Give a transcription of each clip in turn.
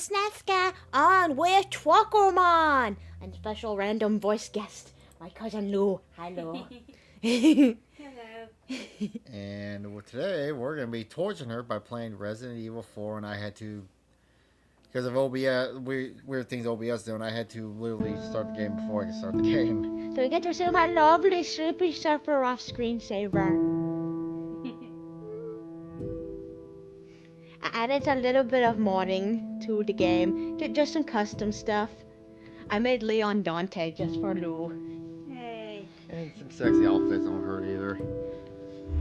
Snaska on with Twockermon and special random voice guest, my cousin Lou. Hi, Lou. Hello. And today we're going to be torturing her by playing Resident Evil 4, and I had to, because of OBS, weird things OBS doing, I had to literally start the game before I could start the game. So we get to see my lovely Sleepy Surfer off screensaver. I added a little bit of modding to the game, just some custom stuff. I made Leon Dante just for Lou. Hey. And some sexy outfits don't hurt either.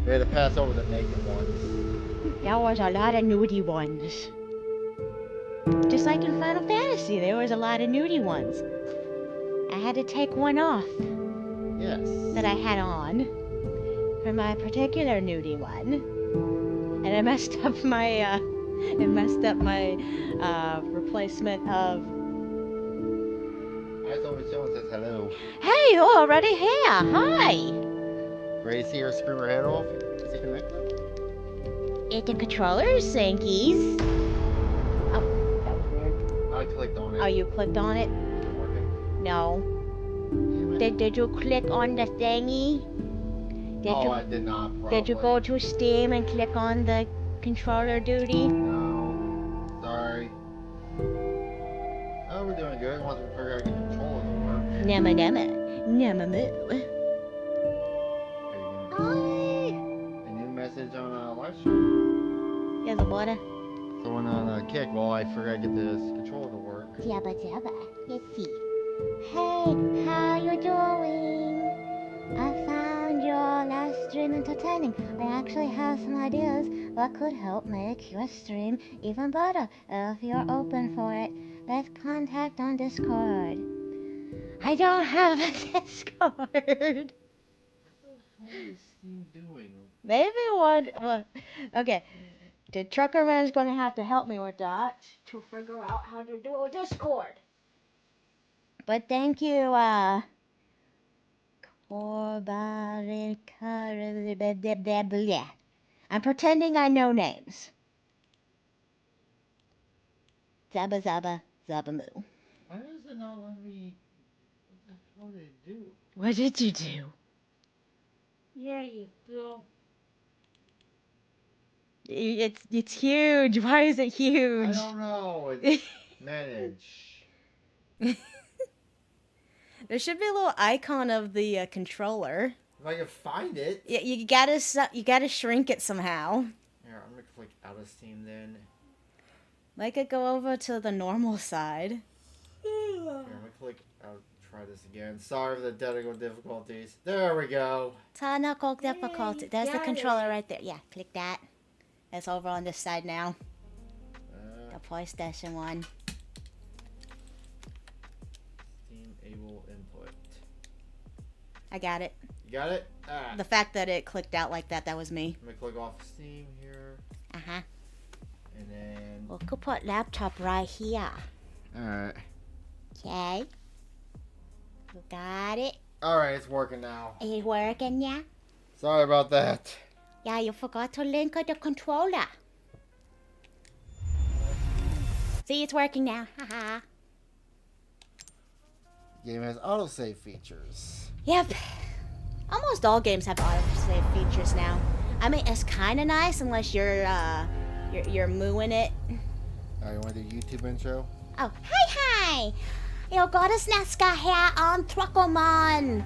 We had to pass over the naked ones. There was a lot of nudie ones. Just like in Final Fantasy, there was a lot of nudie ones. I had to take one off Yes. that I had on for my particular nudie one. And I messed up my, replacement of... I told me someone says hello. Hey, you're already here. Hi. Ready to see her screw her head off? Is it connected? It's the controller, Sinkies. Oh, that was weird. I clicked on it. Oh, you clicked on it? It's working. No. Damn it. Did you click on the thingy? I did not. Probably. Did you go to Steam and click on the controller duty? No. Sorry. Oh, we're doing good. Once we figure out the controller to work. Nama nama. Nama moo. Hi. A new message on live stream. Here's the water. Someone on Kick. Well, I forgot to get this controller to work. Jabba jabba. Let's see. Hey, how you doing? I found your last stream entertaining. I actually have some ideas that could help make your stream even better if you're open for it. Let's contact on Discord. I don't have a Discord. What is Steam doing? Maybe one. Okay. The trucker man's gonna have to help me with that to figure out how to do a Discord. But thank you, I'm pretending I know names. Zabba zabba zabba moo. Why does it not let me? What the hell did it do? What did you do? Yeah, you fool. It's huge. Why is it huge? I don't know. It's manage. There should be a little icon of the controller. If I can find it. Yeah, you gotta shrink it somehow. Here, I'm gonna click out of Steam then. Make it go over to the normal side. Here, I'm gonna click out. Try this again. Sorry for the technical difficulties. There we go. Technical difficulty. Yay, There's the got controller it. right there. Yeah, click that. It's over on this side now. The PlayStation one. Steam able input. I got it. You got it? Ah. The fact that it clicked out like that was me. I'm gonna click off Steam here. Uh-huh. And then. Well, could put laptop right here. Alright. Okay. You got it? Alright, it's working now. It's working, yeah? Sorry about that. Yeah, you forgot to link the controller. See, it's working now. Haha. Game has autosave features. Yep. Almost all games have autosave features now. I mean, it's kind of nice unless you're mooing it. Alright, you want to do YouTube intro? Oh, hi! You got us Nesca here on Twockermon.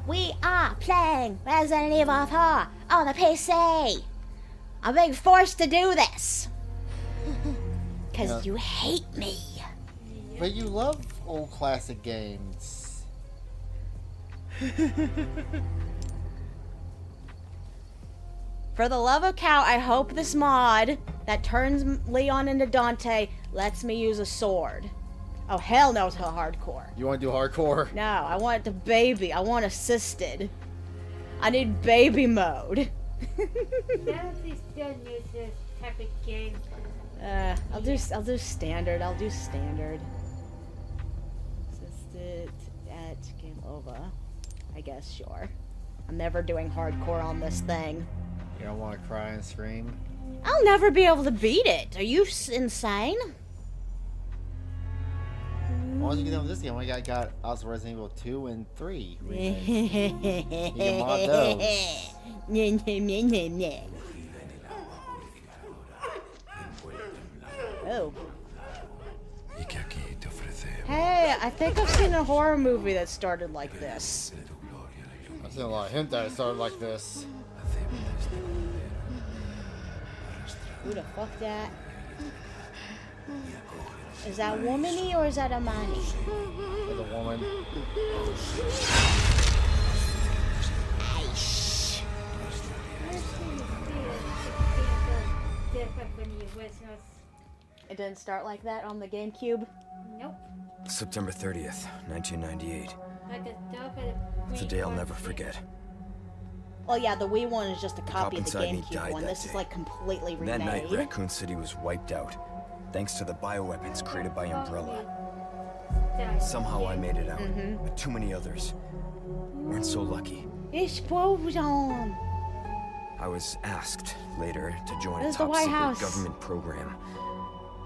We are playing Resident Evil 4 on the PC. I'm being forced to do this. Because you hate me. But you love old classic games. For the love of cow, I hope this mod that turns Leon into Dante lets me use a sword. Oh, hell no to hardcore. You want to do hardcore? No, I want it to baby. I want assisted. I need baby mode. Nancy still use this type of game. I'll do standard. I'll do standard. Assisted at game over. I guess, sure. I'm never doing hardcore on this thing. You don't want to cry and scream? I'll never be able to beat it. Are you insane? Once you get done with this game, we got also Resident Evil 2 and 3 remakes. You can mod those. Oh. Hey, I think I've seen a horror movie that started like this. I've seen a lot of hentai that started like this. Who the fuck that? Is that womany or is that a manny? With a woman. It didn't start like that on the GameCube? Nope. September 30th, 1998. It's a day I'll never forget. Oh yeah, the Wii one is just a copy of the inside me GameCube died one. that This is day. like completely remade. That night, Raccoon City was wiped out, thanks to the bioweapons created by Umbrella. Somehow I made it out, but too many others weren't so lucky. Explosion! I was asked later to join a This is the top White secret House. government program.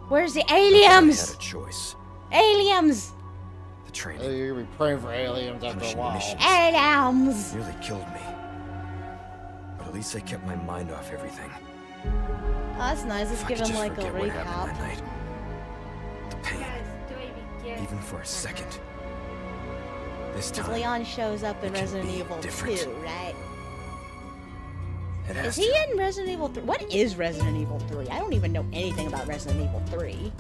Where's the I aliens? had a choice. Aliens! The training You're gonna be praying for aliens after a Punishing while. missions. Aliens! nearly killed me. But at least I kept my mind off everything. Oh, that's nice. Let's If I give could him just like a forget what happened that recap. night. The pain, even for a second. This Because time, Leon shows up in it can Resident be Evil different. 2, right? it Is has he to. in Resident Evil 3? What is Resident Evil 3? I don't even know anything about Resident Evil 3.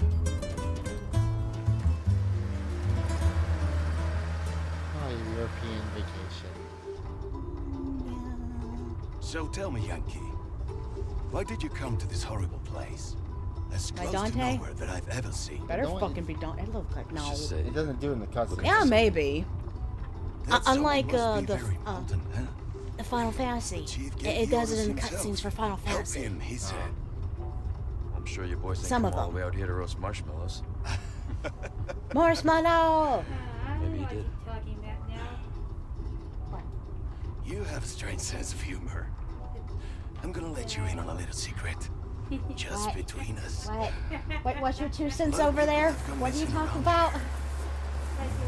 Oh, your European vacation. So tell me, Yankee, why did you come to this horrible place? As My close to Dante? nowhere that I've ever seen. Better No, fucking be done. It looks like no. Just say It doesn't do it in the cutscene. Yeah, maybe. That unlike, someone must be the, very important, huh? The Final Fantasy. Chief It gave does it orders in the himself. cutscenes for Final Help Fantasy. him, he said. I'm sure you boys think Some I'm of all them. the way out here to roast marshmallows. Marshmallow! Maybe you did. Talking about now. You have a strange sense of humor. I'm gonna let you in on a little secret. Just What? between us. What? What's your 2 cents over there? What are you talking about?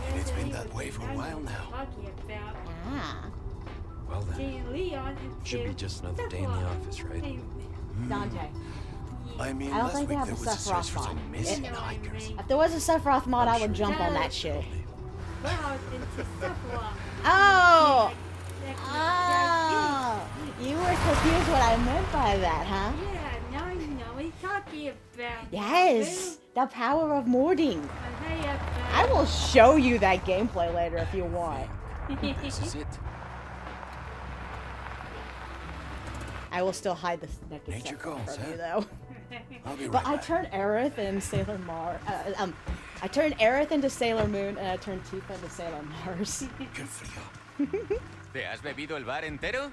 And it's been that way for a while now. Talking about Ah, Well then, seeing Leon and should be just another day in the office, right? Dante. I mean, I don't last think they week have there a was a search Sephiroth for some mod. missing You know what I hikers. mean? If there was a Sephiroth mod, I would sure jump on you that shit. Wow, into Sephiroth. Oh! Like, Oh! You were confused what I meant by that, huh? yeah, now I know what he's talking about. Yes! The power of modding. I'll tell you about I will show you that gameplay later if you want. This is it. I will still hide the naked Nature Sephiroth calls, from you, huh? though. I'll be right But I back. turned Aerith and Sailor Mars. I turned Aerith into Sailor Moon and I turned Tifa into Sailor Mars. Qué frío. ¿Te has bebido el bar entero?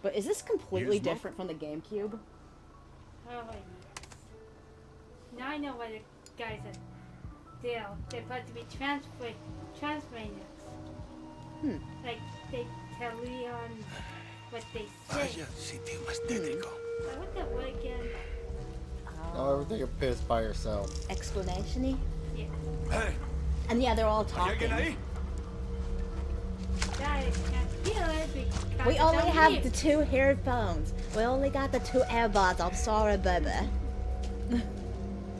But is this completely You smoke? different from the GameCube? Oh, yes. Now I know why the guys are there. They're supposed to be transferring us. Like, they tell Leon what they say. Vaya sitio más tétrico. What the word again? Oh, everything you're pissed by yourself. Explanation-y? Yeah. Hey, And yeah, they're all ¿hay alguien talking. ahí? Guys can't feel it because We it's only on have mute. the 2 headphones. We only got the 2 earbuds. I'm sorry, baby.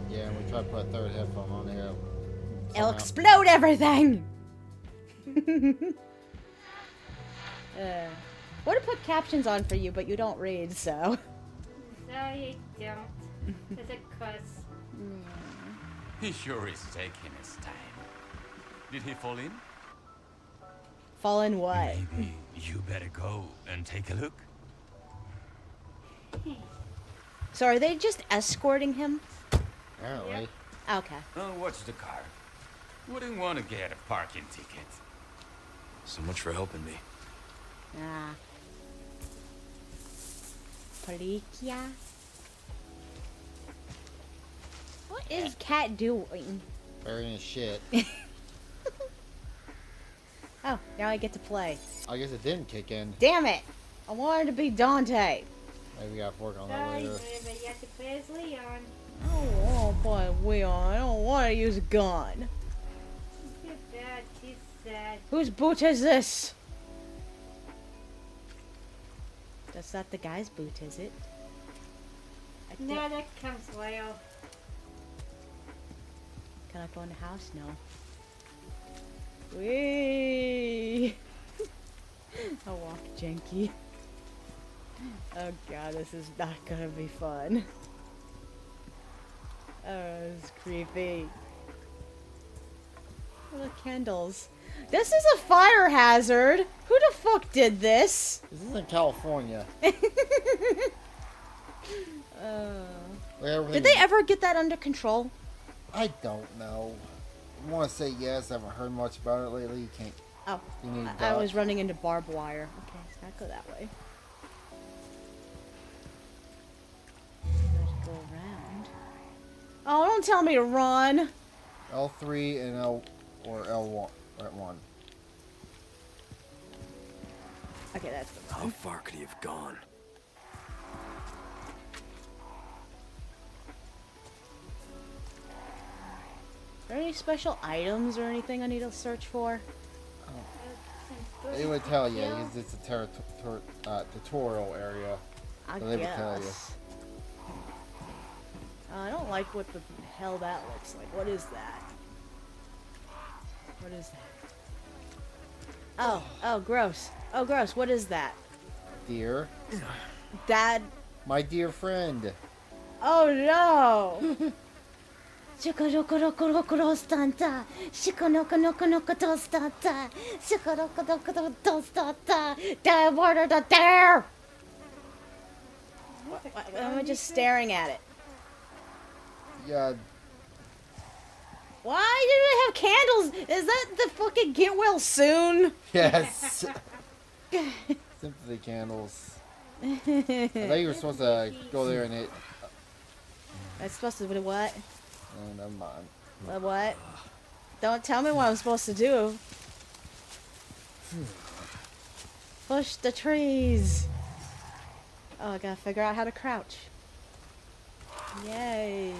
Yeah, and we tried to put a third headphone on here. It'll somehow. explode everything! Would have put captions on for you, but you don't read, so. Sorry, I don't. It's a cuss. He sure is taking his time. Did he fall in? Fall in what? Maybe you better go and take a look. So are they just escorting him? Apparently. Okay. Oh, watch the car. Wouldn't want to get a parking ticket. So much for helping me. Ah. Palikia? What is Cat doing? Burying his shit. Oh, now I get to play. I guess it didn't kick in. Damn it! I wanted to be Dante. Maybe we gotta work on that Sorry, later. but you have to play as Leon. I don't want to play Leon. I don't want to use a gun. Too bad, she's sad. Whose boot is this? That's not the guy's boot, is it? No, that comes later. Can I go in the house? No. Wee. I walk janky. Oh god, this is not gonna be fun. Oh, this is creepy. What are the candles? This is a fire hazard! Who the fuck did this? This is in California. Did they ever get that under control? I don't know. I want to say yes. I haven't heard much about it lately. You can't. Oh, You need I dodge. was running into barbed wire. Okay, let's not go that way. Let's go around. Oh, don't tell me to run. L3 and L or L1 at one. Okay, that's the How run. far could he have gone? Are there any special items or anything I need to search for? They would tell you because it's a tutorial area. I So they would tell you. guess. I don't like what the hell that looks like. What is that? What is that? Oh, gross. Oh, gross. What is that? Dear, Dad. my dear friend. Oh no! Shikorokorokorokorostanta. Shikonokonokonokotostanta. Shikorokorokotostanta. What are the there? Why am I just staring at it? Yeah, Why do they have candles? Is that the fucking get well soon? yes. Sympathy candles. I thought you were supposed to go there and hit. That's supposed to be what? Oh, never mind. What? Don't tell me what I'm supposed to do. Push the trees. Oh, I gotta figure out how to crouch. Yay.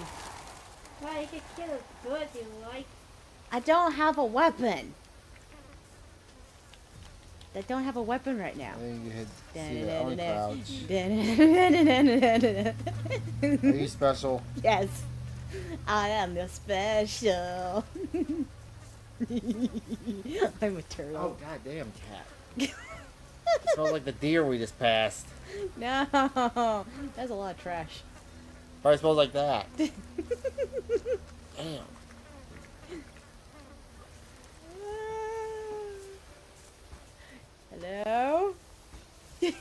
Well, you could kill a bird if you like. I don't have a weapon. I don't have a weapon right now. Then you hit see the only crouch. Yes. Are you special? I am the special. I'm a turtle. Oh goddamn cat! It smells like the deer we just passed. No, that's a lot of trash. Probably smells like that. Damn. Hello? Lucy,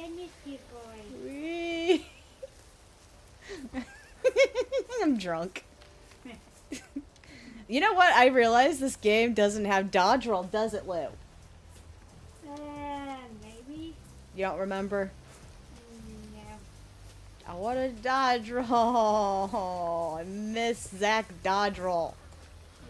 I miss you, boy. Wee. I'm drunk. You know what? I realized this game doesn't have dodge roll, does it, Lou? Maybe? You don't remember? No. I want a dodge roll. I miss Zach dodge roll.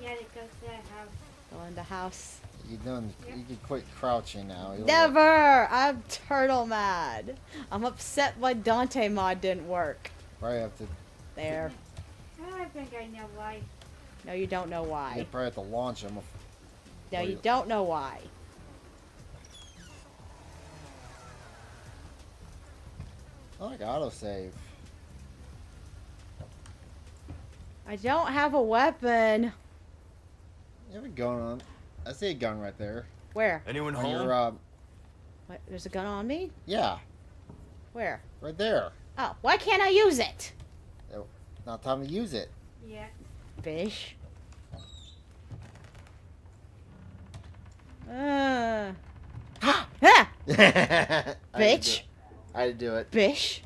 You gotta go to that house. Go in the house. You done? You can quit crouching now. You'll- Never! I'm turtle mad. I'm upset my Dante mod didn't work. Probably have to. There. I think I know why. No, you don't know You why. probably have to launch them. No, you don't know why. Oh, I got autosave. I don't have a weapon. You have a gun on. I see a gun right there. Where? Anyone On home? your What? There's a gun on me? yeah, Where? right there. Oh, why can't I use it? Not time to use it. Yeah. Fish. Ah! I had to do Bitch. it. I had to do it. Bish.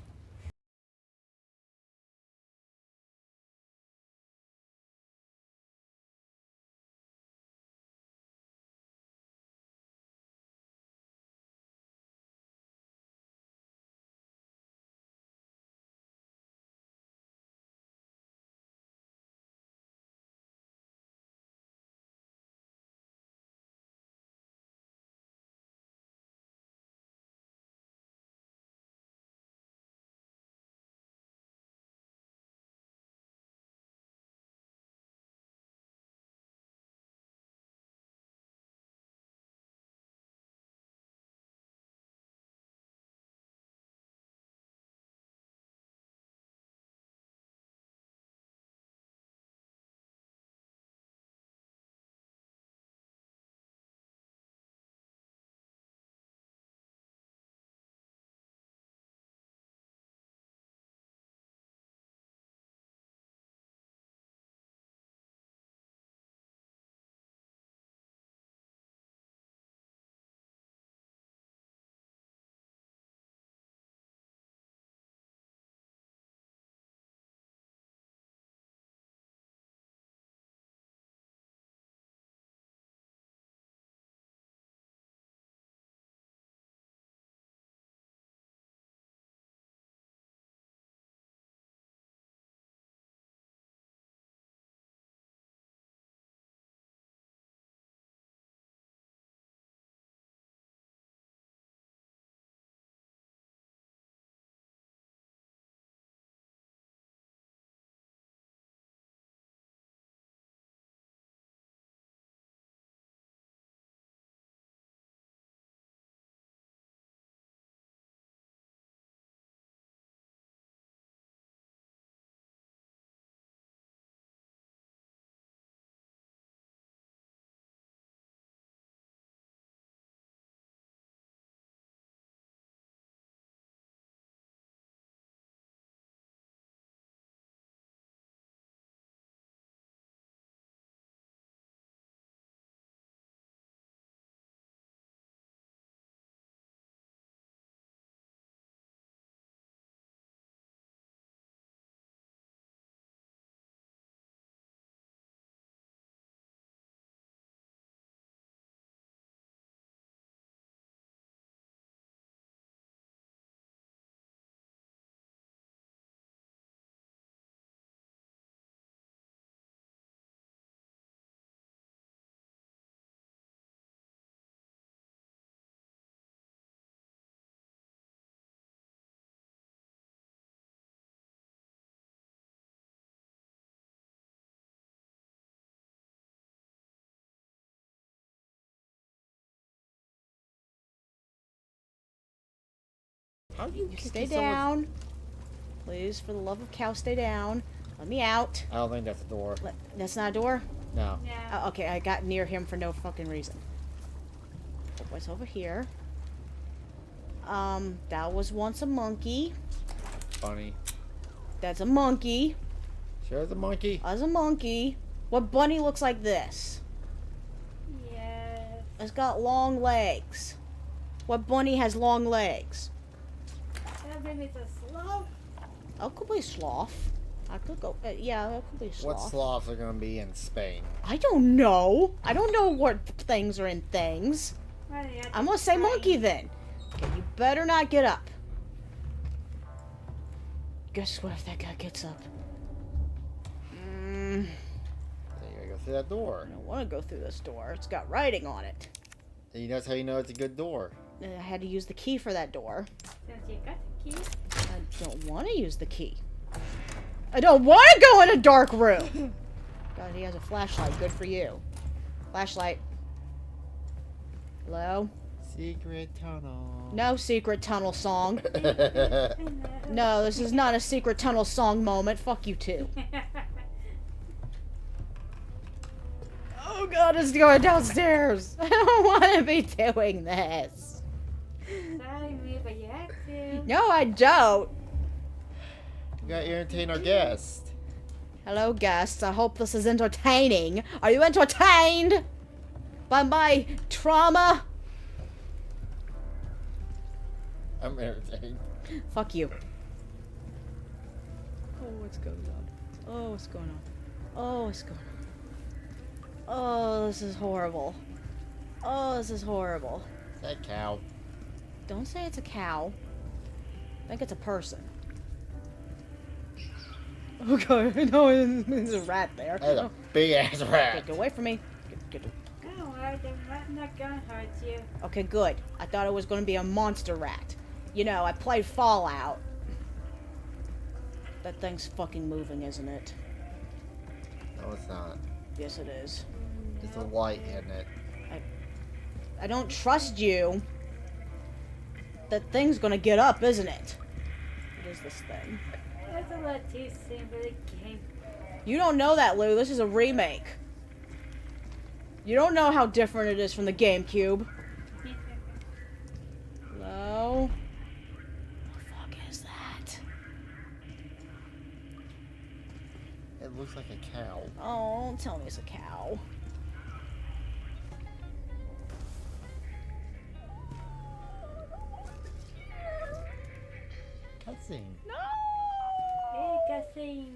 How do you Stay kick someone's- down. Please, for the love of cow, stay down. Let me out. I don't think that's a door. That's not a door? No. Yeah. Okay, I got near him for no fucking reason. What's over here? That was once a monkey. Funny. That's a monkey. Sure, the monkey. That's a monkey. What bunny looks like this? Yes. It's got long legs. What bunny has long legs? That baby's a sloth. I could be sloth. I could go. Yeah, I could be sloth. What sloths are gonna be in Spain? I don't know. I don't know what things are in things. Well, you have I'm to gonna say try. monkey then. Okay, you better not get up. Guess what if that guy gets up? Then you gotta go through that door. I don't want to go through this door. It's got writing on it. And that's how you know it's a good door. And I had to use the key for that door. Since you got the key. I don't want to use the key. I don't want to go in a dark room. God, he has a flashlight. Good for you. Flashlight. Hello? Secret tunnel. No secret tunnel song. No, this is not a secret tunnel song moment. Fuck you too. Oh god, it's going downstairs. I don't want to be doing this. Sorry, me, but you have to. No, I don't. You gotta entertain our guest. Hello, guests. I hope this is entertaining. Are you entertained by my trauma? I'm entertained. Fuck you. Oh, what's going on? Oh, what's going on? Oh, what's going on? Oh, this is horrible. Oh, this is horrible. That cow. Don't say it's a cow. I think it's a person. Oh god, no, there's a rat there. That's a big ass rat. Get away from me. Don't worry, the rat's not gonna hurt you. Okay, good. I thought it was going to be a monster rat. You know, I played Fallout. That thing's fucking moving, isn't it? No, it's not. Yes, it is. It's a light, isn't it? I don't trust you. That thing's gonna get up, isn't it? What is this thing? That's a lot too soon for the game. You don't know that, Lou. This is a remake. You don't know how different it is from the GameCube. Hello? What the fuck is that? It looks like a cow. Oh, don't tell me it's a cow. Cutscene. No! Hey, cussing.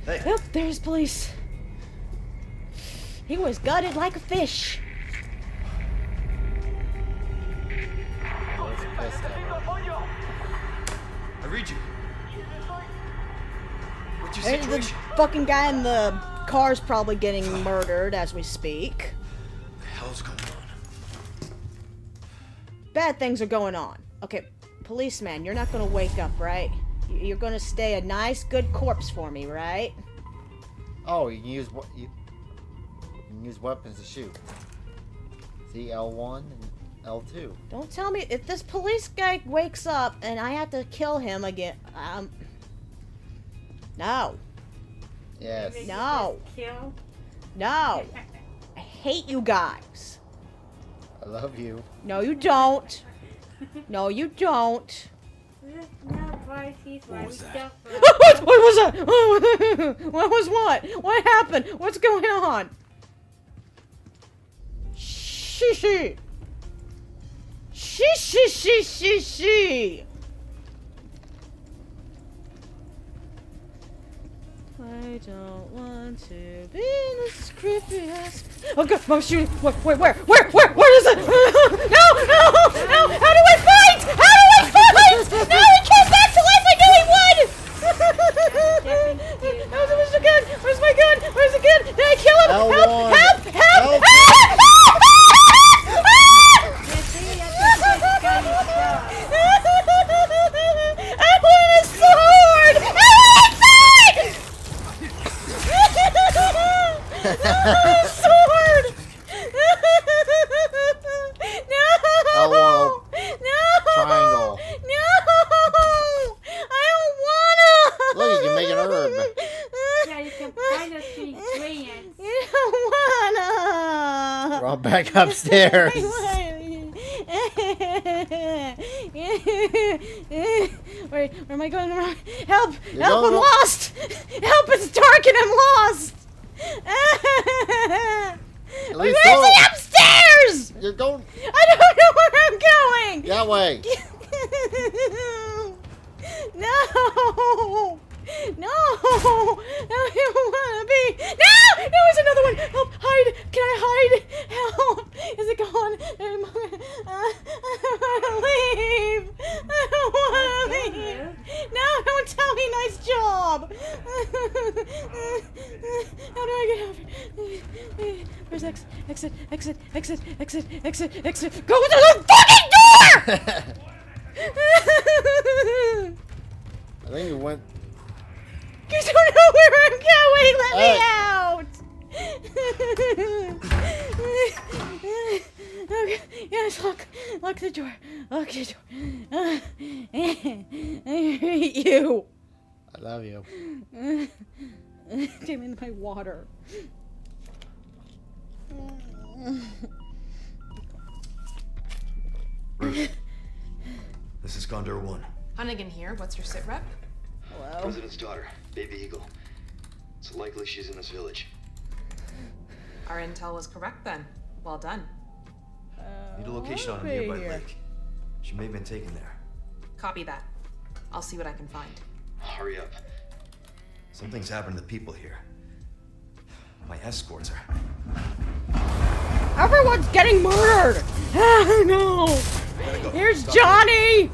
Hey. Yep, there's police. He was gutted like a fish. It's pissed at her. I read you. What's your And the situation? fucking guy in the car's probably getting murdered as we speak. What the hell's going on? Bad things are going on. Okay, policeman, you're not gonna wake up, right? You're gonna stay a nice, good corpse for me, right? Oh, you can use you can use weapons to shoot. See L1 and L2. Don't tell me if this police guy wakes up and I have to kill him again. No, Yes. Maybe No. just Kill. no. I hate you guys. I love you. No, you don't. No, you don't. No, boys, he's right. was that? Don't What was that? What was what? What happened? What's going on? She. She. I don't want to be in this creepy ass. Oh god, I'm shooting. Wait, where is it? No! How do I fight? No, he came back to life. I knew he would. Where's the gun? Where's my gun? Where's the gun? Did I kill him? L1. Help! Help. I want a sword! I want a sword! upstairs. Where am I going around? Help! You're Help! I'm going lost! Help! It's dark and I'm lost! Where's least the upstairs? You're going I don't know where I'm going! that way. No! No! I don't want to be. No! No, there's another one! Help! Hide! Can I hide? Help! Is it gone? I don't want to leave! I don't want to leave! No, don't tell me nice job! How do I get out? Where's exit? Exit, exit, exit, exit, exit, exit. Go to the fucking door! I think you went. You don't know where I'm going! Let me out! Okay, yes, lock the door. Lock the door. I hate you. I love you. Give me my water. Ruth, this is Gondor 1. Hunnigan here. What's your sit rep? Hello. President's daughter, Baby Eagle. It's likely she's in this village. Our intel was correct then. Well done. Need a location on a nearby lake. She may have been taken there. Copy that. I'll see what I can find. Hurry up. Something's happened to the people here. My escorts are... Everyone's getting murdered! Oh no! Here's Johnny!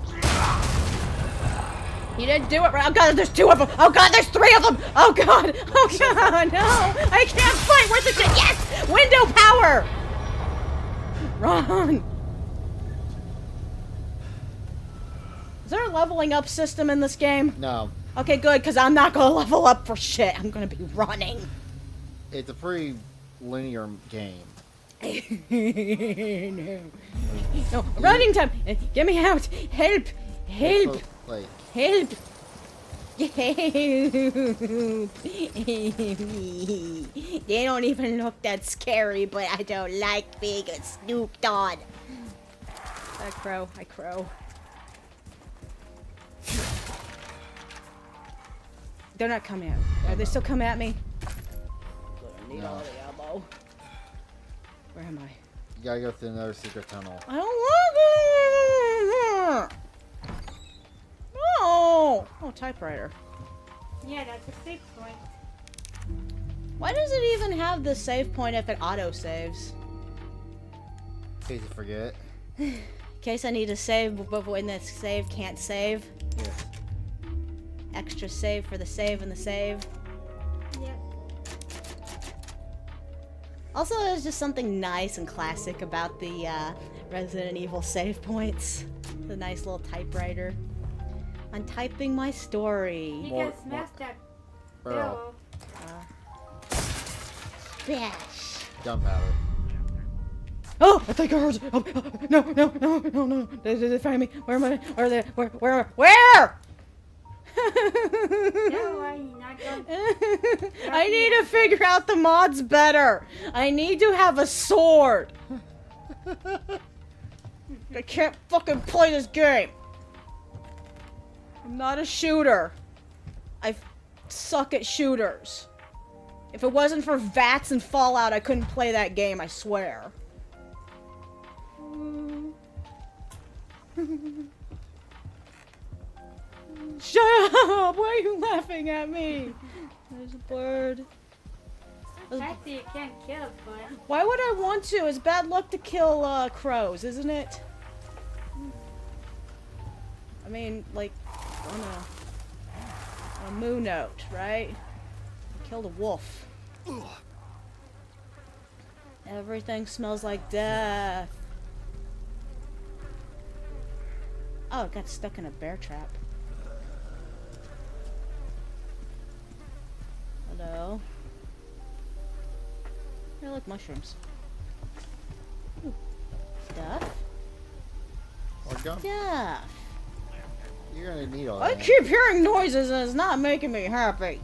You didn't do it right. Oh god, there's 2 of them! Oh god, there's 3 of them! Oh god! Oh god, no! I can't fight! Where's the shit? Yes! Window power! Run! Is there a leveling up system in this game? No, Okay, good, because I'm not gonna level up for shit. I'm gonna be running. it's a pretty linear game. No, running time! Get me out! Help! Help! So, like, Help! Help! They don't even look that scary, but I don't like being snooped on. I crow. They're not coming out. Are they still coming at me? I need all the ammo. Where am I? you gotta go through another secret tunnel. I don't want to. No! Oh, typewriter. Yeah, that's a save point. Why does it even have the save point if it auto saves? In case you forget. In case I need to save, but when the save can't save. Yes. Extra save for the save and the save. Yep. Also, there's just something nice and classic about the Resident Evil save points. The nice little typewriter. I'm typing my story. You More- can smash that Barrel. barrel. Splash. Gunpowder. Oh, I think I heard. Oh, no. Did they find me? Where am I? Where are they? Where? No, why you not going? I need to figure out the mods better. I need to have a sword. I can't fucking play this game. I'm not a shooter. I suck at shooters. If it wasn't for VATS and Fallout, I couldn't play that game, I swear. Shut up! Why are you laughing at me? There's a bird. Actually, you can't kill it, but Why would I want to? It's bad luck to kill crows, isn't it? I mean, like, on a moo note, right? I killed a wolf. Everything smells like death. Oh, it got stuck in a bear trap. Hello. I like mushrooms. Ooh. Stuff. Or gun. Stuff. You're gonna need all I that. keep hearing noises and it's not making me happy.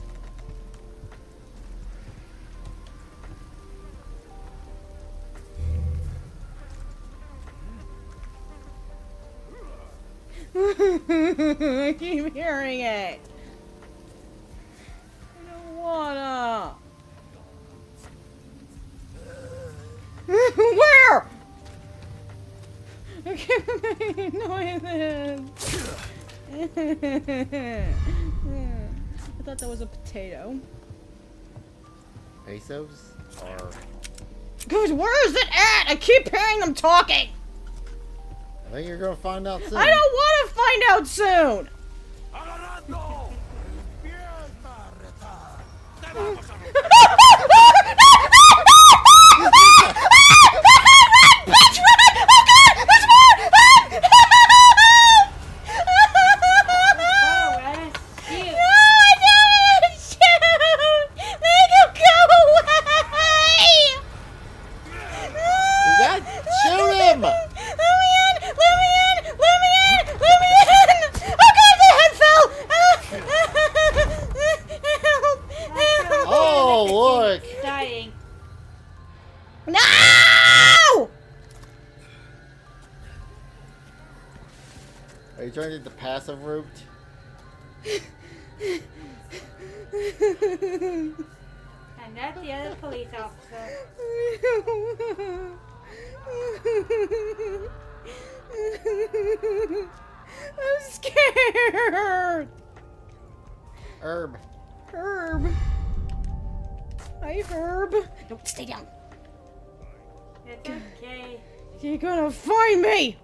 I keep hearing it. I don't wanna. Where? I can't make noises. I thought that was a potato. Pesos? Or... Guys, where is it at? I keep hearing them talking. I think you're gonna find out soon. I don't want to find out soon. Are you trying to get the passive route? And that's the other police officer. I'm scared. Herb. Herb. Hi, Herb. No, stay down. It's okay. You're gonna find me.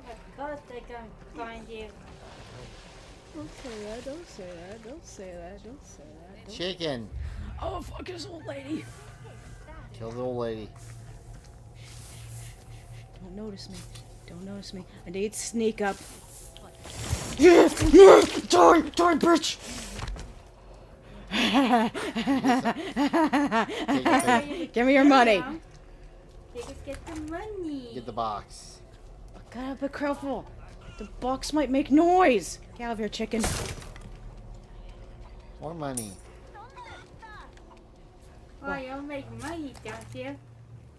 Of course they're going to find you. Don't say that. Don't say that. Don't say that. Don't say that. Don't... Chicken. Oh, fuck this old lady. Kill the old lady. Don't notice me. Don't notice me. I need to sneak up. Die, bitch! Give me your money. They just get the money. Get the box. I gotta be careful. The box might make noise. Get out of here, chicken. More money. Oh, you'll make money, don't you?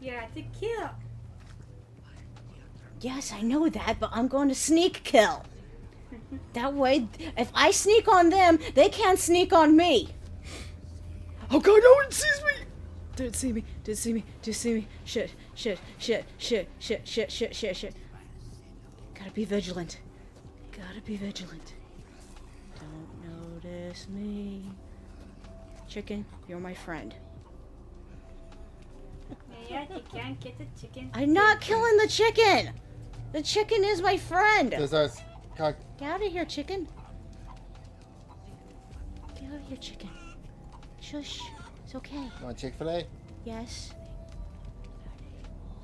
You have to kill. Yes, I know that, but I'm going to sneak kill. That way, if I sneak on them, they can't sneak on me. Oh god, no one sees me! Didn't see me, didn't see me, didn't see me. Shit, shit, shit, shit, shit, shit, shit, shit, shit. Gotta be vigilant. Gotta be vigilant. Don't notice me. Chicken, you're my friend. Yeah, you can't get the chicken. I'm not killing the chicken! The chicken is my friend! Does us cock. Get out of here, chicken. Get out of here, chicken. Shush. It's okay. You want Chick-fil-A? Yes.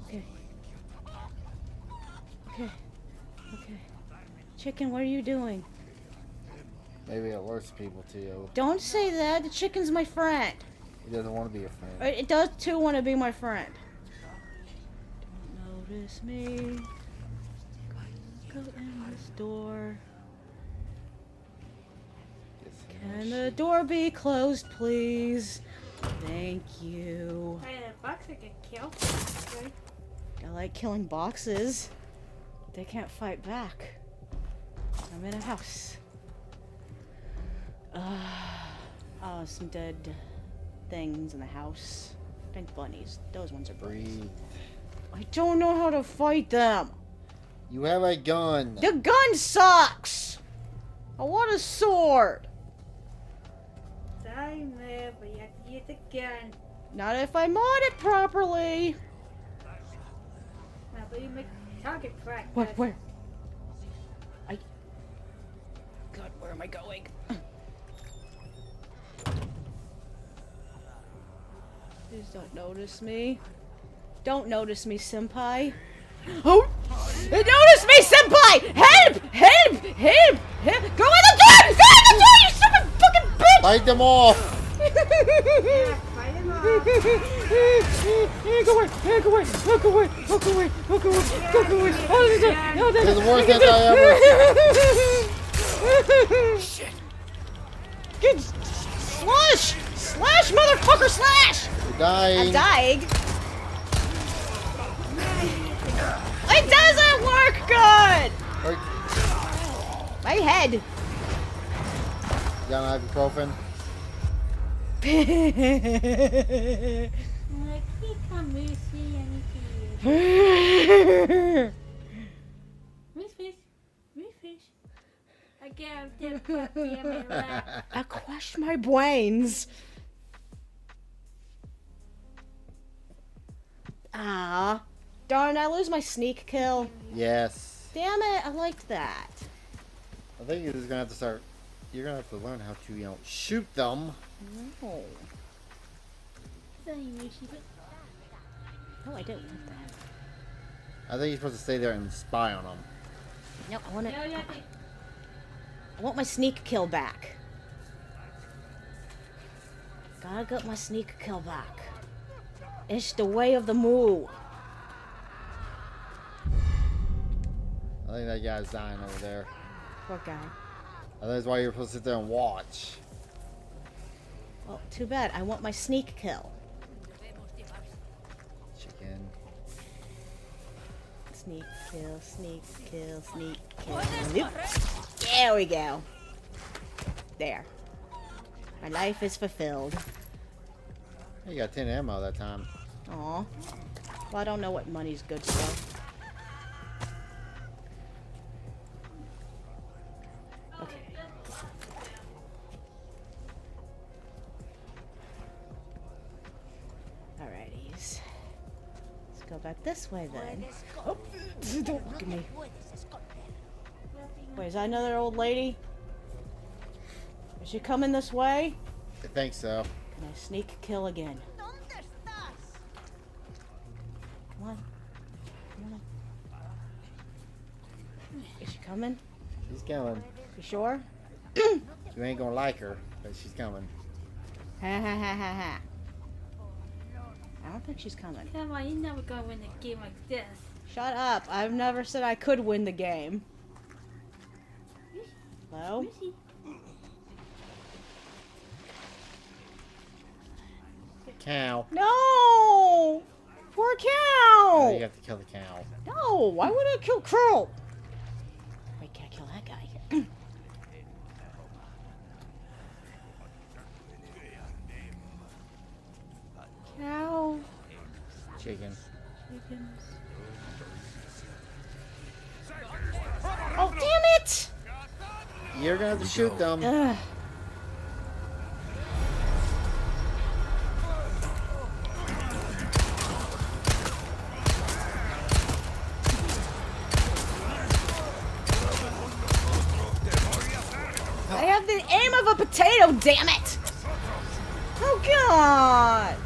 Okay. Okay. Okay. Chicken, what are you doing? Maybe it alerts people to you. Don't say that. The chicken's my friend. He doesn't want to be a friend. It does too want to be my friend. Don't notice me. Go in this door. Can the door be closed, please? Thank you. Hey, the box I can kill. Right? I like killing boxes. They can't fight back. I'm in a house. Oh, some dead things in the house. Think bunnies. Those ones are Breathe. birds. I don't know how to fight them. You have a gun. The gun sucks. I want a sword. Sorry, man, but you have to use the gun. Not if I mod it properly. Now, but you make target practice. What? Where? God, where am I going? Please don't notice me. Don't notice me, senpai. Oh! Notice me, senpai! Help! Help! Help! Help! Go in the door! Go in the door, you stupid fucking bitch! Fight them off! Yeah, fight him off. Go away! Go away! Go away! Go away! Go away! Go away! Oh, This is the worst thing I ever. Shit! Good slash! Slash, motherfucker, slash! You're dying. I'm dying. It does My head! You got an ibuprofen? I'm like, here come Lucy, I need to use. Fish. I got a dead puppy in my lap. I crushed my brains. Ah, darn! I lose my sneak kill. Yes. Damn it! I liked that. I think you're just gonna have to start. You're gonna have to learn how to, shoot them. No. Sorry, Lucy, but No, I don't want that. I think you're supposed to stay there and spy on them. No, I want it. no, yeah, I want my sneak kill back. Gotta get my sneak kill back. It's the way of the moo. I think that guy's dying over there. Poor guy. I think that's why you're supposed to sit there and watch. Well, too bad. I want my sneak kill. Chicken. Sneak kill, sneak kill, sneak kill. Nope. There we go. There. My life is fulfilled. You got 10 ammo that time. Aw. Well, I don't know what money's good for. Okay. Alrighties. Let's go back this way then. Oh, don't look at me. Wait, is that another old lady? Is she coming this way? I think so. Can I sneak kill again? Come on. Come on. Is she coming? She's coming. You sure? You ain't gonna like her, but she's coming. Ha ha ha ha ha. I don't think she's coming. come on, you're never gonna win a game like this. Shut up. I've never said I could win the game. Hello? Lucy. Cow. No! Poor Oh, cow! you have to kill the cow. No, why would I kill Crow? Wait, can I kill that guy? Cow. Chicken. Chickens. Oh, damn it! You're gonna have to shoot them. Ugh. I have the aim of a potato, damn it! Oh god!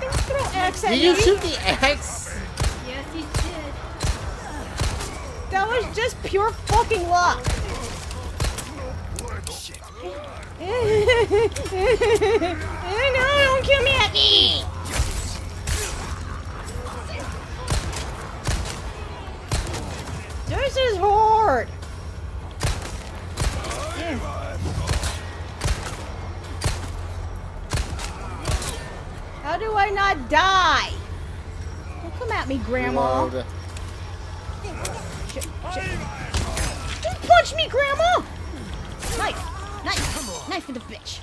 Don't throw X at Did you me. shoot the axe? Yes, he did. That was just pure fucking luck. No, don't kill me at me! This is hard. How do I not die? Don't come at me, Grandma. Reload. Don't punch me, Grandma! Knife for the bitch.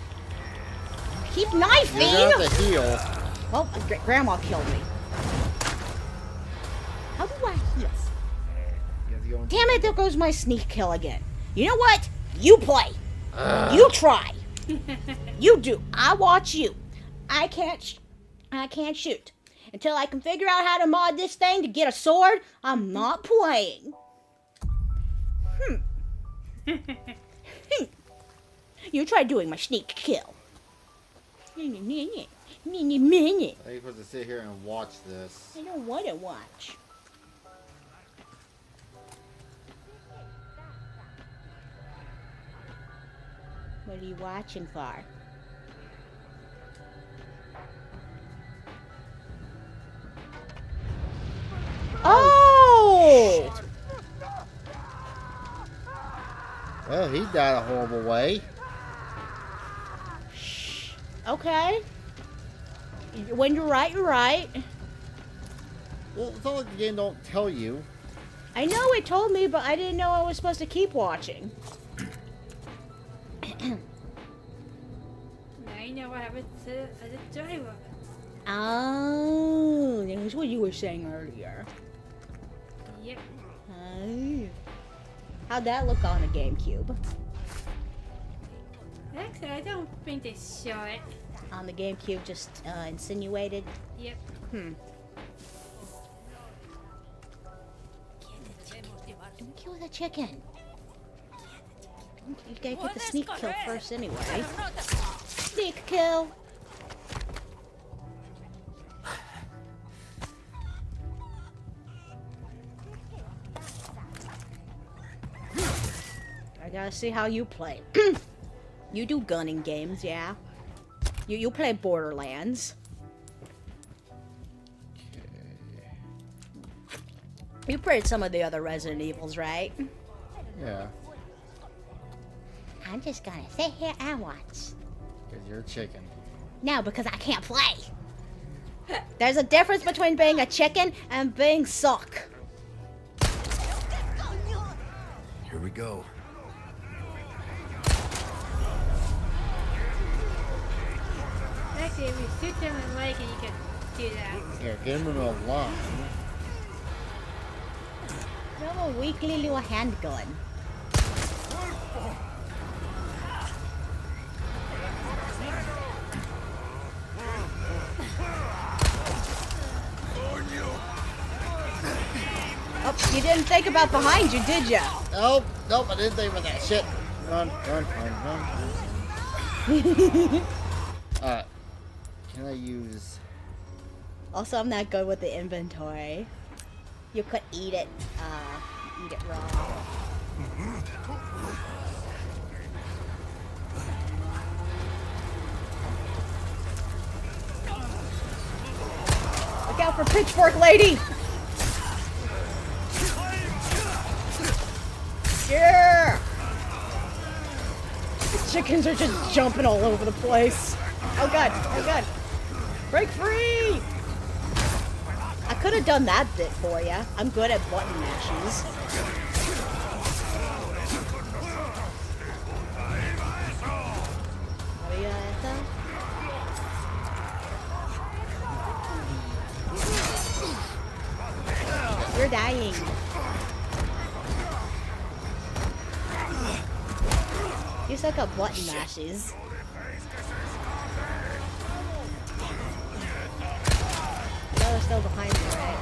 Keep knifing. You're gonna have to heal. Well, Grandma killed me. How do I heal? You have to go into- Damn it! There goes my sneak kill again. You know what? You play. You try. You do. I watch you. I can't shoot until I can figure out how to mod this thing to get a sword. I'm not playing. You try doing my sneak kill. I think you're supposed to sit here and watch this. I don't want to watch. What are you watching for? Oh! Well, he died a horrible way. Okay. When you're right, you're right. Well, it's not like the game don't tell you. I know it told me, but I didn't know I was supposed to keep watching. Now you know what happens to the driver. Oh, that's what you were saying earlier. Yep. Oh. How'd that look on the GameCube? Actually, I don't think they show it. On the GameCube, just insinuated? Yep. Don't kill the chicken. You gotta get the sneak kill first anyway. Sneak kill! I gotta see how you play. You do gunning games, yeah? You play Borderlands. You played some of the other Resident Evils, right? Yeah. I'm just gonna sit here and watch. Because you're a chicken. No, because I can't play. There's a difference between being a chicken and being suck. Here we go. Actually, if you shoot them in the leg, and you can do that. Here, get him in a line. You have a weakly little handgun. Oh, you didn't think about behind you, did ya? Nope, nope, I didn't think about that shit. Run, run, run, run. Alright. Can I use... Also, I'm not good with the inventory. You could eat it raw. Look out for Pitchfork Lady! Yeah! The chickens are just jumping all over the place. Oh god, oh god. Break free! I could have done that bit for you. I'm good at button mashes. What are you at though? You're dying. You suck at button mashes. They're still behind me, right?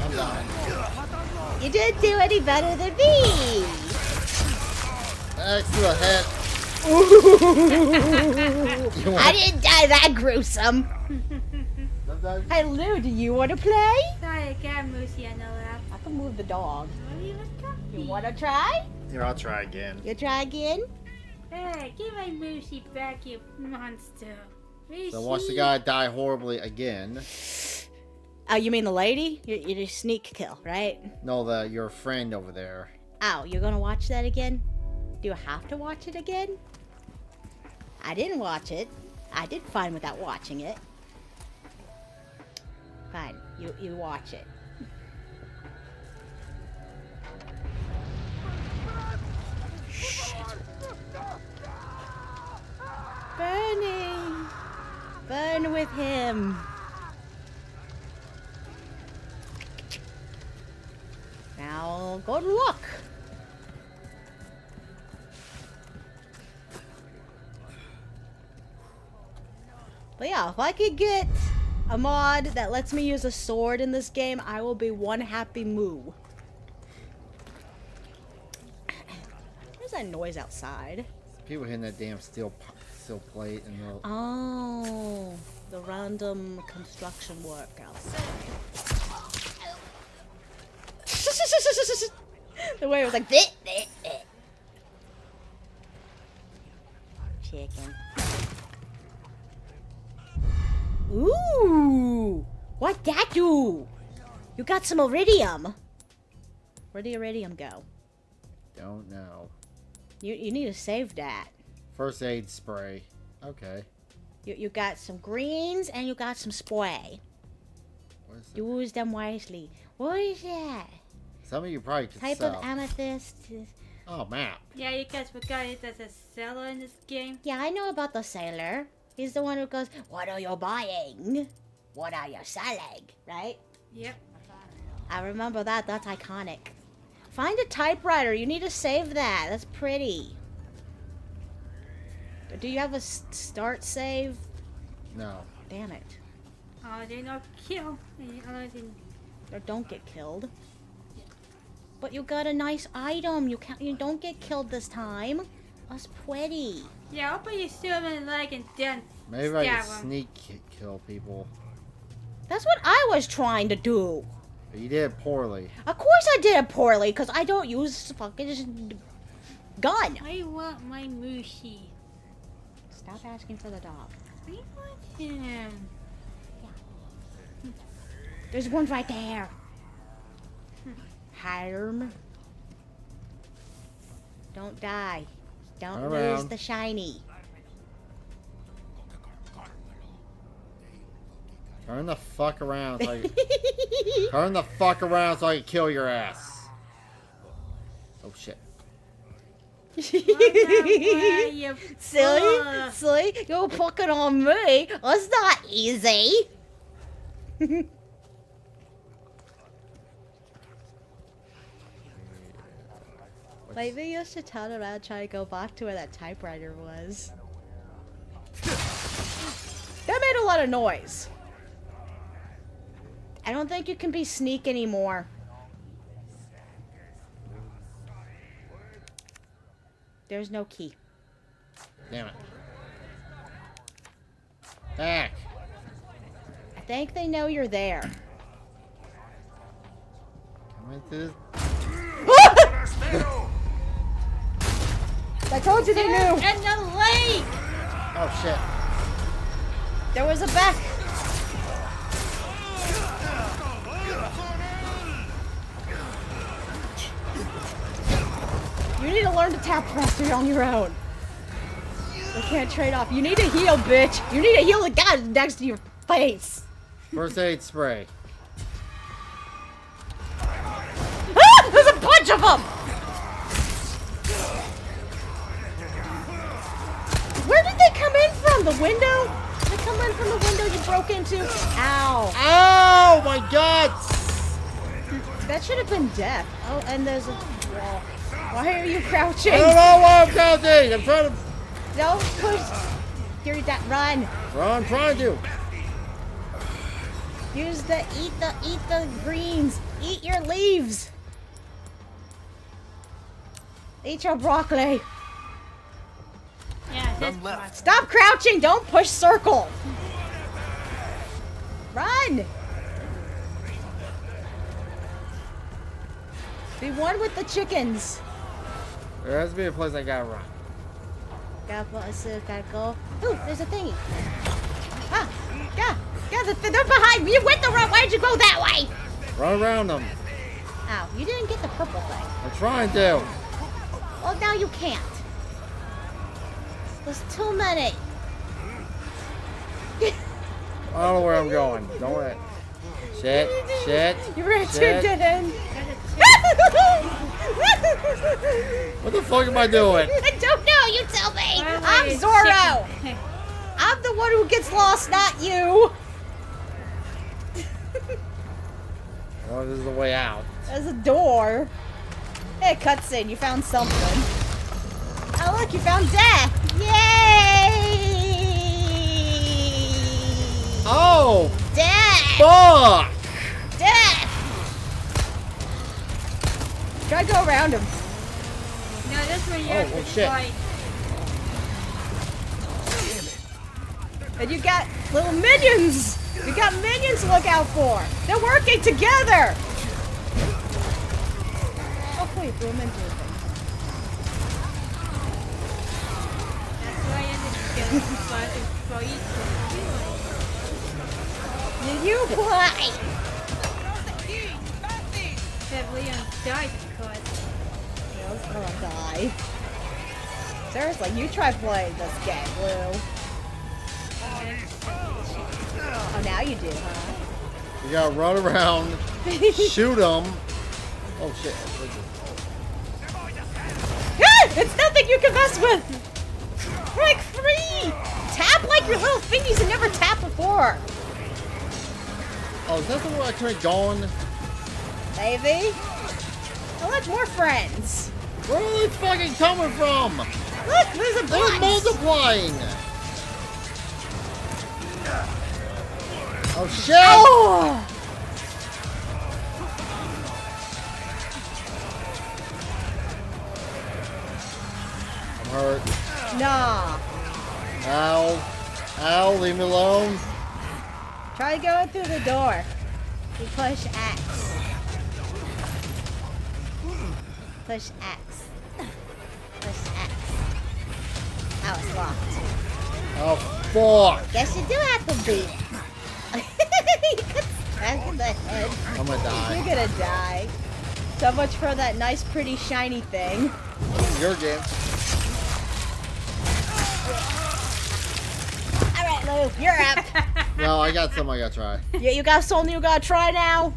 I'm dying. You didn't do any better than me! Next to the head. I didn't die that gruesome! Sometimes... Hey Lou, do you want to play? Sorry, I got Moosey on the left. I can move the dog. What do you want to You want to try? Here, I'll try again. You try again? Hey, give my Moosey back, you monster. Moosey. So watch the guy die horribly again. Oh, you mean the lady? You just sneak kill, right? No, your friend over there. Oh, you're gonna watch that again? Do you have to watch it again? I didn't watch it. I did fine without watching it. Fine, you watch it. Shit. Burning! Burn with him! Now, good luck! But yeah, if I could get a mod that lets me use a sword in this game, I will be one happy moo. Where's that noise outside? People hitting that damn steel plate and the... Oh, the random construction work outside. The way it was like, bleh, bleh, bleh. Chicken. Ooh, what'd that do? You got some iridium. Where'd the iridium go? Don't know. You need to save that. First aid spray. Okay. You got some greens and you got some spray. What is it? Use them wisely. What is that? Some of you probably could Type sell. of amethyst. Oh, map. Yeah, you guys forgot it as a seller in this game. Yeah, I know about the sailor. He's the one who goes, "What are you buying? What are you selling?" Right? Yep. I remember that. That's iconic. Find a typewriter. You need to save that. That's pretty. Do you have a start save? No. Damn it. They not kill any other than. Or don't get killed. But you got a nice item. You don't get killed this time. That's pretty. Yeah, I'll put you still in the leg and then Maybe I stab can 'em. sneak kill people. That's what I was trying to do. But you did it poorly. Of course I did it poorly, because I don't use fucking gun. I want my Mushi. Stop asking for the dog. I want him. There's one right there. Harm. Don't die. Don't Turn lose around. the shiny. Turn the fuck around so I can... Turn the fuck around so I can kill your ass. Oh shit. You Silly? Silly? You're fucking on me. That's not easy. Maybe you should turn around, try to go back to where that typewriter was. That made a lot of noise. I don't think you can be sneak anymore. There's no key. Damn it. Back. I think they know you're there. Come into this. I told you they knew. And the leg. Oh shit. There was a back. You need to learn to tap faster on your own. We can't trade off. You need to heal, bitch. You need to heal the guy next to your face. First aid spray. Ah! There's a bunch of them! Where did they come in from? The window? Did they come in from the window you broke into? Ow. Oh my god! That should have been death. Oh, and there's a wall. Why are you crouching? I don't know why I'm counting! I'm trying to... Don't push. You're that run. I'm trying to. Use the eat the greens. Eat your leaves. Eat your broccoli. Yeah, that's None left. Stop crouching. Don't push circle. Run. Be one with the chickens. There has to be a place I gotta run. Gotta go. Ooh, there's a thingy. Ah, yeah, they're behind me. You went the wrong way. Why'd you go that way? Run around them. Ow, you didn't get the purple thing. I'm trying to. Well, now you can't. There's too many. I don't know where I'm going. Don't worry. Shit. You ran to a Shit. dead end. What the fuck am I doing? I don't know. You tell me. Why I'm is Zorro. chicken- I'm the one who gets lost, not you. Oh, this is the way out. There's a door. Hey, cutscene. You found something. Oh, look. You found death. Yay! Oh! Death! Fuck! Death! Try to go around him. No, this one you Oh, have well, to shit. fight. And you got little minions! You got minions to look out for! They're working together! Oh, wait, threw them into the thing. That's why I ended up getting fighting for each Did you play? That Leon died, of course. Leo's gonna die. Seriously, you try playing this game, Blue. Oh, now you do, huh? You gotta run around, shoot them. Oh shit. It's nothing you can mess with! Break free! Tap like your little thingies and never tap before! Oh, is that the one I turned going? Maybe? Oh, that's more friends! Where are they fucking coming from? Look, there's a They're box! multiplying! Oh shit! Oh! I'm hurt. Nah. Ow. Ow, leave me alone. Try going through the door. You push X. Push X. Push X. Oh, it's locked. Oh, fuck. Guess you do have to beat it. You got smacked in the head. I'm gonna die. You're gonna die. So much for that nice, pretty, shiny thing. Your game. Alright, Lou, you're up. No, I got some I gotta try. You got something you gotta try now?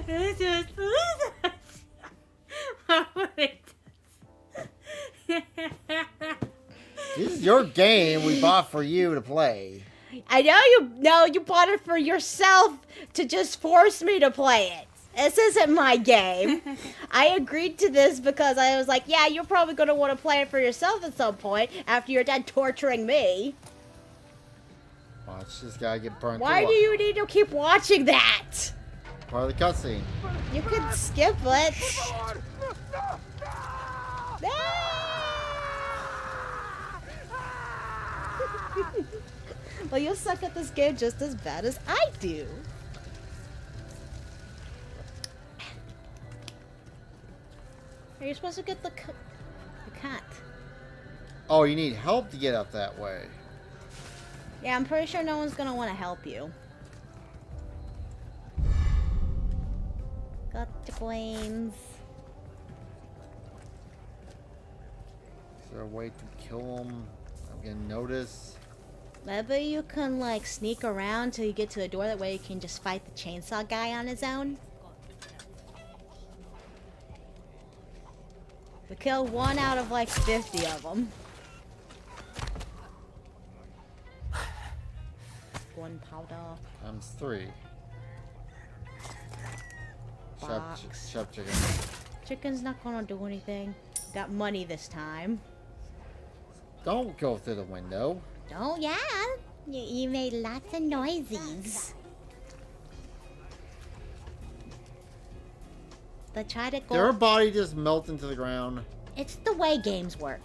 This is your game we bought for you to play. I know you bought it for yourself to just force me to play it. This isn't my game. I agreed to this because I was like, yeah, you're probably going to want to play it for yourself at some point after you're done torturing me. Watch this guy get burnt. Why do you need to keep watching that? Part of the cutscene. You could skip it. Well, you suck at this game just as bad as I do. Are you supposed to get the cat? Oh, you need help to get up that way. Yeah, I'm pretty sure no one's gonna want to help you. Got the coins. Is there a way to kill him? I'm getting noticed. Maybe you can like sneak around till you get to the door. That way you can just fight the chainsaw guy on his own. We killed 1 out of like 50 of them. 1 powder. Times 3. Box. Chef chicken. Chicken's not gonna do anything. Got money this time. Don't go through the window. Oh, yeah. You made lots of noises. They try to go. Did her body just melt into the ground? It's the way games work.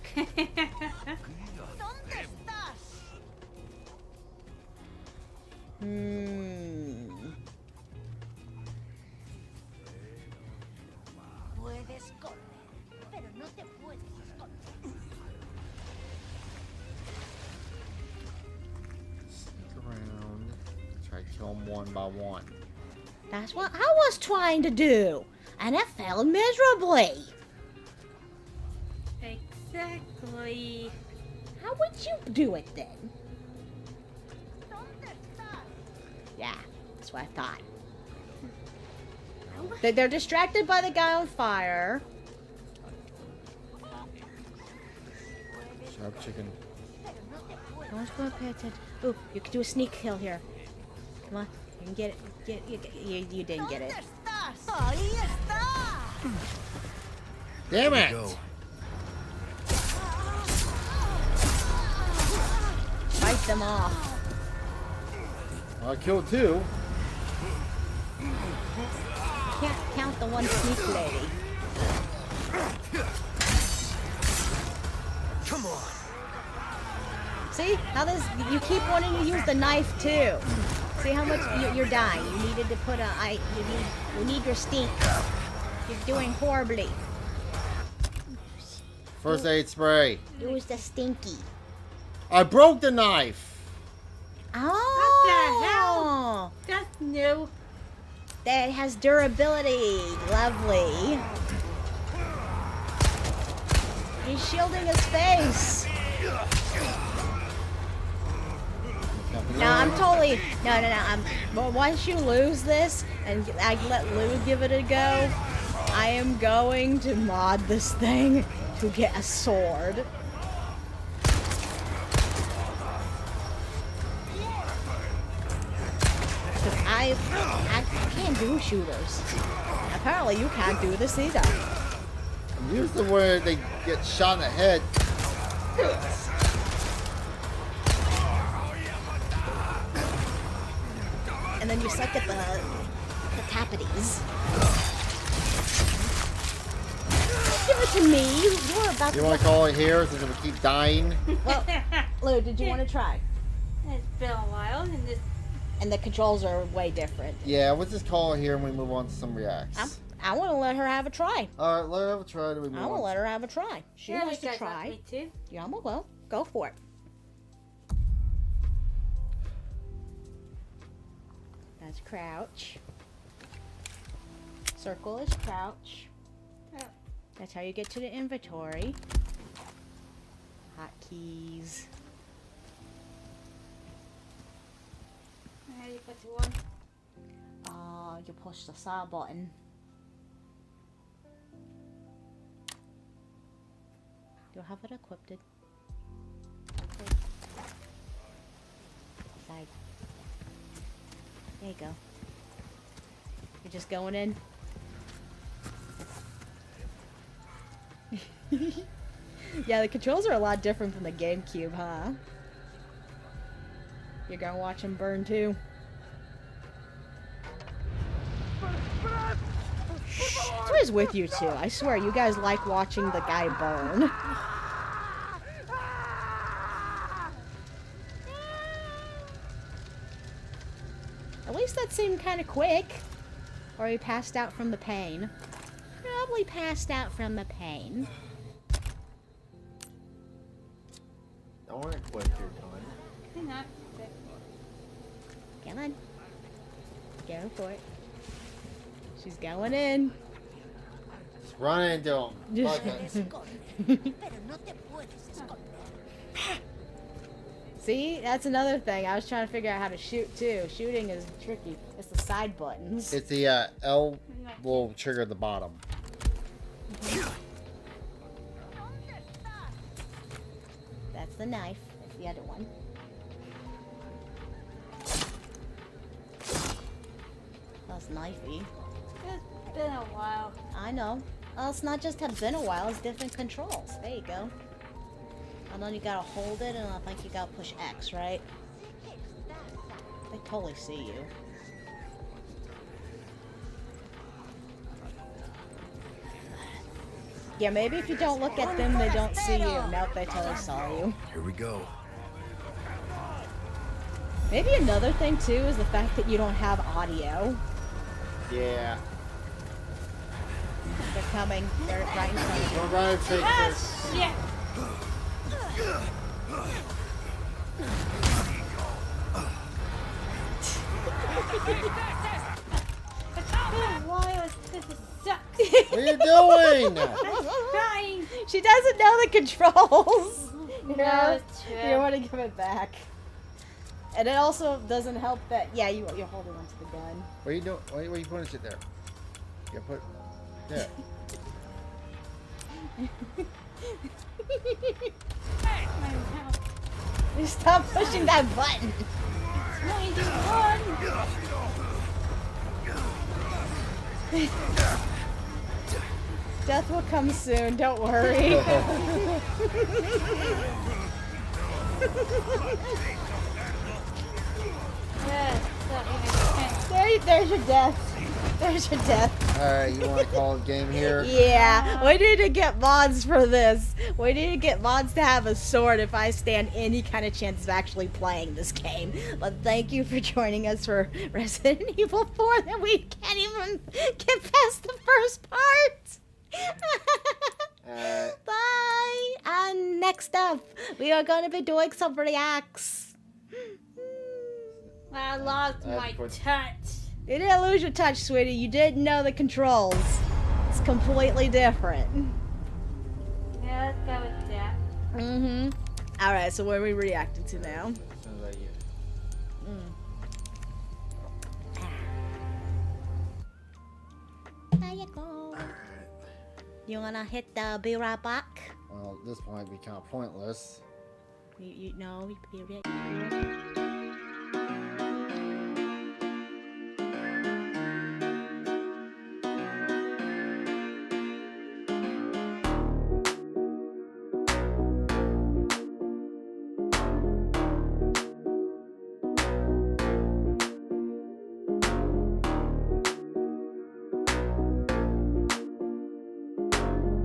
Sneak around. Try to kill them one by one. That's what I was trying to do, and it failed miserably. Exactly. How would you do it then? Yeah, that's what I thought. They're distracted by the guy on fire. Sharp chicken. No one's going to pay attention. Ooh, you can do a sneak kill here. Come on, you can get it. You didn't get it. Damn it! Go. Fight them off. I killed 2. Can't count the one sneak lady. Come on. See how this? You keep wanting to use the knife too. See how much you're dying. You needed to put a. You need your stink. You're doing horribly. First aid spray. Use the stinky. I broke the knife. Oh. What the hell? That's new. That has durability. Lovely. He's shielding his face. Now I'm totally actually, no. Well, once you lose this and I let Lou give it a go, I am going to mod this thing to get a sword. Because I can't do shooters. Apparently you can't do this either. Usually where they get shot in the head. And then you suck at the capities. Give it to me. You're about to. You want to call it here since we keep dying? Well, Lou, did you want to try? It's been a while, and this. And the controls are way different. Yeah, let's just call it here and we move on to some reacts. I want to let her have a try. Alright, let her have a try. We move I want on. to let her have a try. She Yeah, wants you to guys want try. me too? Yeah, well, go for it. That's crouch. Circle is crouch. Oh. That's how you get to the inventory. Hotkeys. How do you put to one? You push the saw button. You'll have it equipped. Okay. Side. There you go. You're just going in. Yeah, the controls are a lot different from the GameCube, huh? You're gonna watch him burn too. What is with you two? I swear, you guys like watching the guy burn. At least that seemed kind of quick. Or he passed out from the pain. Probably passed out from the pain. I want to quit your time. Hang on. Come on. Go for it. She's going in. Just run into him. Fuck it. See, that's another thing. I was trying to figure out how to shoot too. Shooting is tricky. It's the side buttons. It's the L will trigger at the bottom. That's the knife. That's the other one. That's knifey. It's been a while. I know. Well, it's not just have been a while, it's different controls. There you go. And then you gotta hold it, and I think you gotta push X, right? They totally see you. Yeah, maybe if you don't look at them, they don't see you. Nope, they totally saw you. Here we go. Maybe another thing, too, is the fact that you don't have audio. Yeah. They're coming. They're right in front of you. We're going to take this. Shit! Why was this sucks? What are you doing? Crying. She doesn't know the controls. No, it's true. You want to give it back. And it also doesn't help that, yeah, you're holding onto the gun. What are you doing? Why are you putting shit there? You put there. You stop pushing that button. No, you just run. Death will come soon, don't worry. There's your death. There's your death. Alright, you want to call it game here? Yeah, we need to get mods for this. We need to get mods to have a sword if I stand any kind of chance of actually playing this game. But thank you for joining us for Resident Evil 4 that we can't even get past the first part. Bye. And next up, we are going to be doing some reacts. I lost my touch. You didn't lose your touch, sweetie. You didn't know the controls. It's completely different. Yeah, let's go with that. Mm-hmm. Alright, so what are we reacting to now? You wanna hit the be right back? Well, this might be kind of pointless. You know, be right.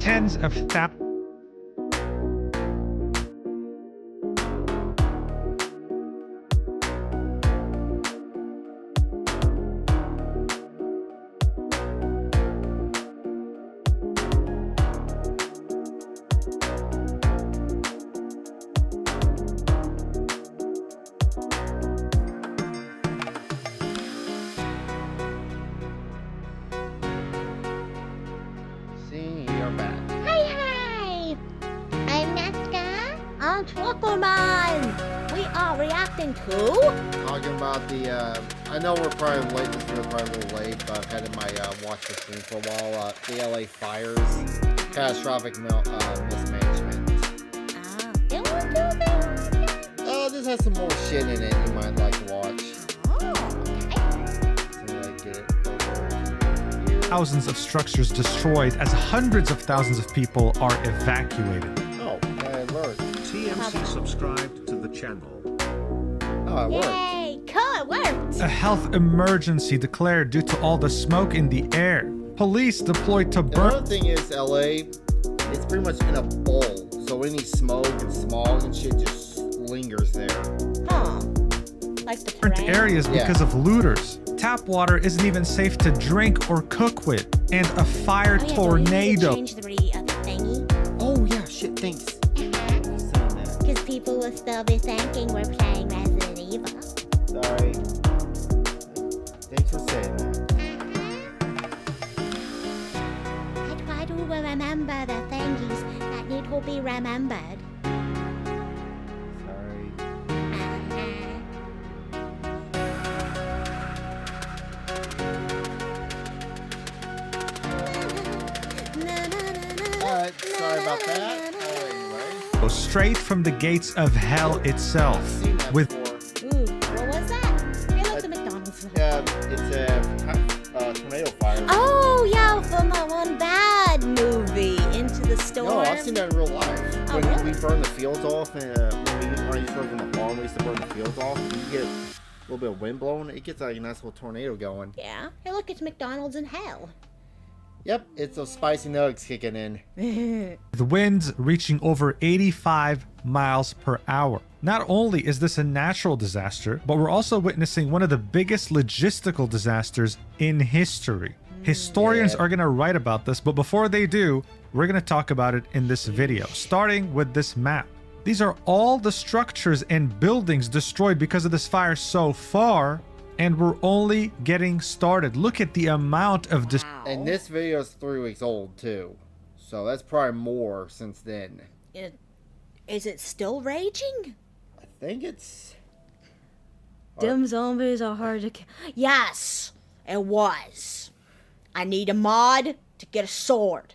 Tens of See, you're back. Hi! I'm Nesca. I'm Truckerman. We are reacting to... Talking about the, I know we're probably late, this video's probably a little late, but I've had in my watch the stream for a while, the LA fires, catastrophic mismanagement. It was too good. Oh, this has some more shit in it you might like to watch. thousands of structures destroyed as hundreds of thousands of people are evacuated. Oh, I learned. TMC subscribed to the channel. Oh, it worked. Yay! Cool, it worked! A health emergency declared due to all the smoke in the air. Police deployed to burn. Another thing is, LA, it's pretty much in a bowl, so any smoke and smog and shit just lingers there. Huh. Like the terrain? Areas because of looters. Tap water isn't even safe to drink or cook with. And a fire tornado. Change the thingy. Oh yeah, shit, thanks. Because people will still be thinking we're playing Resident Evil. Sorry. Thanks for saying that. I try to remember the things that need to be remembered. Sorry. Alright, sorry about that. Anyway. Go straight from the gates of hell itself. With Ooh, what was that? Hey, look, the McDonald's. Yeah, it's a tornado fire. Oh, yeah, from that one bad movie, Into the Storm. No, I've seen that in real life. Oh, When really? we burn the fields off, and when I used to work in the farm, we used to burn the fields off. You get a little bit of wind blowing, it gets like a nice little tornado going. Yeah. Hey, look, it's McDonald's in hell. Yep, it's those spicy nugs kicking in. the winds reaching over 85 miles per hour. Not only is this a natural disaster, but we're also witnessing one of the biggest logistical disasters in history. Historians are going to write about this, but before they do, we're going to talk about it in this video, starting with this map. These are all the structures and buildings destroyed because of this fire so far, and we're only getting started. Look at the amount of And this video is 3 weeks old too, so that's probably more since then. Is it still raging? I think it's... Them zombies are hard to kill. Yes, it was. I need a mod to get a sword.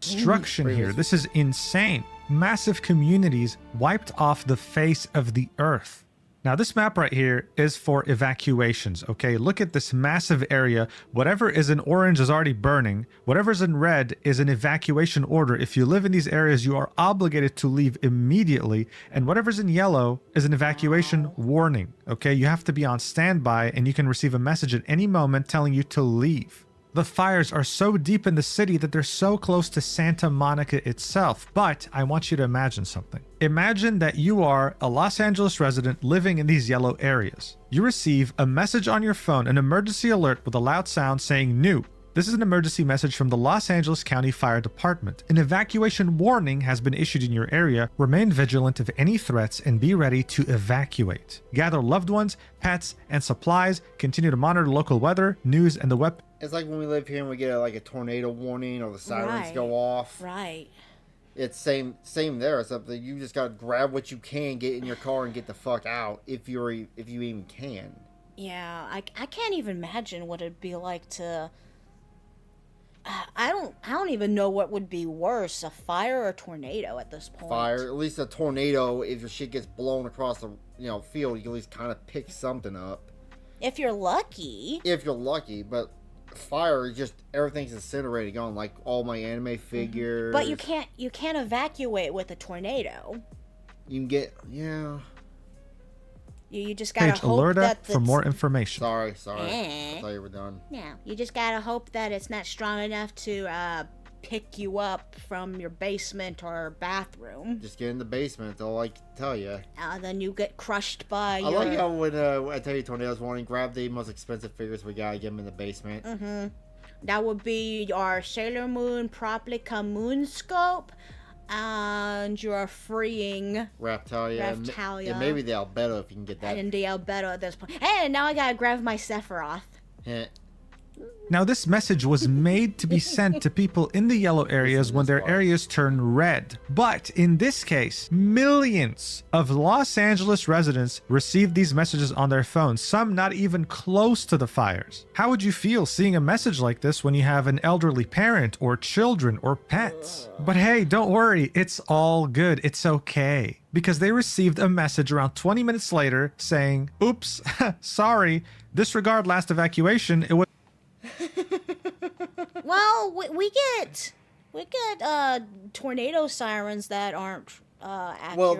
Destruction here. This is insane. Massive communities wiped off the face of the earth. Now, this map right here is for evacuations, okay? Look at this massive area. Whatever is in orange is already burning. Whatever's in red is an evacuation order. If you live in these areas, you are obligated to leave immediately. And whatever's in yellow is an evacuation warning, okay? You have to be on standby, and you can receive a message at any moment telling you to leave. The fires are so deep in the city that they're so close to Santa Monica itself. But I want you to imagine something. Imagine that you are a Los Angeles resident living in these yellow areas. You receive a message on your phone, an emergency alert with a loud sound saying new. This is an emergency message from the Los Angeles County Fire Department. An evacuation warning has been issued in your area. Remain vigilant of any threats and be ready to evacuate. Gather loved ones, pets, and supplies. Continue to monitor local weather, news, and the web. It's like when we live here and we get like a tornado warning or the sirens go off. Right. It's same there. It's something you just gotta grab what you can, get in your car, and get the fuck out if you even can. Yeah, I can't even imagine what it'd be like to. I don't even know what would be worse, a fire or a tornado at this point. Fire. At least a tornado, if your shit gets blown across the field, you can at least kind of pick something up. If you're lucky. If you're lucky, but fire, just everything's incinerated, gone. Like all my anime figures. But you can't evacuate with a tornado. You can get You just gotta Page hope alerta that for more information. Sorry. I thought you were done. Yeah, you just gotta hope that it's not strong enough to pick you up from your basement or bathroom. Just get in the basement. That's all I can tell you. Then you get crushed by I like how when I tell you tornadoes warning, grab the most expensive figures we got, get them in the basement. That would be our Sailor Moon Proplica Moon Scope and your freeing Raptalia. And maybe the Albedo if you can get that. And the Albedo at this point. And now I gotta grab my Sephiroth. Now, this message was made to be sent to people in the yellow areas when their areas turn red. But in this case, millions of Los Angeles residents received these messages on their phones, some not even close to the fires. How would you feel seeing a message like this when you have an elderly parent or children or pets? But hey, don't worry, it's all good. It's okay. Because they received a message around 20 minutes later saying, oops, sorry, disregard last evacuation. It was Well, we get tornado sirens that aren't accurate. Well,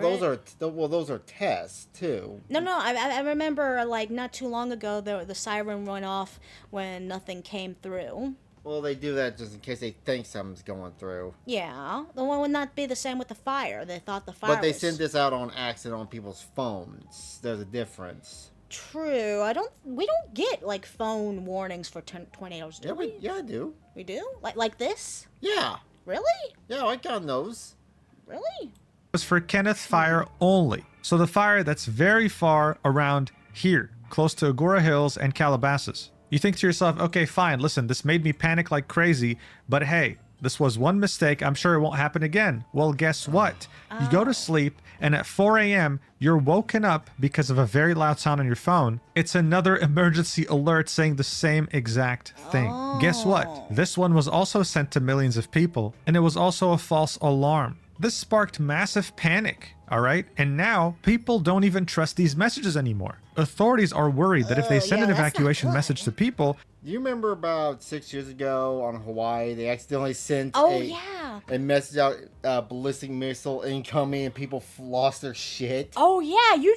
those are tests too. No, I remember like not too long ago the siren went off when nothing came through. Well, they do that just in case they think something's going through. Yeah, the one would not be the same with the fire. They thought the fire. But they sent this out on accident on people's phones. There's a difference. True. We don't get like phone warnings for tornadoes, do we? Yeah, I do. We do? Like this? Yeah. Really? Yeah, I got those. Really? was for Kenneth Fire only. So the fire that's very far around here, close to Agora Hills and Calabasas. You think to yourself, okay, fine, listen, this made me panic like crazy, but hey, this was one mistake. I'm sure it won't happen again. Well, guess what? You go to sleep, and at 4 a.m., you're woken up because of a very loud sound on your phone. It's another emergency alert saying the same exact thing. Guess what? This one was also sent to millions of people, and it was also a false alarm. This sparked massive panic, all right? And now people don't even trust these messages anymore. Authorities are worried that if they send an evacuation message to people... Do you remember about 6 years ago on Hawaii, they accidentally sent a message out, ballistic missile incoming, and people lost their shit? Oh yeah, you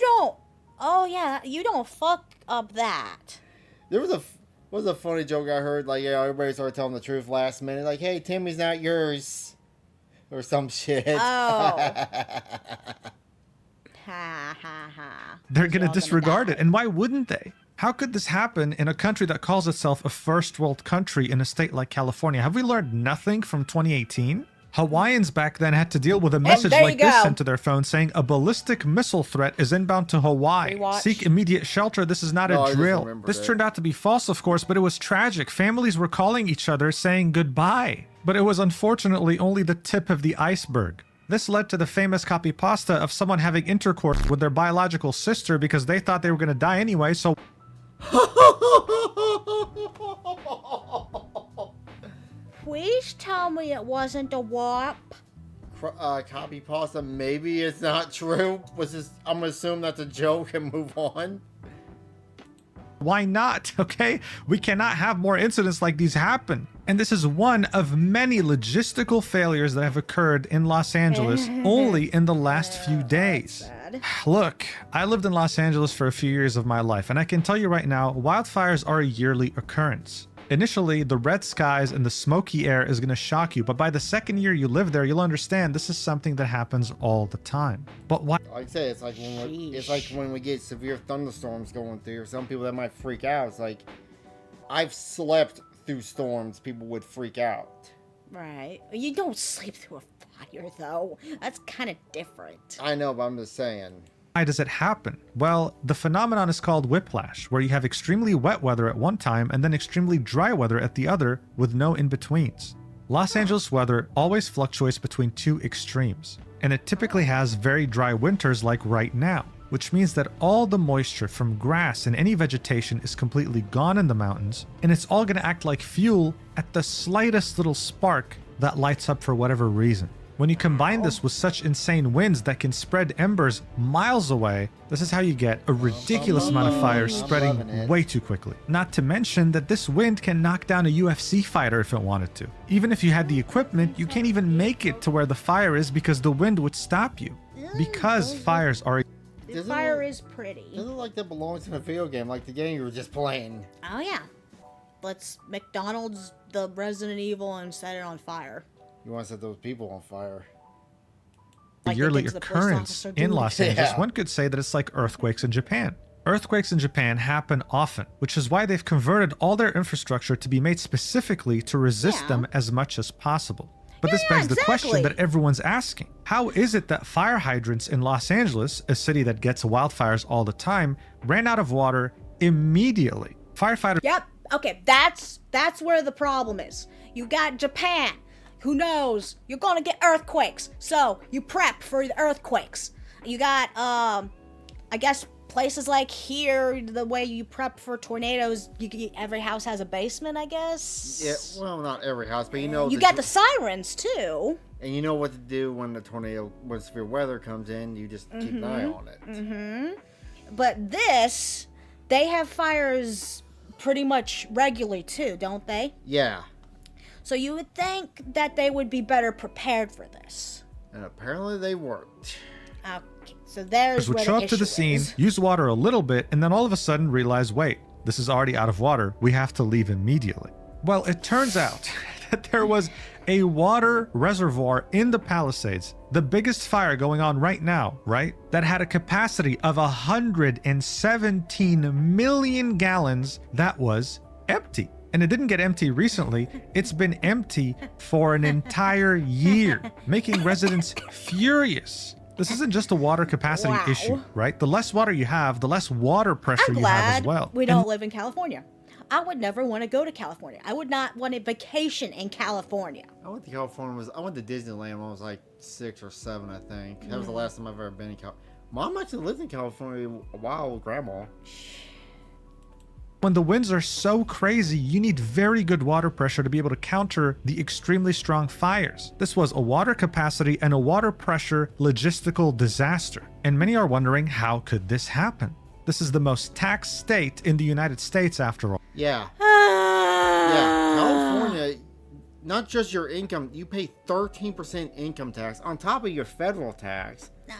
don't fuck up that. There was a funny joke I heard, like, yeah, everybody started telling the truth last minute, like, hey, Timmy's not yours. Or some shit. Oh. Ha ha ha. They're going to disregard it. And why wouldn't they? How could this happen in a country that calls itself a first world country in a state like California? Have we learned nothing from 2018? Hawaiians back then had to deal with a message like this sent to their phone saying a ballistic missile threat is inbound to Hawaii. Seek immediate shelter. This is not a drill. This turned out to be false, of course, but it was tragic. Families were calling each other saying goodbye. But it was unfortunately only the tip of the iceberg. This led to the famous copypasta of someone having intercourse with their biological sister because they thought they were going to die anyway, so... Please tell me it wasn't a warp. Copy pasta, maybe it's not true. I'm gonna assume that's a joke and move on. Why not? Okay? We cannot have more incidents like these happen. And this is one of many logistical failures that have occurred in Los Angeles only in the last few days. Look, I lived in Los Angeles for a few years of my life, and I can tell you right now, wildfires are a yearly occurrence. Initially, the red skies and the smoky air is going to shock you, but by the second year you live there, you'll understand this is something that happens all the time. But why? Like I say, it's like when we get severe thunderstorms going through. Some people that might freak out. It's like, I've slept through storms. People would freak out. Right. You don't sleep through a fire, though. That's kind of different. I know, but I'm just saying. Why does it happen? Well, the phenomenon is called whiplash, where you have extremely wet weather at one time and then extremely dry weather at the other with no in-betweens. Los Angeles weather always fluctuates between two extremes, and it typically has very dry winters like right now. which means that all the moisture from grass and any vegetation is completely gone in the mountains, and it's all going to act like fuel at the slightest little spark that lights up for whatever reason. When you combine this with such insane winds that can spread embers miles away, this is how you get a ridiculous amount of fire spreading way too quickly. Not to mention that this wind can knock down a UFC fighter if it wanted to. Even if you had the equipment, you can't even make it to where the fire is because the wind would stop you. Because fires are... The fire is pretty. Doesn't look like that belongs in a video game, like the game you were just playing. Oh yeah. Let's McDonald's the Resident Evil and set it on fire. You want to set those people on fire. A yearly occurrence in Los Angeles. One could say that it's like earthquakes in Japan. Earthquakes in Japan happen often, which is why they've converted all their infrastructure to be made specifically to resist them as much as possible. But this begs the question that everyone's asking. How is it that fire hydrants in Los Angeles, a city that gets wildfires all the time, ran out of water immediately? Firefighters... Yep. Okay, that's where the problem is. You got Japan. Who knows? You're gonna get earthquakes, so you prep for the earthquakes. You got, I guess places like here, the way you prep for tornadoes, every house has a basement, I guess. Yeah, well, not every house, but you know. You got the sirens too. And you know what to do when the tornado, when severe weather comes in. You just keep an eye on it. But this, they have fires pretty much regularly too, don't they? Yeah. So you would think that they would be better prepared for this. And apparently they weren't. Okay, so there's where would show up to the scene, use water a little bit, and then all of a sudden realize, wait, this is already out of water. We have to leave immediately. Well, it turns out that there was a water reservoir in the Palisades, the biggest fire going on right now, right? That had a capacity of 117 million gallons that was empty. And it didn't get empty recently, it's been empty for an entire year, making residents furious. This isn't just a water capacity issue, right? The less water you have, the less water pressure you have as well. We don't live in California. I would never want to go to California. I would not want a vacation in California. I went to California, I went to Disneyland when I was like 6 or 7, I think. That was the last time I've ever been in California. Mom actually lived in California a while with Grandma. When the winds are so crazy, you need very good water pressure to be able to counter the extremely strong fires. This was a water capacity and a water pressure logistical disaster. And many are wondering, how could this happen? This is the most taxed state in the United States, after all. Yeah. Yeah. California, not just your income, you pay 13% income tax on top of your federal tax. No.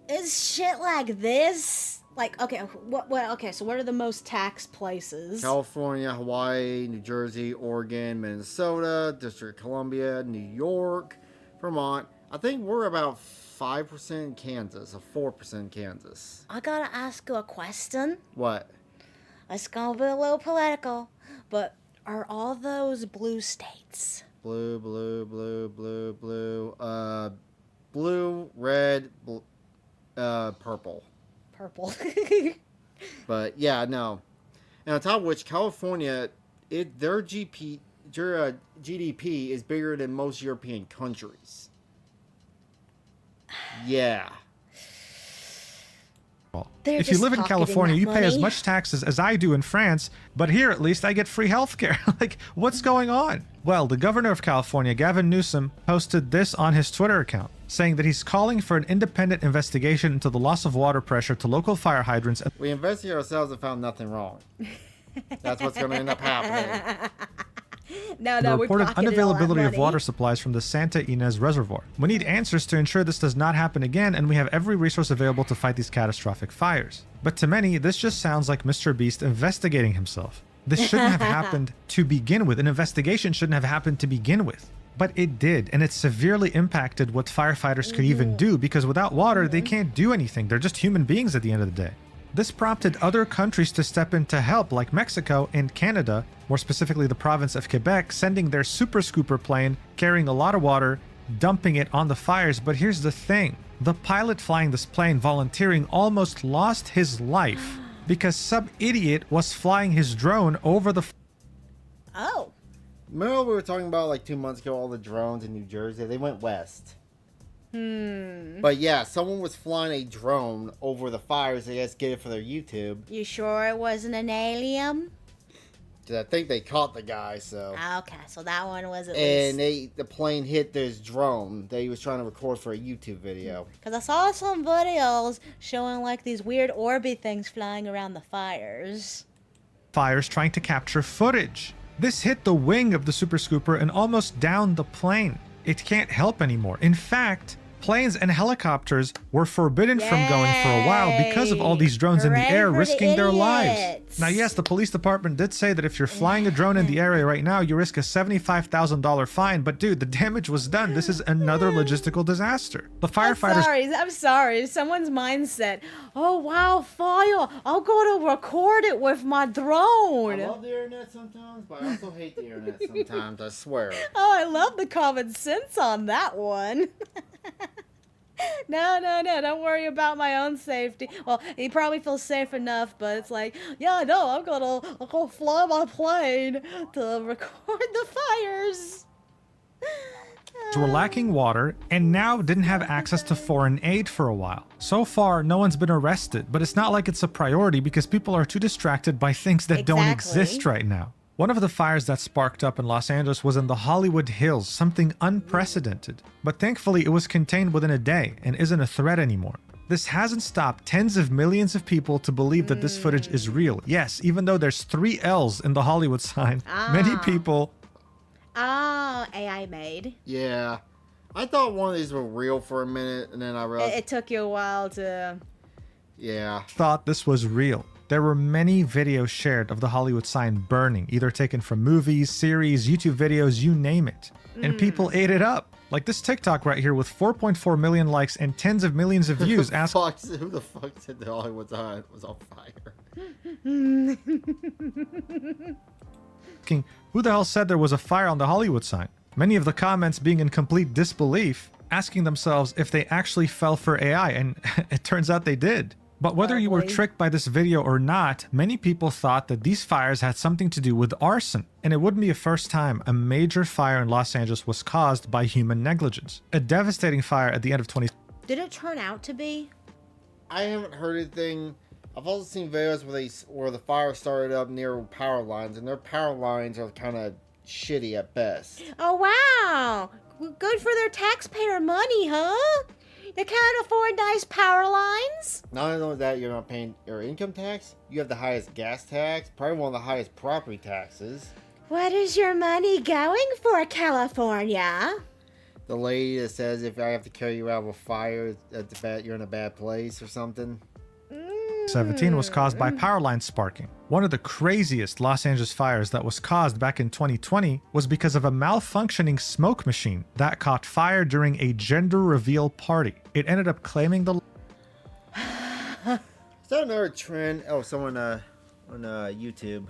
It's shit like this. Like, okay, okay, so what are the most taxed places? California, Hawaii, New Jersey, Oregon, Minnesota, District of Columbia, New York, Vermont. I think we're about 5% in Kansas, or 4% in Kansas. I gotta ask you a question. What? It's gonna be a little political, but are all those blue states? Blue, red, purple. Purple. But yeah, no. And on top of which, California, their GDP is bigger than most European countries. Yeah. If you live in California, you pay as much taxes as I do in France, but here at least I get free healthcare. Like, what's going on? Well, the governor of California, Gavin Newsom, posted this on his Twitter account, saying that he's calling for an independent investigation into the loss of water pressure to local fire hydrants. We investigated ourselves and found nothing wrong. That's what's going to end up happening. The reported unavailability of water supplies from the Santa Ynez Reservoir. We need answers to ensure this does not happen again, and we have every resource available to fight these catastrophic fires. But to many, this just sounds like Mr. Beast investigating himself. This shouldn't have happened to begin with. An investigation shouldn't have happened to begin with. But it did, and it severely impacted what firefighters could even do, because without water, they can't do anything. They're just human beings at the end of the day. This prompted other countries to step in to help, like Mexico and Canada, more specifically the province of Quebec, sending their super scooper plane, carrying a lot of water, dumping it on the fires. But here's the thing. The pilot flying this plane, volunteering, almost lost his life because some idiot was flying his drone over the... Remember we were talking about like 2 months ago, all the drones in New Jersey? They went west. But yeah, someone was flying a drone over the fires. They just get it for their YouTube. You sure it wasn't an alien? 'Cause I think they caught the guy, so. Okay, so that one was at And least... the plane hit this drone that he was trying to record for a YouTube video. Because I saw some videos showing like these weird orby things flying around the fires. Fires trying to capture footage. This hit the wing of the Super Scooper and almost downed the plane. It can't help anymore. In fact, planes and helicopters were forbidden from going for a while because of all these drones in the Hooray air for the risking their lives. idiots. Now, yes, the police department did say that if you're flying a drone in the area right now, you risk a $75,000 fine. But dude, the damage was done. This is another logistical disaster. The firefighters... I'm sorry. Someone's mindset. Oh, wow, fire. I'll go to record it with my drone. I love the internet sometimes, but I also hate the internet sometimes, I swear. Oh, I love the common sense on that one. No, don't worry about my own safety. Well, he probably feels safe enough, but it's like, yeah, no, I'll go fly my plane to record the fires. were lacking water and now didn't have access to foreign aid for a while. So far, no one's been arrested, but it's not like it's a priority because people are too distracted by things that don't exist right now. One of the fires that sparked up in Los Angeles was in the Hollywood Hills, something unprecedented. But thankfully, it was contained within a day and isn't a threat anymore. This hasn't stopped tens of millions of people to believe that this footage is real. Yes, even though there's 3 L's in the Hollywood sign, many people... Oh, AI made. Yeah. I thought one of these were real for a minute, and then I realized... It took you a while to... Yeah. Thought this was real. There were many videos shared of the Hollywood sign burning, either taken from movies, series, YouTube videos, you name it. And people ate it up. Like this TikTok right here with 4.4 million likes and tens of millions of views. Who the fuck said the Hollywood sign was on fire? Asking who the hell said there was a fire on the Hollywood sign? Many of the comments being in complete disbelief, asking themselves if they actually fell for AI, and it turns out they did. But whether you were tricked by this video or not, many people thought that these fires had something to do with arson, and it wouldn't be the first time a major fire in Los Angeles was caused by human negligence. A devastating fire at the end of 20... Did it turn out to be? I haven't heard anything. I've also seen videos where the fire started up near power lines, and their power lines are kind of shitty at best. Oh, wow. Good for their taxpayer money, huh? They can't afford nice power lines? Not only that, you're not paying your income tax, you have the highest gas tax, probably one of the highest property taxes. What is your money going for, California? The lady that says if I have to carry you out of a fire, that's bad, you're in a bad place or something. 17 was caused by power lines sparking. One of the craziest Los Angeles fires that was caused back in 2020 was because of a malfunctioning smoke machine that caught fire during a gender reveal party. It ended up claiming the... Is that another trend? Oh, someone on YouTube.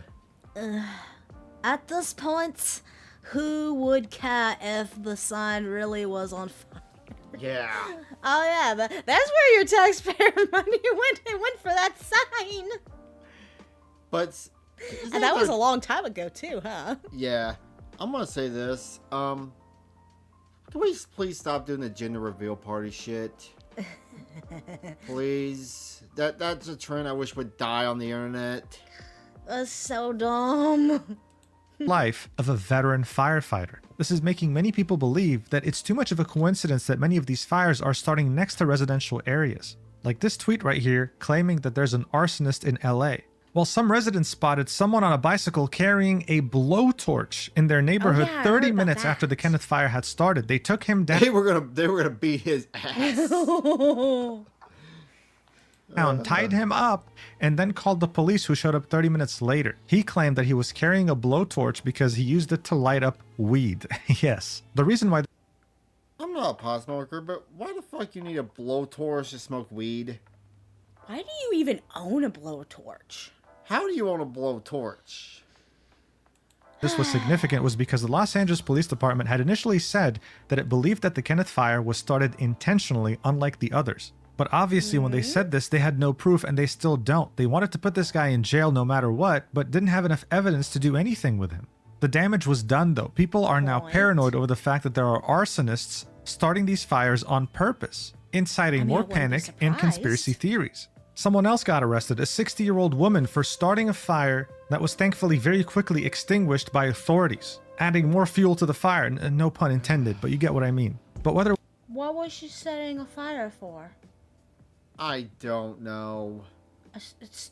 At this point, who would care if the sign really was on fire? Yeah. Oh yeah, that's where your taxpayer money went. It went for that sign. But And that was a long time ago too, huh? Yeah. I'm gonna say this. Can we please stop doing the gender reveal party shit? Please. That's a trend I wish would die on the internet. That's so dumb. life of a veteran firefighter. This is making many people believe that it's too much of a coincidence that many of these fires are starting next to residential areas. Like this tweet right here claiming that there's an arsonist in LA. While some residents spotted someone on a bicycle carrying a blowtorch in their neighborhood 30 minutes after the Kenneth fire had started. They took him down. They were gonna beat his ass. Tied him up, and then called the police, who showed up 30 minutes later. He claimed that he was carrying a blowtorch because he used it to light up weed. Yes. The reason why... I'm not a pot smoker, but why the fuck you need a blowtorch to smoke weed? Why do you even own a blowtorch? How do you own a blowtorch? This was significant was because the Los Angeles Police Department had initially said that it believed that the Kenneth fire was started intentionally, unlike the others. But obviously when they said this, they had no proof, and they still don't. They wanted to put this guy in jail no matter what, but didn't have enough evidence to do anything with him. The damage was done though. People are now paranoid over the fact that there are arsonists starting these fires on purpose, inciting more wouldn't be panic and surprised. conspiracy theories. Someone else got arrested, a 60-year-old woman, for starting a fire that was thankfully very quickly extinguished by authorities, adding more fuel to the fire. No pun intended, but you get what I mean. But whether What was she setting a fire for? I don't know. It's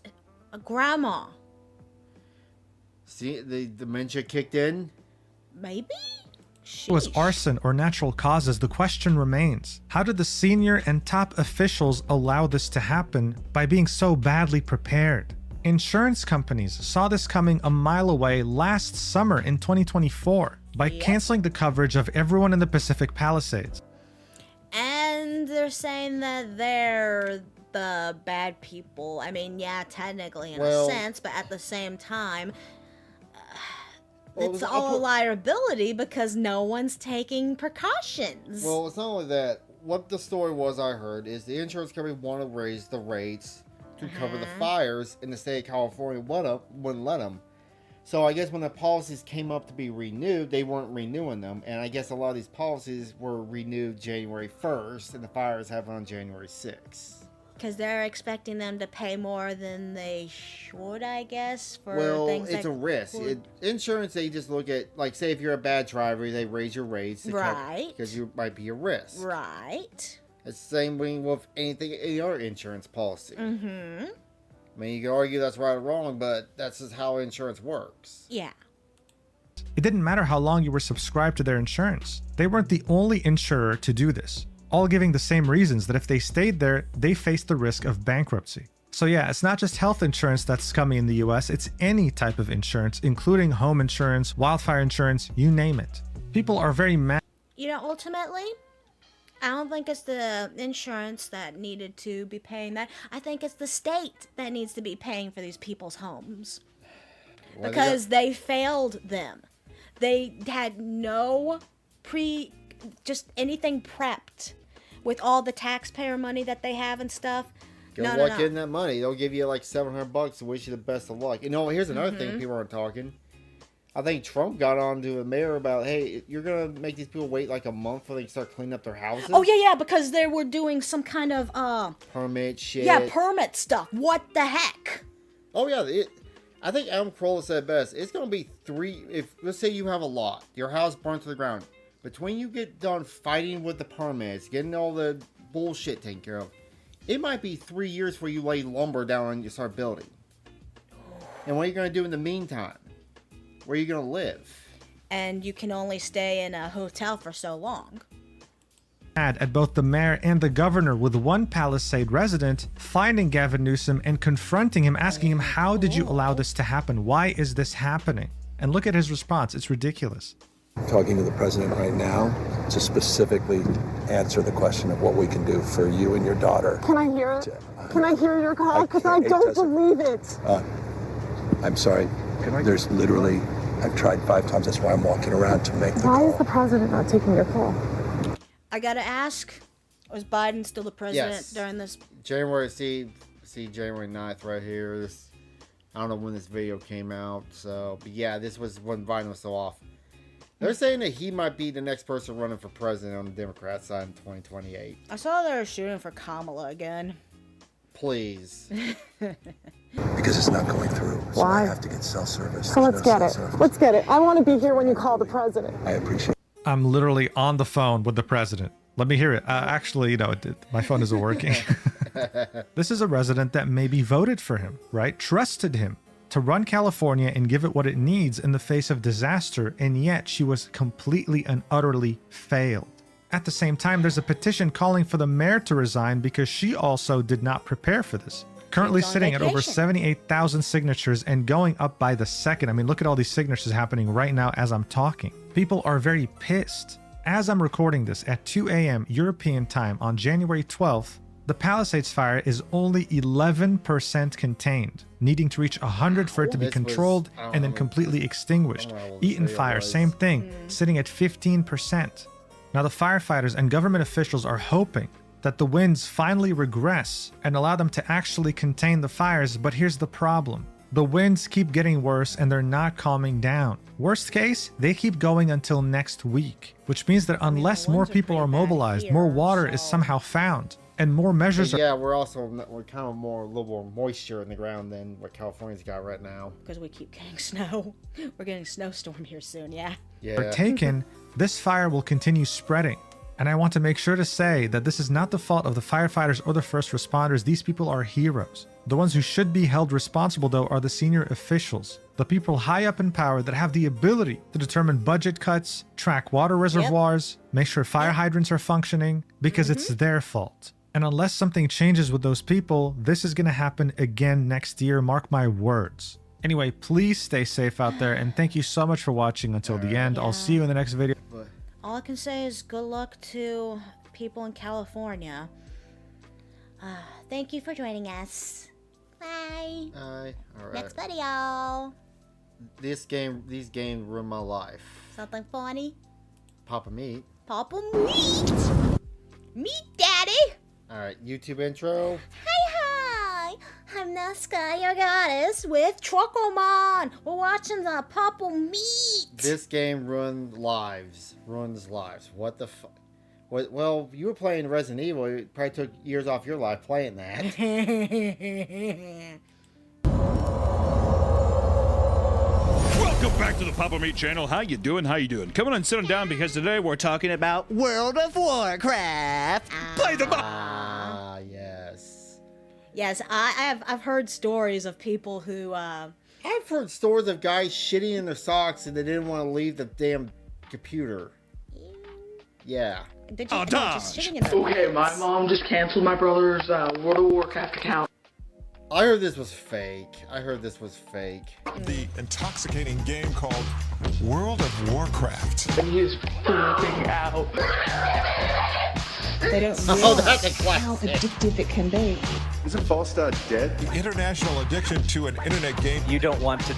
a grandma. See, the dementia kicked in. Maybe? it was Sheesh. arson or natural causes, the question remains: how did the senior and top officials allow this to happen by being so badly prepared? Insurance companies saw this coming a mile away last summer in 2024 by canceling the coverage of everyone in the Pacific Palisades. And they're saying that they're the bad people. I mean, yeah, technically in a sense, but at the same time, it's all a liability because no one's taking precautions. Well, it's not only that. What the story was I heard is the insurance company wanted to raise the rates to cover the fires, and the state of California wouldn't let them. So I guess when the policies came up to be renewed, they weren't renewing them. And I guess a lot of these policies were renewed January 1st, and the fires happened on January 6th. Because they're expecting them to pay more than they should, I guess, for things it's a risk. Insurance, they just look at, like, say if you're a bad driver, they raise your rates. Right. Because you might be a risk. Right. It's the same thing with any other insurance policy. Mm-hmm. I mean, you can argue that's right or wrong, but that's just how insurance works. Yeah. It didn't matter how long you were subscribed to their insurance. They weren't the only insurer to do this, all giving the same reasons that if they stayed there, they faced the risk of bankruptcy. So yeah, it's not just health insurance that's scummy in the US, it's any type of insurance, including home insurance, wildfire insurance, you name it. People are very mad. You know, ultimately, I don't think it's the insurance that needed to be paying that. I think it's the state that needs to be paying for these people's homes. Because they failed them. They had no just anything prepped with all the taxpayer money that they have and stuff. Good luck getting that money. They'll give you like $700 to wish you the best of luck. You know, here's another thing people aren't talking. I think Trump got on to the mayor about, hey, you're going to make these people wait like a month before they can start cleaning up their houses? Oh, yeah, because they were doing some kind of, permit shit. Yeah, permit stuff. What the heck? Oh, yeah. I think Adam Carolla said best. It's going to be let's say you have a lot. Your house burnt to the ground. Between you get done fighting with the permits, getting all the bullshit taken care of, it might be 3 years before you lay lumber down and you start building. And what are you going to do in the meantime? Where are you going to live? And you can only stay in a hotel for so long. At both the mayor and the governor, with one Palisade resident finding Gavin Newsom and confronting him, asking him, how did you allow this to happen? Why is this happening? And look at his response. It's ridiculous. I'm talking to the president right now to specifically answer the question of what we can do for you and your daughter. Can I hear it? Can I hear your call? Because I don't believe it. I'm sorry. There's literally, I've tried 5 times. That's why I'm walking around to make the call. Why is the president not taking your call? I gotta ask, was Biden still the president during this? January 9th right here. I don't know when this video came out. So, but yeah, this was when Biden was still off. They're saying that he might be the next person running for president on the Democrat side in 2028. I saw they were shooting for Kamala again. Please. Because it's not going through. So Why? I have to get cell service. So let's get it. Let's get it. I want to be here when you call the president. I appreciate it. I'm literally on the phone with the president. Let me hear it. Actually, my phone isn't working. This is a resident that maybe voted for him, right? Trusted him to run California and give it what it needs in the face of disaster, and yet she was completely and utterly failed. At the same time, there's a petition calling for the mayor to resign because she also did not prepare for this. Currently sitting at over 78,000 signatures and going up by the second. I mean, look at all these signatures happening right now as I'm talking. People are very pissed. As I'm recording this at 2 a.m. European time on January 12th, the Palisades fire is only 11% contained, needing to reach 100 for it to be controlled and then completely extinguished. Eaton fire, same thing, sitting at 15%. Now the firefighters and government officials are hoping that the winds finally regress and allow them to actually contain the fires, but here's the problem. The winds keep getting worse and they're not calming down. Worst case, they keep going until next week, which means that unless more people are mobilized, more water is somehow found, and more measures are... Yeah, we're kind of a little more moisture in the ground than what California's got right now. Because we keep getting snow. We're getting a snowstorm here soon, yeah. are taken, this fire will continue spreading. And I want to make sure to say that this is not the fault of the firefighters or the first responders. These people are heroes. The ones who should be held responsible, though, are the senior officials. The people high up in power that have the ability to determine budget cuts, track water reservoirs, make sure fire hydrants are functioning, because it's their fault. And unless something changes with those people, this is going to happen again next year. Mark my words. Anyway, please stay safe out there, and thank you so much for watching until the end. I'll see you in the next video. All I can say is good luck to people in California. Thank you for joining us. Bye. All right. Next video. These games ruin my life. Something funny? Papa Meat. Papa Meat. Meat Daddy. All right, YouTube intro. Hi. I'm Nesca, your goddess, with Trucklemon. We're watching the Papa Meat. This game ruins lives. What the fuck? Well, you were playing Resident Evil. It probably took years off your life playing that. Welcome back to the Papa Meat channel. How you doing? Come on and sit down because today we're talking about World of Warcraft. Play the yes. Yes, I've heard stories of people who I've heard stories of guys shitting in their socks and they didn't want to leave the damn computer. Yeah. Okay, my mom just canceled my brother's World of Warcraft account. I heard this was fake. The intoxicating game called World of Warcraft. And he's freaking out. They don't Oh, that's a realize how classic. addictive it can be. Isn't Falstad dead? The international addiction to an internet game. You don't want to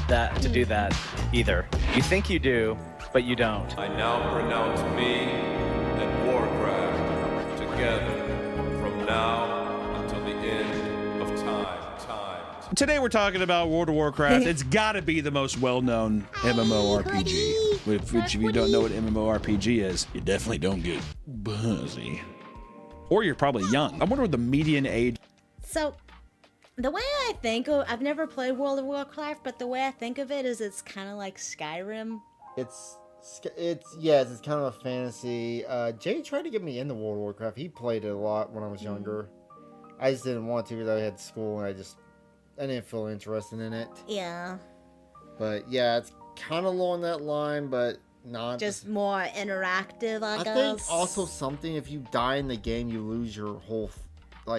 do that either. You think you do, but you don't. I now pronounce me and Warcraft together from now until the end of time. Today we're talking about World of Warcraft. It's got to be the most well-known MMORPG. Which, if you don't know what MMORPG is, you definitely don't get buzzy. Or you're probably young. I wonder what the median age. So, the way I think of, I've never played World of Warcraft, but the way I think of it is it's kind of like Skyrim. It's kind of a fantasy. Jay tried to get me into World of Warcraft. He played it a lot when I was younger. I just didn't want to because I had school and I didn't feel interested in it. Yeah. But yeah, it's kind of along that line, but not just more interactive, I guess. I think also something, if you die in the game, you lose your whole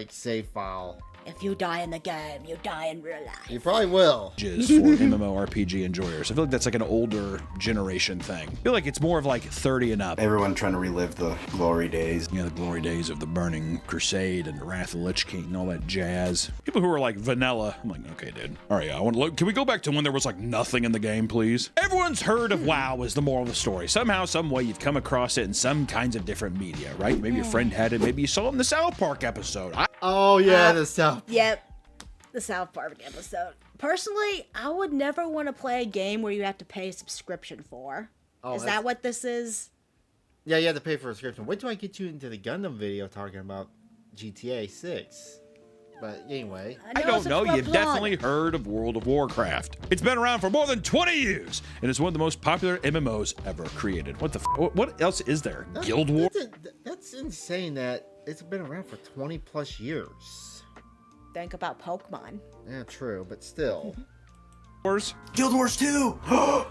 save file. If you die in the game, you die in real life. You probably will. For MMORPG enjoyers. I feel like that's like an older generation thing. I feel like it's more of like 30 and up. Everyone trying to relive the glory days. Yeah, the glory days of the Burning Crusade and the Wrath of the Lich King and all that jazz. People who are like vanilla. I'm like, okay, dude. All right, I want to look. Can we go back to when there was like nothing in the game, please? Everyone's heard of WoW is the moral of the story. Somehow, some way, you've come across it in some kinds of different media, right? Maybe your friend had it. Maybe you saw it in the South Park episode. The South. Yep, the South Park episode. Personally, I would never want to play a game where you have to pay a subscription for. Is that what this is? Yeah, you have to pay for a subscription. Wait till I get you into the Gundam video talking about GTA 6. But anyway. I don't know. You've definitely heard of World of Warcraft. It's been around for more than 20 years, and it's one of the most popular MMOs ever created. What else is there? Guild Wars? That's insane that it's been around for 20 plus years. Think about Pokemon. Yeah, true, but still. Guild Wars 2!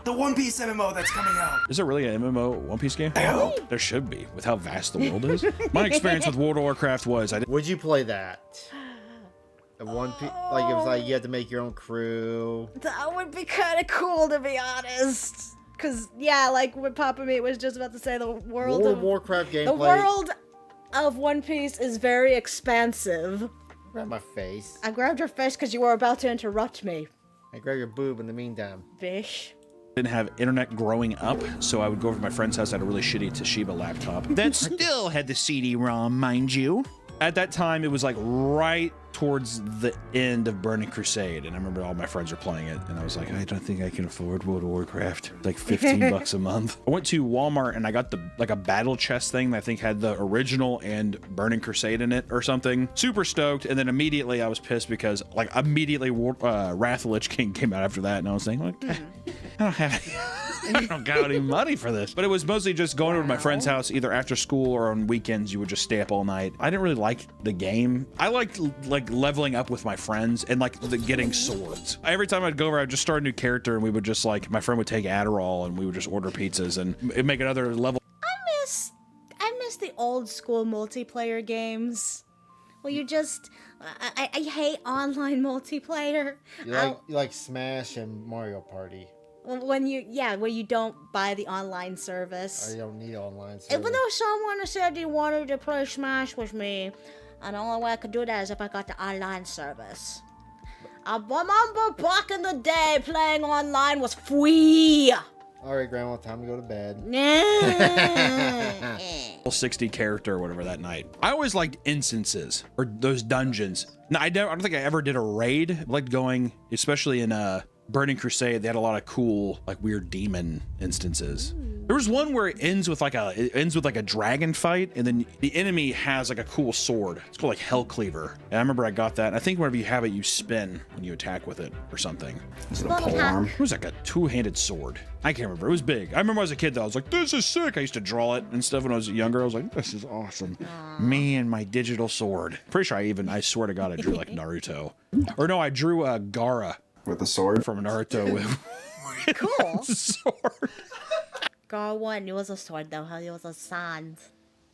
The One Piece MMO that's coming out! Is there really an MMO One Piece game? There should be, with how vast the world is. My experience with World of Warcraft was... Would you play that? The One Piece, like it was like you had to make your own crew. That would be kind of cool, to be honest. Cause yeah, like what Papa Meat was just about to say, the world of Warcraft gameplay. The world of One Piece is very expansive. Grab my face. I grabbed your face because you were about to interrupt me. I grabbed your boob in the meantime. Bish. Didn't have internet growing up, so I would go over to my friend's house. I had a really shitty Toshiba laptop that still had the CD-ROM, mind you. At that time, it was like right towards the end of Burning Crusade, and I remember all my friends were playing it, and I was like, I don't think I can afford World of Warcraft. It's like 15 bucks a month. I went to Walmart and I got the like a battle chest thing that I think had the original and Burning Crusade in it or something. Super stoked, and then immediately I was pissed because like immediately Wrath of the Lich King came out after that, and I was saying like, I don't have. I don't got any money for this. But it was mostly just going over to my friend's house either after school or on weekends. You would just stay up all night. I didn't really like the game. I liked like leveling up with my friends and like getting swords. Every time I'd go over, I'd just start a new character and we would just like, my friend would take Adderall and we would just order pizzas and it'd make another level. I miss the old school multiplayer games. Well, you just, I hate online multiplayer. You like Smash and Mario Party. When you don't buy the online service. I don't need online service. Even though someone said he wanted to play Smash with me, and the only way I could do that is if I got the online service. I remember back in the day, playing online was free. All right, Grandma, time to go to bed. 60 character or whatever that night. I always liked instances or those dungeons. No, I don't think I ever did a raid. I liked going, especially in Burning Crusade. They had a lot of cool, like weird demon instances. There was one where it ends with like a dragon fight, and then the enemy has like a cool sword. It's called like Hell Cleaver. And I remember I got that. And I think whenever you have it, you spin when you attack with it or something. Is it a pole arm? It was like a two-handed sword. I can't remember. It was big. I remember as a kid though, I was like, this is sick. I used to draw it and stuff when I was younger. I was like, this is awesome. Me and my digital sword. Pretty sure I swear to God, I drew like Naruto. Or no, I drew Gaara. With a sword? From Naruto with cool. sword. Gar wasn't. It was a sword though. It was a sand.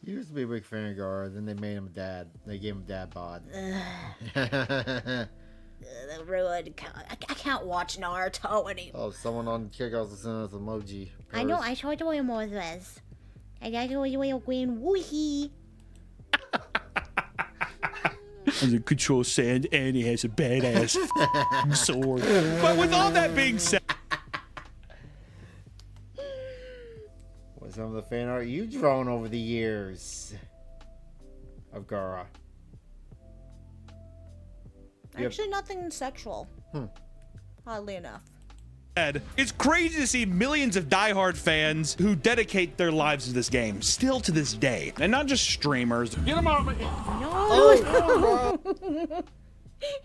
He used to be a big fan of Gar, then they made him a dad. They gave him dad bod. The ruined. I can't watch Naruto anymore. Oh, someone on Kickouts is sending us emoji. I know. I tried to wear more this. I got to wear green woohee. And the control sand, and he has a badass sword. But with all that being said, what's some of the fan art you've drawn over the years of Gaara? Actually, nothing sexual. Oddly enough. it's crazy to see millions of diehard fans who dedicate their lives to this game still to this day, and not just streamers. Get them out! No.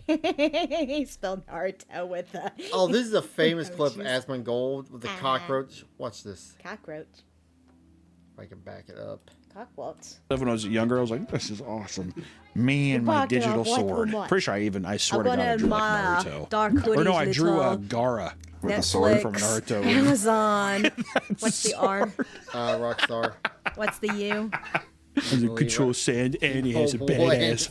He spelled Naruto with a. Oh, this is a famous clip of Asmongold with the cockroach. Watch this. Cockroach. If I can back it up. Cockroach. When I was younger, I was like, this is awesome. Me and my digital sword. Pretty sure I swear to God, I drew like Naruto. Dark Hoodies, or no, I drew Gaara. With a sword? From Naruto. Amazon. What's the R? Rockstar. What's the U? The control sand, and he has a badass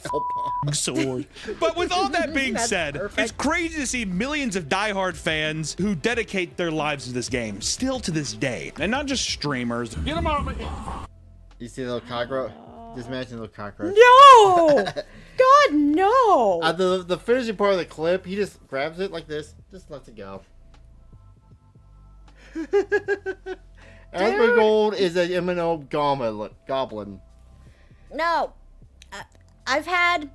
sword. But with all that being said, it's crazy to see millions of diehard fans who dedicate their lives to this game still to this day, and not just streamers. Get them out! You see the little cockroach? Just imagine the little cockroach. No! God, no! The finishing part of the clip, he just grabs it like this, just lets it go. Asmongold is an MNO goblin. No, I've had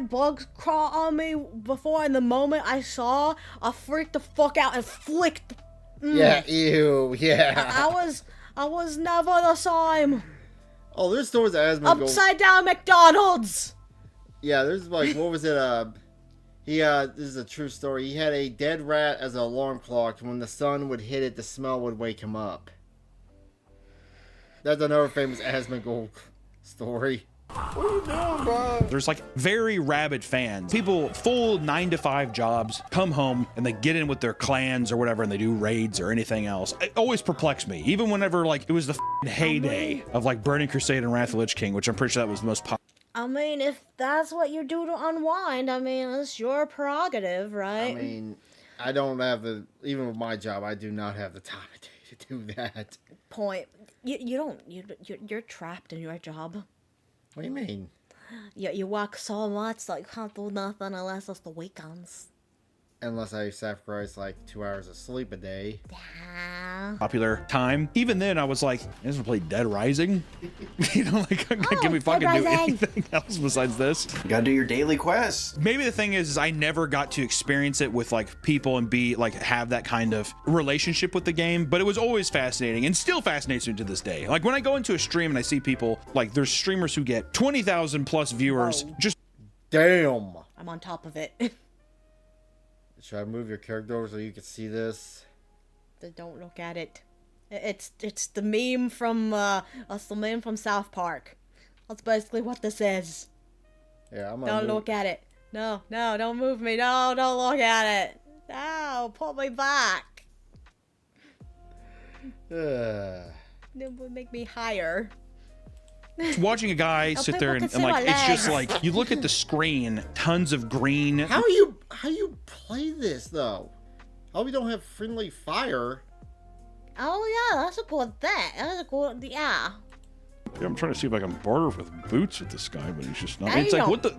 bugs crawl on me before, and the moment I saw, I freaked the fuck out and flicked. Yeah, ew, yeah. I was never the same. Oh, there's stories of Asmongold. Upside down McDonald's. Yeah, there's like, what was it? This is a true story. He had a dead rat as an alarm clock. When the sun would hit it, the smell would wake him up. That's another famous Asmongold story. What are you doing, bro? There's like very rabid fans. People full 9-to-5 jobs come home and they get in with their clans or whatever and they do raids or anything else. It always perplexed me. Even whenever like it was the heyday of like Burning Crusade and Wrath of the Lich King, which I'm pretty sure that was the most popular. I mean, if that's what you do to unwind, I mean, it's your prerogative, right? I mean, I don't have even with my job, I do not have the time of day to do that. Point. You're trapped in your job. What do you mean? You work so much that you can't do nothing unless it's the weekends. Unless I sacrifice like 2 hours of sleep a day. Yeah. popular time. Even then, I was like, I just want to play Dead Rising. You know, like, can we fucking do anything else besides this? You gotta do your daily quests. Maybe the thing is I never got to experience it with like people and be like have that kind of relationship with the game, but it was always fascinating and still fascinates me to this day. Like when I go into a stream and I see people, like there's streamers who get 20,000 plus viewers. Just damn. I'm on top of it. Should I move your character over so you can see this? Don't look at it. It's the meme from South Park. That's basically what this is. Yeah, I'm Don't look at it. No, don't move me. No, don't look at it. No, pull me back. It would make me higher. Watching a guy sit there and like it's just like you look at the screen, tons of green. How you play this though? How we don't have friendly fire? Oh yeah, that's a good thing. That's a good Yeah, I'm trying to see if I can barter with Boots with this guy, but he's just not. It's like what the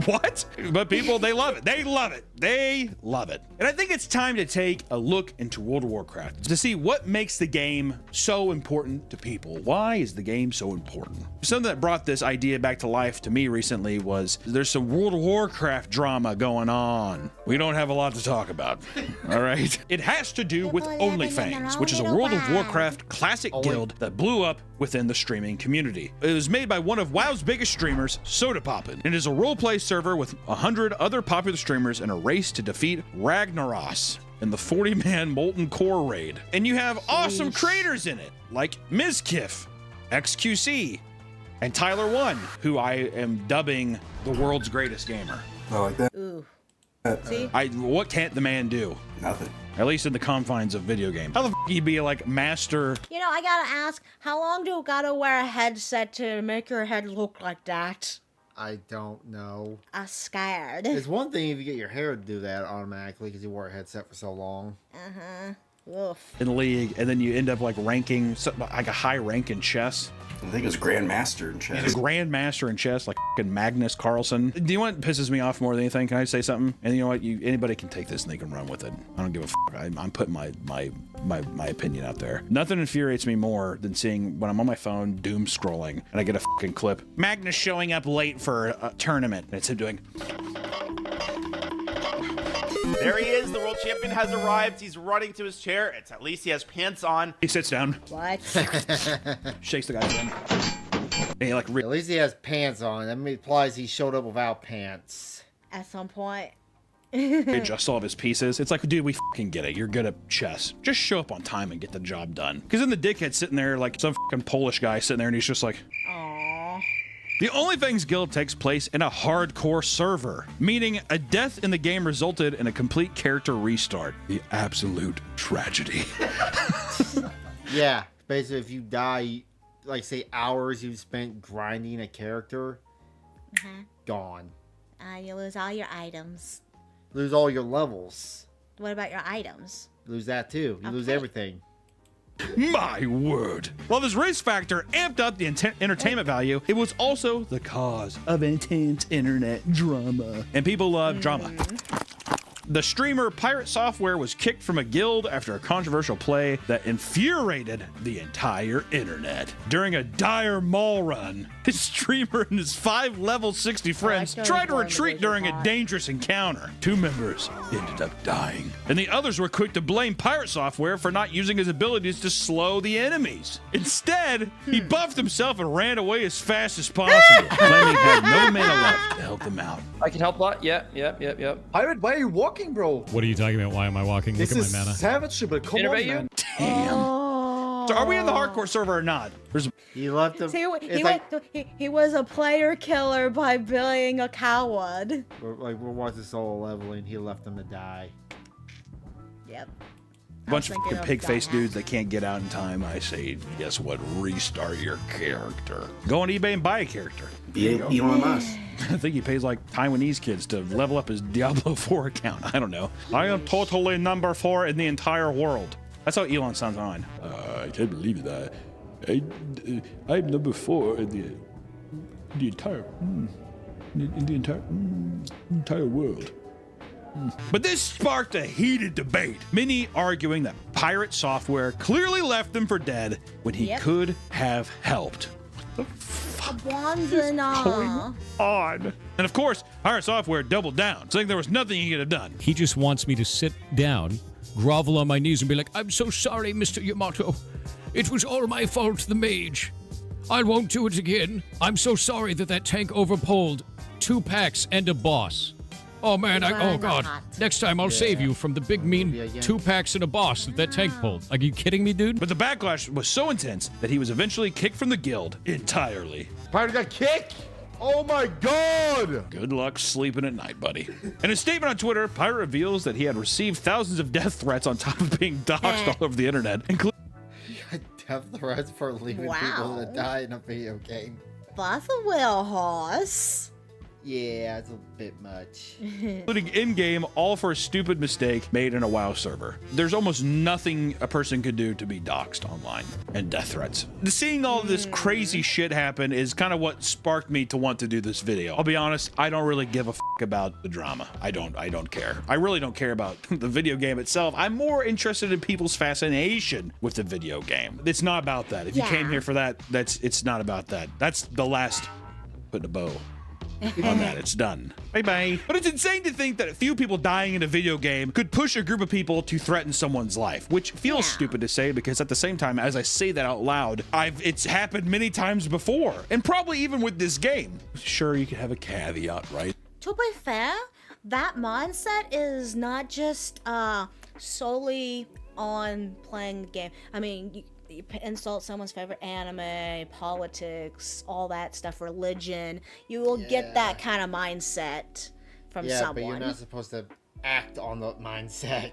what? But people, they love it. They love it. They love it. And I think it's time to take a look into World of Warcraft to see what makes the game so important to people. Why is the game so important? Something that brought this idea back to life to me recently was there's some World of Warcraft drama going on. We don't have a lot to talk about. All right. It has to do with OnlyFans, which is a World of Warcraft classic guild that blew up within the streaming community. It was made by one of WoW's biggest streamers, Sodapoppin, and is a roleplay server with 100 other popular streamers in a race to defeat Ragnaros in the 40-man Molten Core raid. And you have awesome creators in it, like Mizkif, XQC, and Tyler1, who I am dubbing the world's greatest gamer. I like that. Ooh. See? What can't the man do? Nothing. At least in the confines of video games. How the f you be like master? You know, I gotta ask, how long do you gotta wear a headset to make your head look like that? I don't know. I'm scared. It's one thing if you get your hair to do that automatically because you wore a headset for so long. Oof. In the league, and then you end up like ranking like a high rank in chess. I think it was Grandmaster in chess. He's a Grandmaster in chess, like fucking Magnus Carlsen. Do you know what pisses me off more than anything? Can I say something? And you know what? Anybody can take this and they can run with it. I don't give a fuck. I'm putting my opinion out there. Nothing infuriates me more than seeing when I'm on my phone doom scrolling and I get a fucking clip. Magnus showing up late for a tournament. And it's him doing. There he is. The world champion has arrived. He's running to his chair. At least he has pants on. He sits down. What? Shakes the guy's hand. And he like at least he has pants on. That implies he showed up without pants. At some point. Adjust all of his pieces. It's like, dude, we fucking get it. You're good at chess. Just show up on time and get the job done. Because then the dickhead's sitting there like some fucking Polish guy sitting there and he's just like, aww. The OnlyFans guild takes place in a hardcore server, meaning a death in the game resulted in a complete character restart. The absolute tragedy. Yeah, basically if you die, like say hours you've spent grinding a character, gone. You lose all your items. Lose all your levels. What about your items? Lose that too. You lose everything. My word. While this race factor amped up the entertainment value, it was also the cause of intense internet drama. And people love drama. The streamer Pirate Software was kicked from a guild after a controversial play that infuriated the entire internet. During a dire mall run, his streamer and his 5 level 60 friends tried to retreat during a dangerous encounter. 2 members ended up dying, and the others were quick to blame Pirate Software for not using his abilities to slow the enemies. Instead, he buffed himself and ran away as fast as possible, claiming he had no mana left to help them out. I can help a lot. Yep. Pirate, why are you walking, bro? What are you talking about? Why am I walking? Look at my mana. Savage, but come on, man. Damn. So are we in the hardcore server or not? He left him. He was a player killer by being a coward. We're watching solo leveling. He left them to die. Yep. Bunch of fucking pig-faced dudes that can't get out in time. I say, guess what? Restart your character. Go on eBay and buy a character. Elon Musk. I think he pays like Taiwanese kids to level up his Diablo 4 account. I don't know. I am totally number 4 in the entire world. That's how Elon sounds on. I can't believe that. I'm number 4 in the entire entire world. But this sparked a heated debate, many arguing that Pirate Software clearly left them for dead when he could have helped. What the fuck is going on? And of course, Pirate Software doubled down, saying there was nothing he could have done. He just wants me to sit down, grovel on my knees, and be like, I'm so sorry, Mr. Yamato. It was all my fault, the mage. I won't do it again. I'm so sorry that tank overpulled 2 packs and a boss. Oh man, oh god. Next time I'll save you from the big mean 2 packs and a boss that tank pulled. Are you kidding me, dude? But the backlash was so intense that he was eventually kicked from the guild entirely. Pirate got kicked? Oh my god! Good luck sleeping at night, buddy. In a statement on Twitter, Pirate reveals that he had received thousands of death threats on top of being doxxed all over the internet, including Death threats for leaving people to die in a video game. That's a well horse. Yeah, it's a bit much. including in-game, all for a stupid mistake made in a WoW server. There's almost nothing a person could do to be doxxed online, and death threats. Seeing all this crazy shit happen is kind of what sparked me to want to do this video. I'll be honest, I don't really give a fuck about the drama. I don't care. I really don't care about the video game itself. I'm more interested in people's fascination with the video game. It's not about that. If you came here for that, it's not about that. That's the last putting a bow on that. It's done. Bye-bye. But it's insane to think that a few people dying in a video game could push a group of people to threaten someone's life, which feels stupid to say because at the same time, as I say that out loud, it's happened many times before, and probably even with this game. Sure, you could have a caveat, right? To be fair, that mindset is not just solely on playing the game. I mean, you insult someone's favorite anime, politics, all that stuff, religion. You will get that kind of mindset from someone. But you're not supposed to act on the mindset.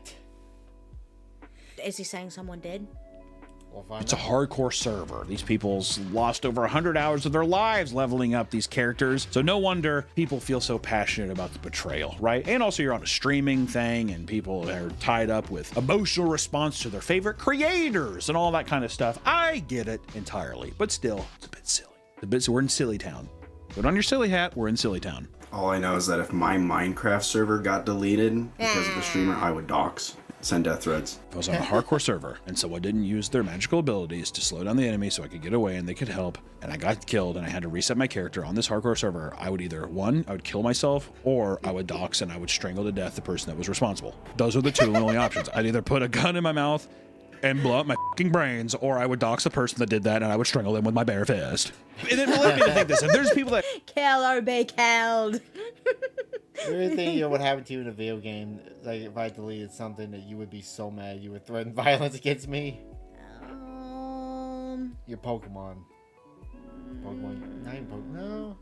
Is he saying someone did? It's a hardcore server. These people's lost over 100 hours of their lives leveling up these characters. So no wonder people feel so passionate about the betrayal, right? And also you're on a streaming thing and people are tied up with emotional response to their favorite creators and all that kind of stuff. I get it entirely, but still, it's a bit silly. We're in Silly Town. Put on your silly hat, we're in Silly Town. All I know is that if my Minecraft server got deleted because of the streamer, I would dox. Send death threats. I was on a hardcore server, and so I didn't use their magical abilities to slow down the enemy so I could get away and they could help, and I got killed and I had to reset my character on this hardcore server. I would either, one, I would kill myself, or I would dox and I would strangle to death the person that was responsible. Those are the two only options. I'd either put a gun in my mouth and blow up my fucking brains, or I would dox the person that did that and I would strangle them with my bare fist. And then led me to think this, if there's people that kill or be killed. The only thing would happen to you in a video game, like if I deleted something, that you would be so mad you would threaten violence against me? Your Pokemon. Not even Pokemon. No.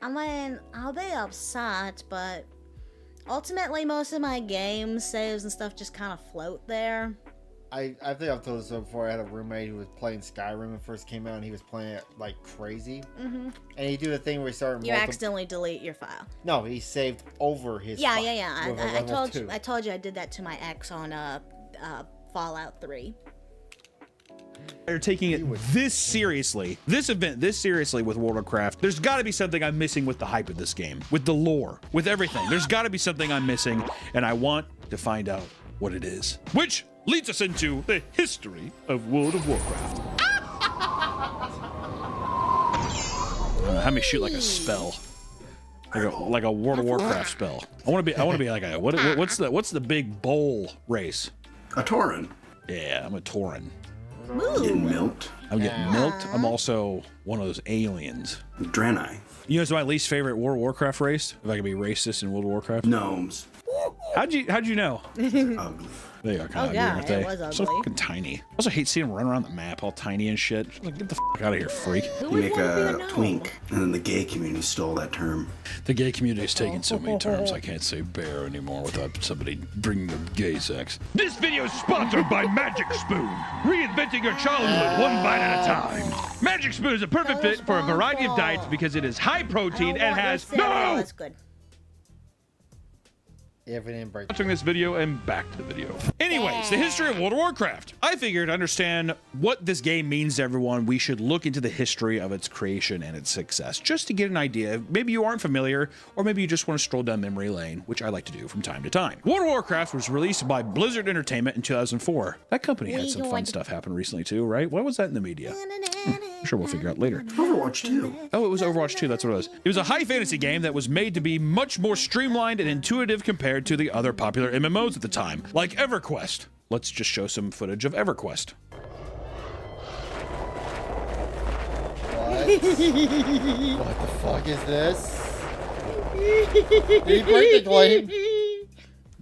I mean, I'll be upset, but ultimately most of my game saves and stuff just kind of float there. I think I've told this before. I had a roommate who was playing Skyrim when it first came out, and he was playing it like crazy. And he do the thing where he started. You accidentally delete your file. No, he saved over his. Yeah, file yeah. I told you I did that to my ex on Fallout 3. They're taking it this seriously, this seriously with World of Warcraft. There's got to be something I'm missing with the hype of this game, with the lore, with everything. There's got to be something I'm missing, and I want to find out what it is. Which leads us into the history of World of Warcraft. Have me shoot like a spell, like a World of Warcraft spell. I want to be like a what's the big bowl race? A Tauren. Yeah, I'm a Tauren. Getting milked. I'm getting milked. I'm also one of those aliens. Draenei. You know, it's my least favorite World of Warcraft race. If I could be racist in World of Warcraft. Gnomes. How'd you know? Ugly. They are kind of ugly, aren't they? It was ugly. So fucking tiny. I also hate seeing them run around the map all tiny and shit. Like, get the fuck out of here, freak. You make a twink, and then the gay community stole that term. The gay community is taking so many terms, I can't say bear anymore without somebody bringing up gay sex. This video is sponsored by Magic Spoon. Reinventing your childhood one bite at a time. Magic Spoon is a perfect fit for a variety of diets because it is high protein and has that's good. If it didn't break. Watching this video and back to the video. Anyways, the history of World of Warcraft. I figured to understand what this game means to everyone, we should look into the history of its creation and its success, just to get an idea. Maybe you aren't familiar, or maybe you just want to stroll down memory lane, which I like to do from time to time. World of Warcraft was released by Blizzard Entertainment in 2004. That company had some fun stuff happen recently too, right? What was that in the media? I'm sure we'll figure out later. Overwatch 2. Oh, it was Overwatch 2, that's what it was. It was a high fantasy game that was made to be much more streamlined and intuitive compared to the other popular MMOs at the time, like EverQuest. Let's just show some footage of EverQuest. What the fuck is this? Did he break the claim?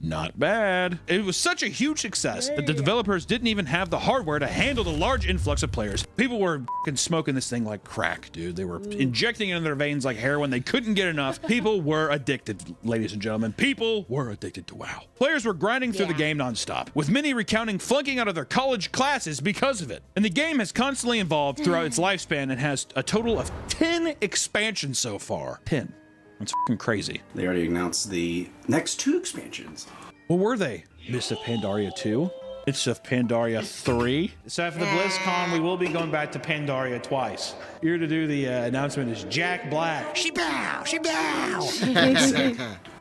Not bad. It was such a huge success that the developers didn't even have the hardware to handle the large influx of players. People were f***ing smoking this thing like crack, dude. They were injecting it in their veins like heroin. They couldn't get enough. People were addicted, ladies and gentlemen. People were addicted to WoW. Players were grinding through the game nonstop, with many recounting flunking out of their college classes because of it. And the game has constantly evolved throughout its lifespan and has a total of 10 expansions so far. 10. That's f***ing crazy. They already announced the next 2 expansions. What were they? Mists of Pandaria 2? Mists of Pandaria 3? So after the BlizzCon, we will be going back to Pandaria twice. Here to do the announcement is Jack Black. She bow! She bow!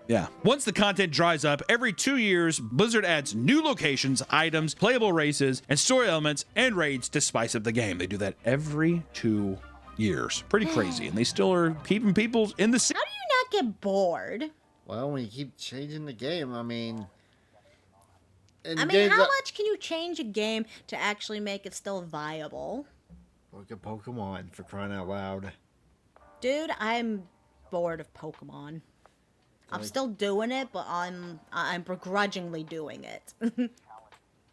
Yeah. Once the content dries up, every 2 years, Blizzard adds new locations, items, playable races, and story elements, and raids to spice up the game. They do that every 2 years. Pretty crazy. And they still are keeping people in the... How do you not get bored? Well, when you keep changing the game, I mean... how much can you change a game to actually make it still viable? Look at Pokemon, for crying out loud. Dude, I'm bored of Pokemon. I'm still doing it, but I'm begrudgingly doing it.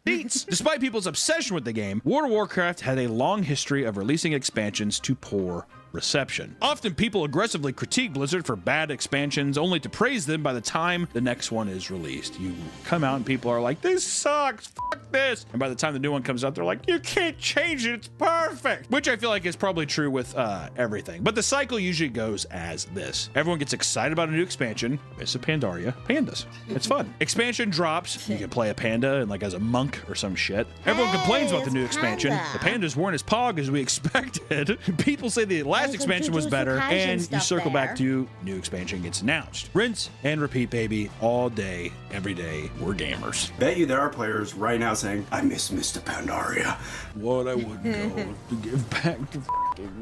Despite people's obsession with the game, World of Warcraft had a long history of releasing expansions to poor reception. Often people aggressively critique Blizzard for bad expansions, only to praise them by the time the next one is released. You come out and people are like, this sucks, fuck this. And by the time the new one comes out, they're like, you can't change it, it's perfect. Which I feel like is probably true with everything. But the cycle usually goes as this. Everyone gets excited about a new expansion. Mists of Pandaria, pandas. It's fun. Expansion drops, you can play a panda and like as a monk or some shit. Everyone complains about the new expansion. The pandas weren't as pog as we expected. People say the last expansion was better, and you circle back to new expansion gets announced. Rinse and repeat, baby, all day, every day. We're gamers. Bet you there are players right now saying, I miss Mr. Pandaria. What I would go to give back to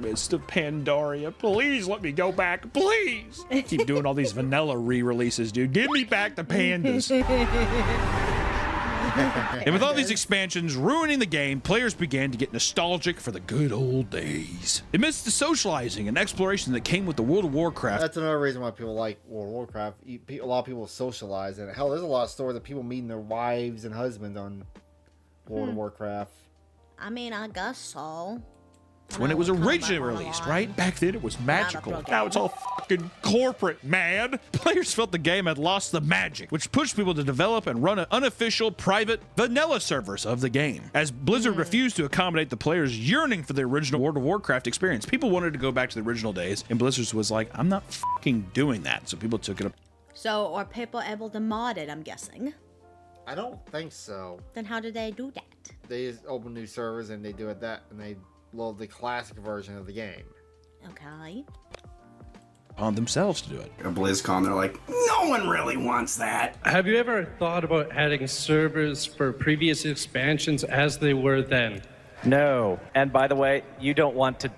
Mr. Pandaria. Please let me go back, please. Keep doing all these vanilla re-releases, dude. Give me back the pandas. And with all these expansions ruining the game, players began to get nostalgic for the good old days. Amidst the socializing and exploration that came with the World of Warcraft. That's another reason why people like World of Warcraft. A lot of people socialize, and hell, there's a lot of stories of people meeting their wives and husbands on World of Warcraft. I mean, I guess so. When it was originally released, right? Back then it was magical. Now it's all fucking corporate, man. Players felt the game had lost the magic, which pushed people to develop and run an unofficial, private, vanilla servers of the game. As Blizzard refused to accommodate the players yearning for the original World of Warcraft experience, people wanted to go back to the original days, and Blizzard was like, I'm not fucking doing that. So people took it up. So are people able to mod it, I'm guessing? I don't think so. Then how do they do that? They just open new servers and they do it and they load the classic version of the game. Okay. On themselves to do it. At BlizzCon, they're like, no one really wants that. Have you ever thought about adding servers for previous expansions as they were then? No. And by the way, you don't want to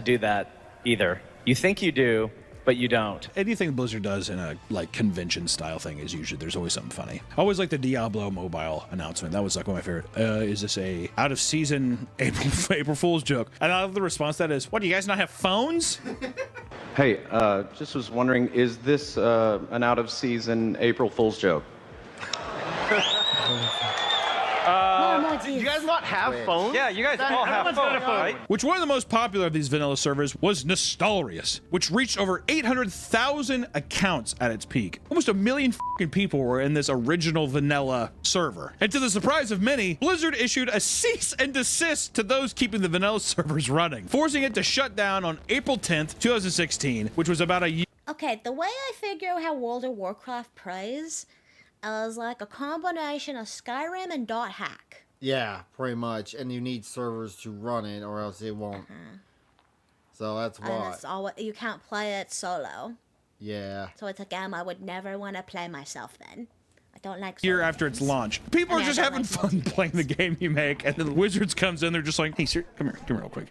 do that either. You think you do, but you don't. Anything Blizzard does in a like convention style thing is usually there's always something funny. I always like the Diablo mobile announcement. That was like one of my favorite. Is this a out of season April Fool's joke? And I love the response to that is, what, do you guys not have phones? Hey, just was wondering, is this an out of season April Fool's joke? Do you guys not have phones? Yeah, you guys all have phones, right? Which one of the most popular of these vanilla servers was Nostalrius, which reached over 800,000 accounts at its peak. Almost 1 million fucking people were in this original vanilla server. And to the surprise of many, Blizzard issued a cease and desist to those keeping the vanilla servers running, forcing it to shut down on April 10th, 2016, which was about a year. Okay, the way I figure how World of Warcraft plays, is like a combination of Skyrim and Dot Hack. Yeah, pretty much. And you need servers to run it, or else it won't. So that's why. And it's all, you can't play it solo. Yeah. So it's a game I would never want to play myself then. I don't like Year solo after games. its launch, people I are mean, just I don't having like fun playing the game you make, and then Wizards comes in, they're just like, hey, sir, come here real quick.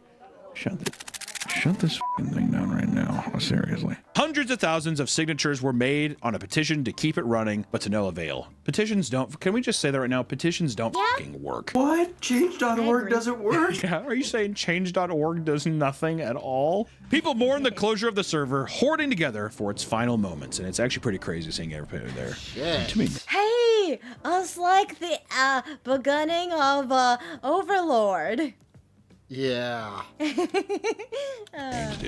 Shut this thing down right now. Seriously. Hundreds of thousands of signatures were made on a petition to keep it running, but to no avail. Petitions don't, can we just say that right now? Petitions don't fucking work. What? Change.org doesn't work? Yeah, are you saying change.org does nothing at all? People mourn the closure of the server, hoarding together for its final moments, and it's actually pretty crazy seeing everybody there. Yeah. To me. Hey, it's like the beginning of Overlord. Yeah. Dude,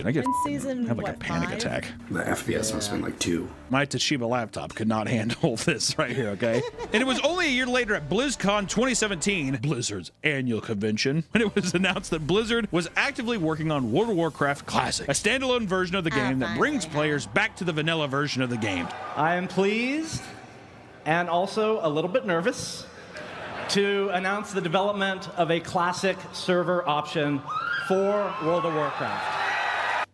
I get in season, have like what, a panic 5? attack. The FPS must have been like 2. My Toshiba laptop could not handle this right here, okay? And it was only a year later at BlizzCon 2017, Blizzard's annual convention, when it was announced that Blizzard was actively working on World of Warcraft Classic, a standalone version of the game that brings players back to the vanilla version of the game. I am pleased and also a little bit nervous to announce the development of a classic server option for World of Warcraft.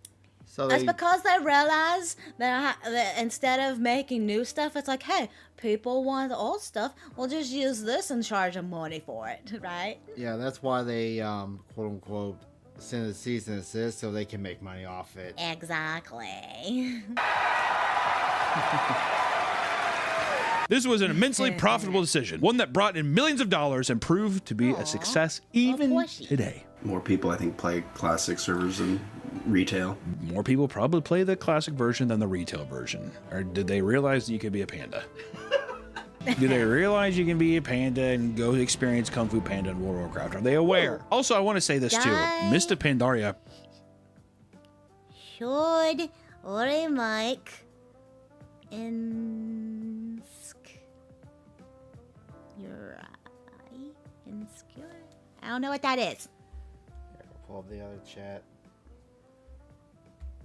So That's because they realize that instead of making new stuff, it's like, hey, people want the old stuff. We'll just use this and charge them money for it, right? Yeah, that's why they, quote unquote, send a cease and desist so they can make money off it. Exactly. This was an immensely profitable decision, one that brought in millions of dollars and proved to be a success even today. More people, I think, play classic servers than retail. More people probably play the classic version than the retail version. Or did they realize that you could be a panda? Do they realize you can be a panda and go experience Kung Fu Panda in World of Warcraft? Are they aware? Also, I want to say this too. Mr. Pandaria should remake Insecure? I don't know what that is. Pull up the other chat.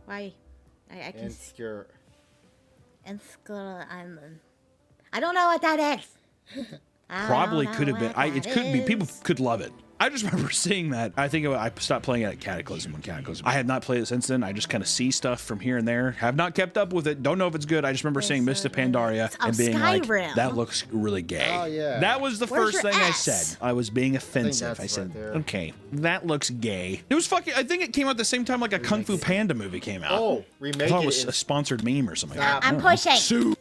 Why? I can Insecure. Insecure. I don't know what that is. probably could have been. It could be. People could love it. I just remember seeing that. I think I stopped playing it at Cataclysm when Cataclysm. I have not played it since then. I just kind of see stuff from here and there. Have not kept up with it. Don't know if it's good. I just remember seeing Mr. Pandaria and being Skyrim. like, that looks really gay. Oh, yeah. That was the Where's first your thing I S? said. I was being offensive. I said, okay, that looks gay. It was fucking, I think it came out at the same time like a Kung Fu Panda movie came out. Oh, remake I thought it it was in- a sponsored meme or something. I'm pushing.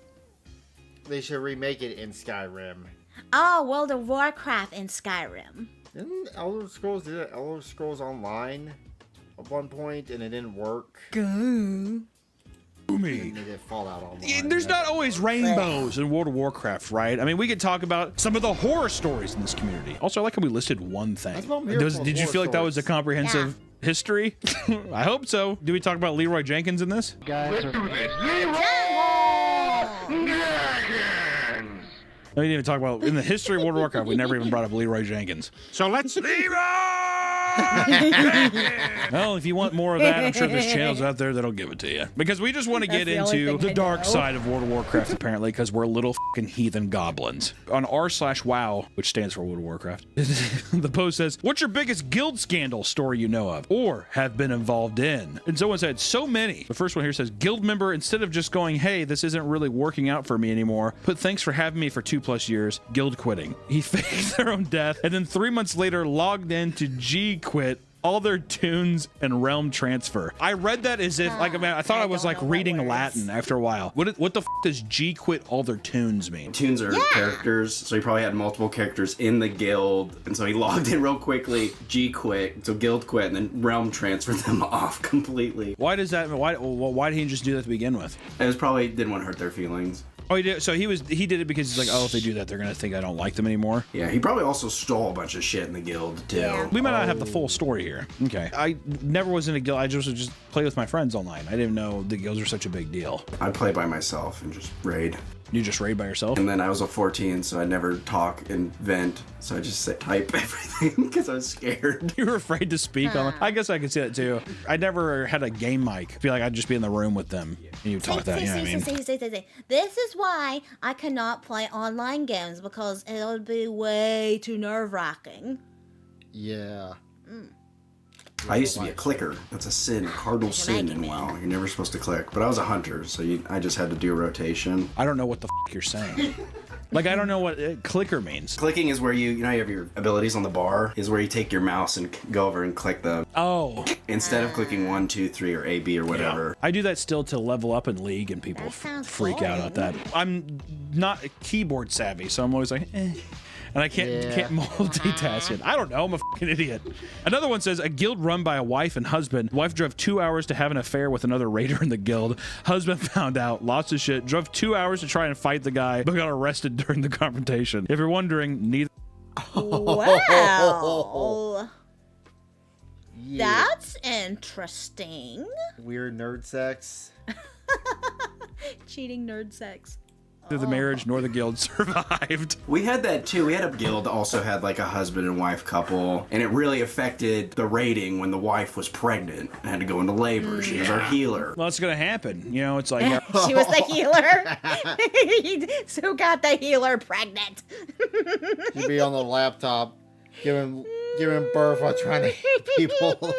They should remake it in Skyrim. Oh, World of Warcraft in Skyrim. Didn't Elder Scrolls do that? Elder Scrolls Online at one point, and it didn't work. Me. And they did Fallout Online. There's not always rainbows in World of Warcraft, right? I mean, we could talk about some of the horror stories in this community. Also, I like how we listed one thing. That's what I'm here for, Did you horror feel like that was a stories. comprehensive history? I hope so. Do we talk about Leroy Jenkins in this? Guys are... No, we didn't even talk about, in the history of World of Warcraft, we never even brought up Leroy Jenkins. So let's... Well, if you want more of that, I'm sure there's channels out there that'll give it to you. Because we just want to get That's the only into thing the I dark know. side of World of Warcraft, apparently, because we're little fucking heathen goblins. On r/WoW, which stands for World of Warcraft, the post says, what's your biggest guild scandal story you know of or have been involved in? And someone said, so many. The first one here says, guild member, instead of just going, hey, this isn't really working out for me anymore, put thanks for having me for 2+ years, guild quitting. He faked their own death, and then 3 months later logged in to G-quit all their tunes and realm transfer. I read that as if, like, I thought I was like reading Latin after a while. What the f does G quit all their tunes mean? Tunes are characters, so he probably had multiple characters in the guild, and so he logged in real quickly, G quit, so guild quit, and then realm transferred them off completely. Why does that? Why did he just do that to begin with? It was probably didn't want to hurt their feelings. Oh, he did. So he did it because he's like, oh, if they do that, they're gonna think I don't like them anymore. Yeah, he probably also stole a bunch of shit in the guild too. Yeah. We might not have the full story here. Okay. I never was in a guild. I just play with my friends online. I didn't know the guilds were such a big deal. I play by myself and just raid. You just raid by yourself? And then I was a 14, so I never talk and vent. So I just type everything because I was scared. You were afraid to speak on it? I guess I could see that too. I never had a game mic. I feel like I'd just be in the room with them and you talk that, you know what I mean? See. This is why I cannot play online games, because it would be way too nerve-wracking. Yeah. I used to be a clicker. That's a sin, a cardinal sin in WoW. You're never supposed to click. But I was a hunter, so I just had to do rotation. I don't know what the you're saying. Like, I don't know what clicker means. Clicking is where you know, you have your abilities on the bar, is where you take your mouse and go over and click the... Oh. Instead of clicking 1, 2, 3, or A, B, or whatever. I do that still to level up in League, and people freak out about that. I'm not keyboard savvy, so I'm always like, eh. And I can't multitask it. I don't know. I'm a fucking idiot. Another one says, a guild run by a wife and husband. Wife drove 2 hours to have an affair with another raider in the guild. Husband found out, lost his shit, drove 2 hours to try and fight the guy, but got arrested during the confrontation. If you're wondering, neither... Wow. That's interesting. Weird nerd sex. Cheating nerd sex. Neither the marriage nor the guild survived. We had that too. We had a guild that also had like a husband and wife couple, and it really affected the rating when the wife was pregnant and had to go into labor. She was our healer. Well, it's gonna happen. You know, it's like... She was the healer. So got the healer pregnant. She'd be on the laptop giving birth while trying to hit people.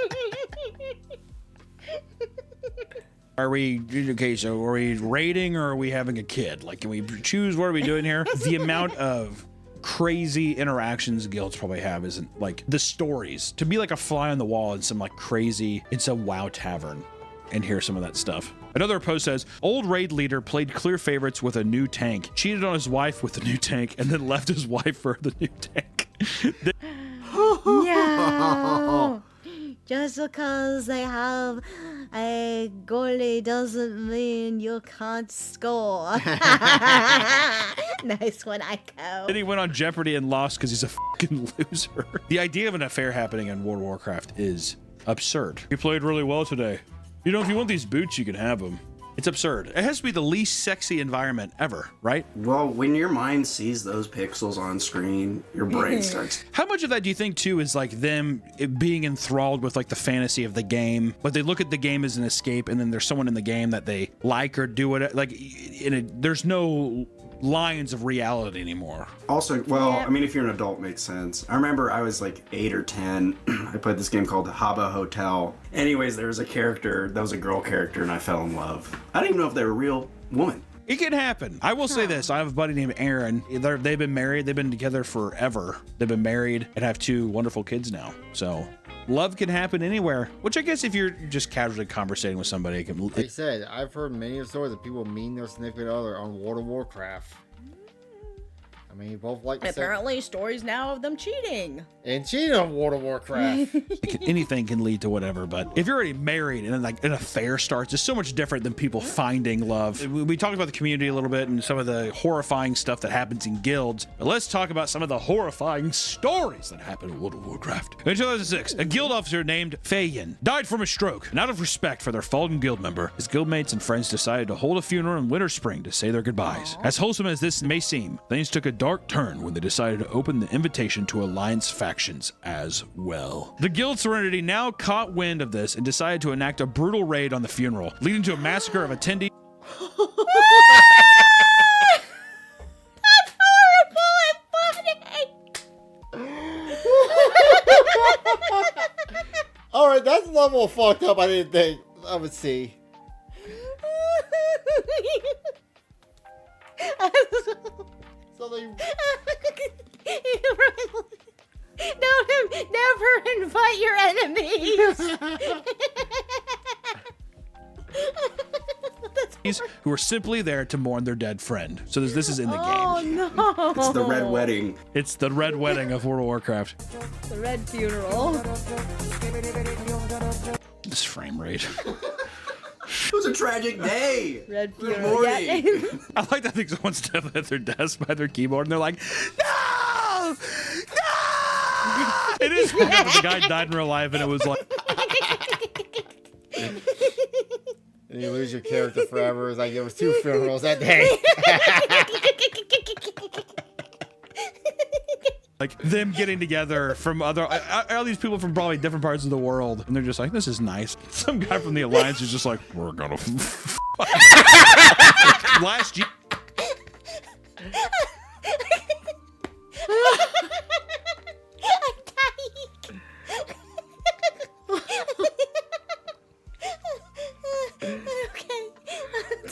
Are we, okay, so are we raiding or are we having a kid? Like, can we choose what are we doing here? The amount of crazy interactions guilds probably have isn't, like, the stories. To be like a fly on the wall in some, like, crazy, it's a WoW tavern and hear some of that stuff. Another post says, old raid leader played clear favorites with a new tank, cheated on his wife with the new tank, and then left his wife for the new tank. No. Just because they have a goalie doesn't mean you can't score. Nice one, Ico. Then he went on Jeopardy and lost because he's a fucking loser. The idea of an affair happening in World of Warcraft is absurd. You played really well today. You know, if you want these boots, you can have them. It's absurd. It has to be the least sexy environment ever, right? Well, when your mind sees those pixels on screen, your brain starts... How much of that do you think, too, is like them being enthralled with like the fantasy of the game? Like they look at the game as an escape, and then there's someone in the game that they like or do it. Like, there's no lines of reality anymore. Also, well, I mean, if you're an adult, makes sense. I remember I was like 8 or 10. I played this game called Habba Hotel. Anyways, there was a character that was a girl character, and I fell in love. I didn't even know if they were a real woman. It can happen. I will say this. I have a buddy named Aaron. They've been married. They've been together forever. They've been married and have 2 wonderful kids now. So love can happen anywhere, which I guess if you're just casually conversating with somebody, it can... Like I said, I've heard many stories of people meeting their significant other on World of Warcraft. I mean, you both like apparently stories now of them cheating. And cheating on World of Warcraft. Anything can lead to whatever, but if you're already married and then like an affair starts, it's so much different than people finding love. We talked about the community a little bit and some of the horrifying stuff that happens in guilds, but let's talk about some of the horrifying stories that happen in World of Warcraft. In 2006, a guild officer named Fayin died from a stroke, and out of respect for their fallen guild member, his guildmates and friends decided to hold a funeral in Winter Spring to say their goodbyes. As wholesome as this may seem, things took a dark turn when they decided to open the invitation to alliance factions as well. The guild Serenity now caught wind of this and decided to enact a brutal raid on the funeral, leading to a massacre of attendees. That's horrible and funny. Alright, that's the level of fucked up I didn't think I would see. So they... Never invite your enemies. Who were simply there to mourn their dead friend. So this is in the game. Oh no! It's the Red Wedding. It's the Red Wedding of World of Warcraft. The Red Funeral. This frame rate. It was a tragic day. Red Good Funeral. morning. Yeah. I like that thing someone's definitely at their desk by their keyboard and they're like, no! No! It is funny that the guy died in real life and it was like... And You lose your character forever. It's like it was 2 funerals that day. Like them getting together from all these people from probably different parts of the world, and they're just like, this is nice. Some guy from the Alliance is just like, we're gonna last year.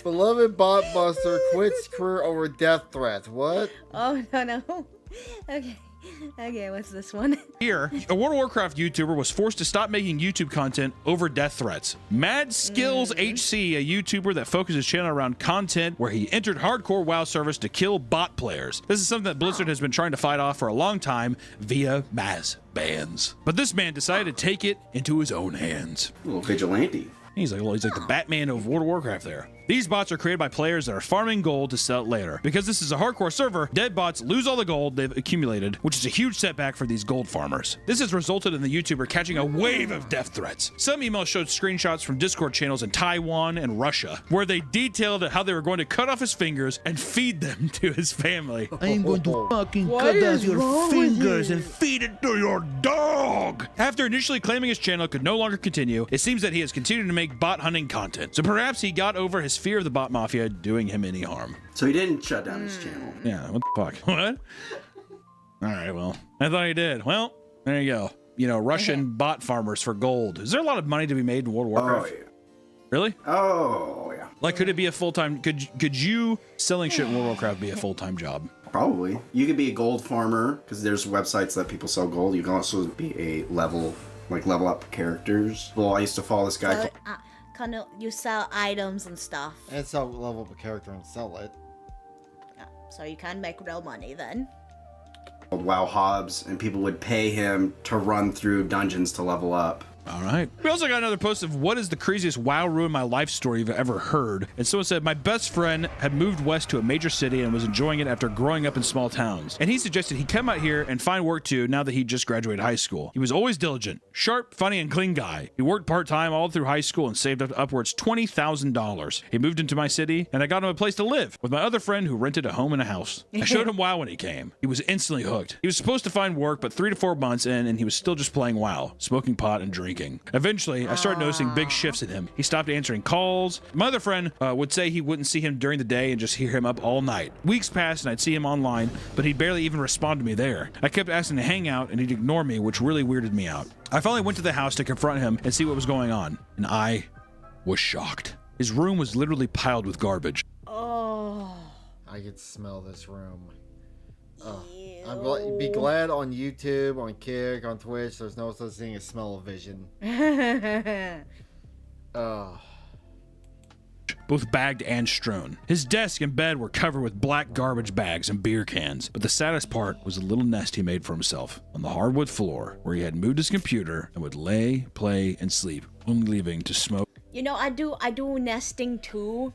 Beloved bot buster quits career over death threats. What? Oh, no. Okay. Okay, what's this one? Here, a World of Warcraft YouTuber was forced to stop making YouTube content over death threats. Mad Skills HC, a YouTuber that focuses his channel around content where he entered hardcore WoW servers to kill bot players. This is something that Blizzard has been trying to fight off for a long time via mass bans. But this man decided to take it into his own hands. A little vigilante. He's like the Batman of World of Warcraft there. These bots are created by players that are farming gold to sell it later. Because this is a hardcore server, dead bots lose all the gold they've accumulated, which is a huge setback for these gold farmers. This has resulted in the YouTuber catching a wave of death threats. Some emails showed screenshots from Discord channels in Taiwan and Russia, where they detailed how they were going to cut off his fingers and feed them to his family. I'm going to fucking cut off your fingers and feed it to your dog. After initially claiming his channel could no longer continue, it seems that he has continued to make bot hunting content. So perhaps he got over his fear of the bot mafia doing him any harm. So he didn't shut down his channel. Yeah, what the fuck? What? All right, well, I thought he did. Well, there you go. You know, Russian bot farmers for gold. Is there a lot of money to be made in World of Warcraft? Oh, yeah. Really? Oh, yeah. Like, could it be a full-time, could you selling shit in World of Warcraft be a full-time job? Probably. You could be a gold farmer, because there's websites that people sell gold. You can also be a level up characters. Well, I used to follow this guy called... Kind of, you sell items and stuff. And so level up a character and sell it. So you can make real money then. WoW Hobbs, and people would pay him to run through dungeons to level up. All right. We also got another post of what is the craziest WoW ruin my life story you've ever heard. And someone said, my best friend had moved west to a major city and was enjoying it after growing up in small towns. And he suggested he come out here and find work too now that he just graduated high school. He was always diligent, sharp, funny, and clean guy. He worked part-time all through high school and saved up upwards $20,000. He moved into my city and I got him a place to live with my other friend who rented a home and a house. I showed him WoW when he came. He was instantly hooked. He was supposed to find work, but 3 to 4 months in and he was still just playing WoW, smoking pot and drinking. Eventually, I started noticing big shifts in him. He stopped answering calls. My other friend would say he wouldn't see him during the day and just hear him up all night. Weeks passed and I'd see him online, but he'd barely even respond to me there. I kept asking to hang out and he'd ignore me, which really weirded me out. I finally went to the house to confront him and see what was going on, and I was shocked. His room was literally piled with garbage. Oh. I could smell this room. Be glad on YouTube, on Kick, on Twitch, there's no such thing as smell-o-vision. Both bagged and strewn. His desk and bed were covered with black garbage bags and beer cans, but the saddest part was a little nest he made for himself on the hardwood floor where he had moved his computer and would lay, play, and sleep, only leaving to smoke. You know, I do nesting too.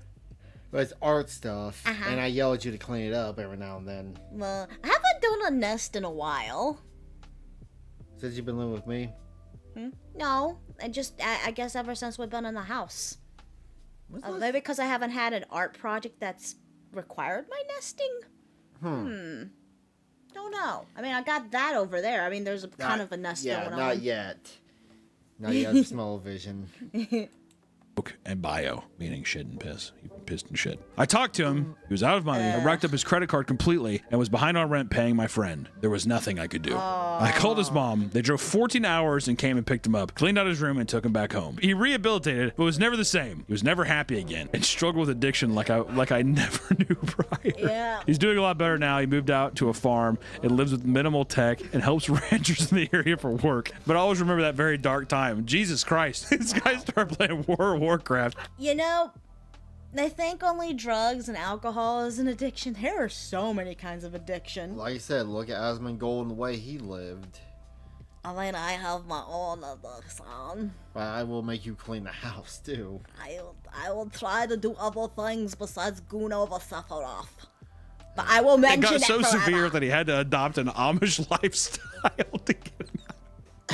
But it's art stuff, and I yell at you to clean it up every now and then. I haven't done a nest in a while. Since you've been living with me? No, I guess ever since we've been in the house. Maybe because I haven't had an art project that's required my nesting? Don't know. I mean, I got that over there. I mean, there's kind of a nest going on. Not yet. Not yet, smell-o-vision. And bio, meaning shit and piss. He pissed and shit. I talked to him. He was out of money. I racked up his credit card completely and was behind on rent paying my friend. There was nothing I could do. I called his mom. They drove 14 hours and came and picked him up, cleaned out his room, and took him back home. He rehabilitated, but was never the same. He was never happy again and struggled with addiction like I never knew prior. Yeah. He's doing a lot better now. He moved out to a farm and lives with minimal tech and helps ranchers in the area for work. But I always remember that very dark time. Jesus Christ. This guy started playing World of Warcraft. You know, they think only drugs and alcohol is an addiction. There are so many kinds of addiction. Like I said, look at Asmongold and the way he lived. I mean, I have my own addiction. But I will make you clean the house, too. I will try to do other things besides goon over Sephiroth. But I will mention it got so forever. severe that he had to adopt an Amish lifestyle to get him out.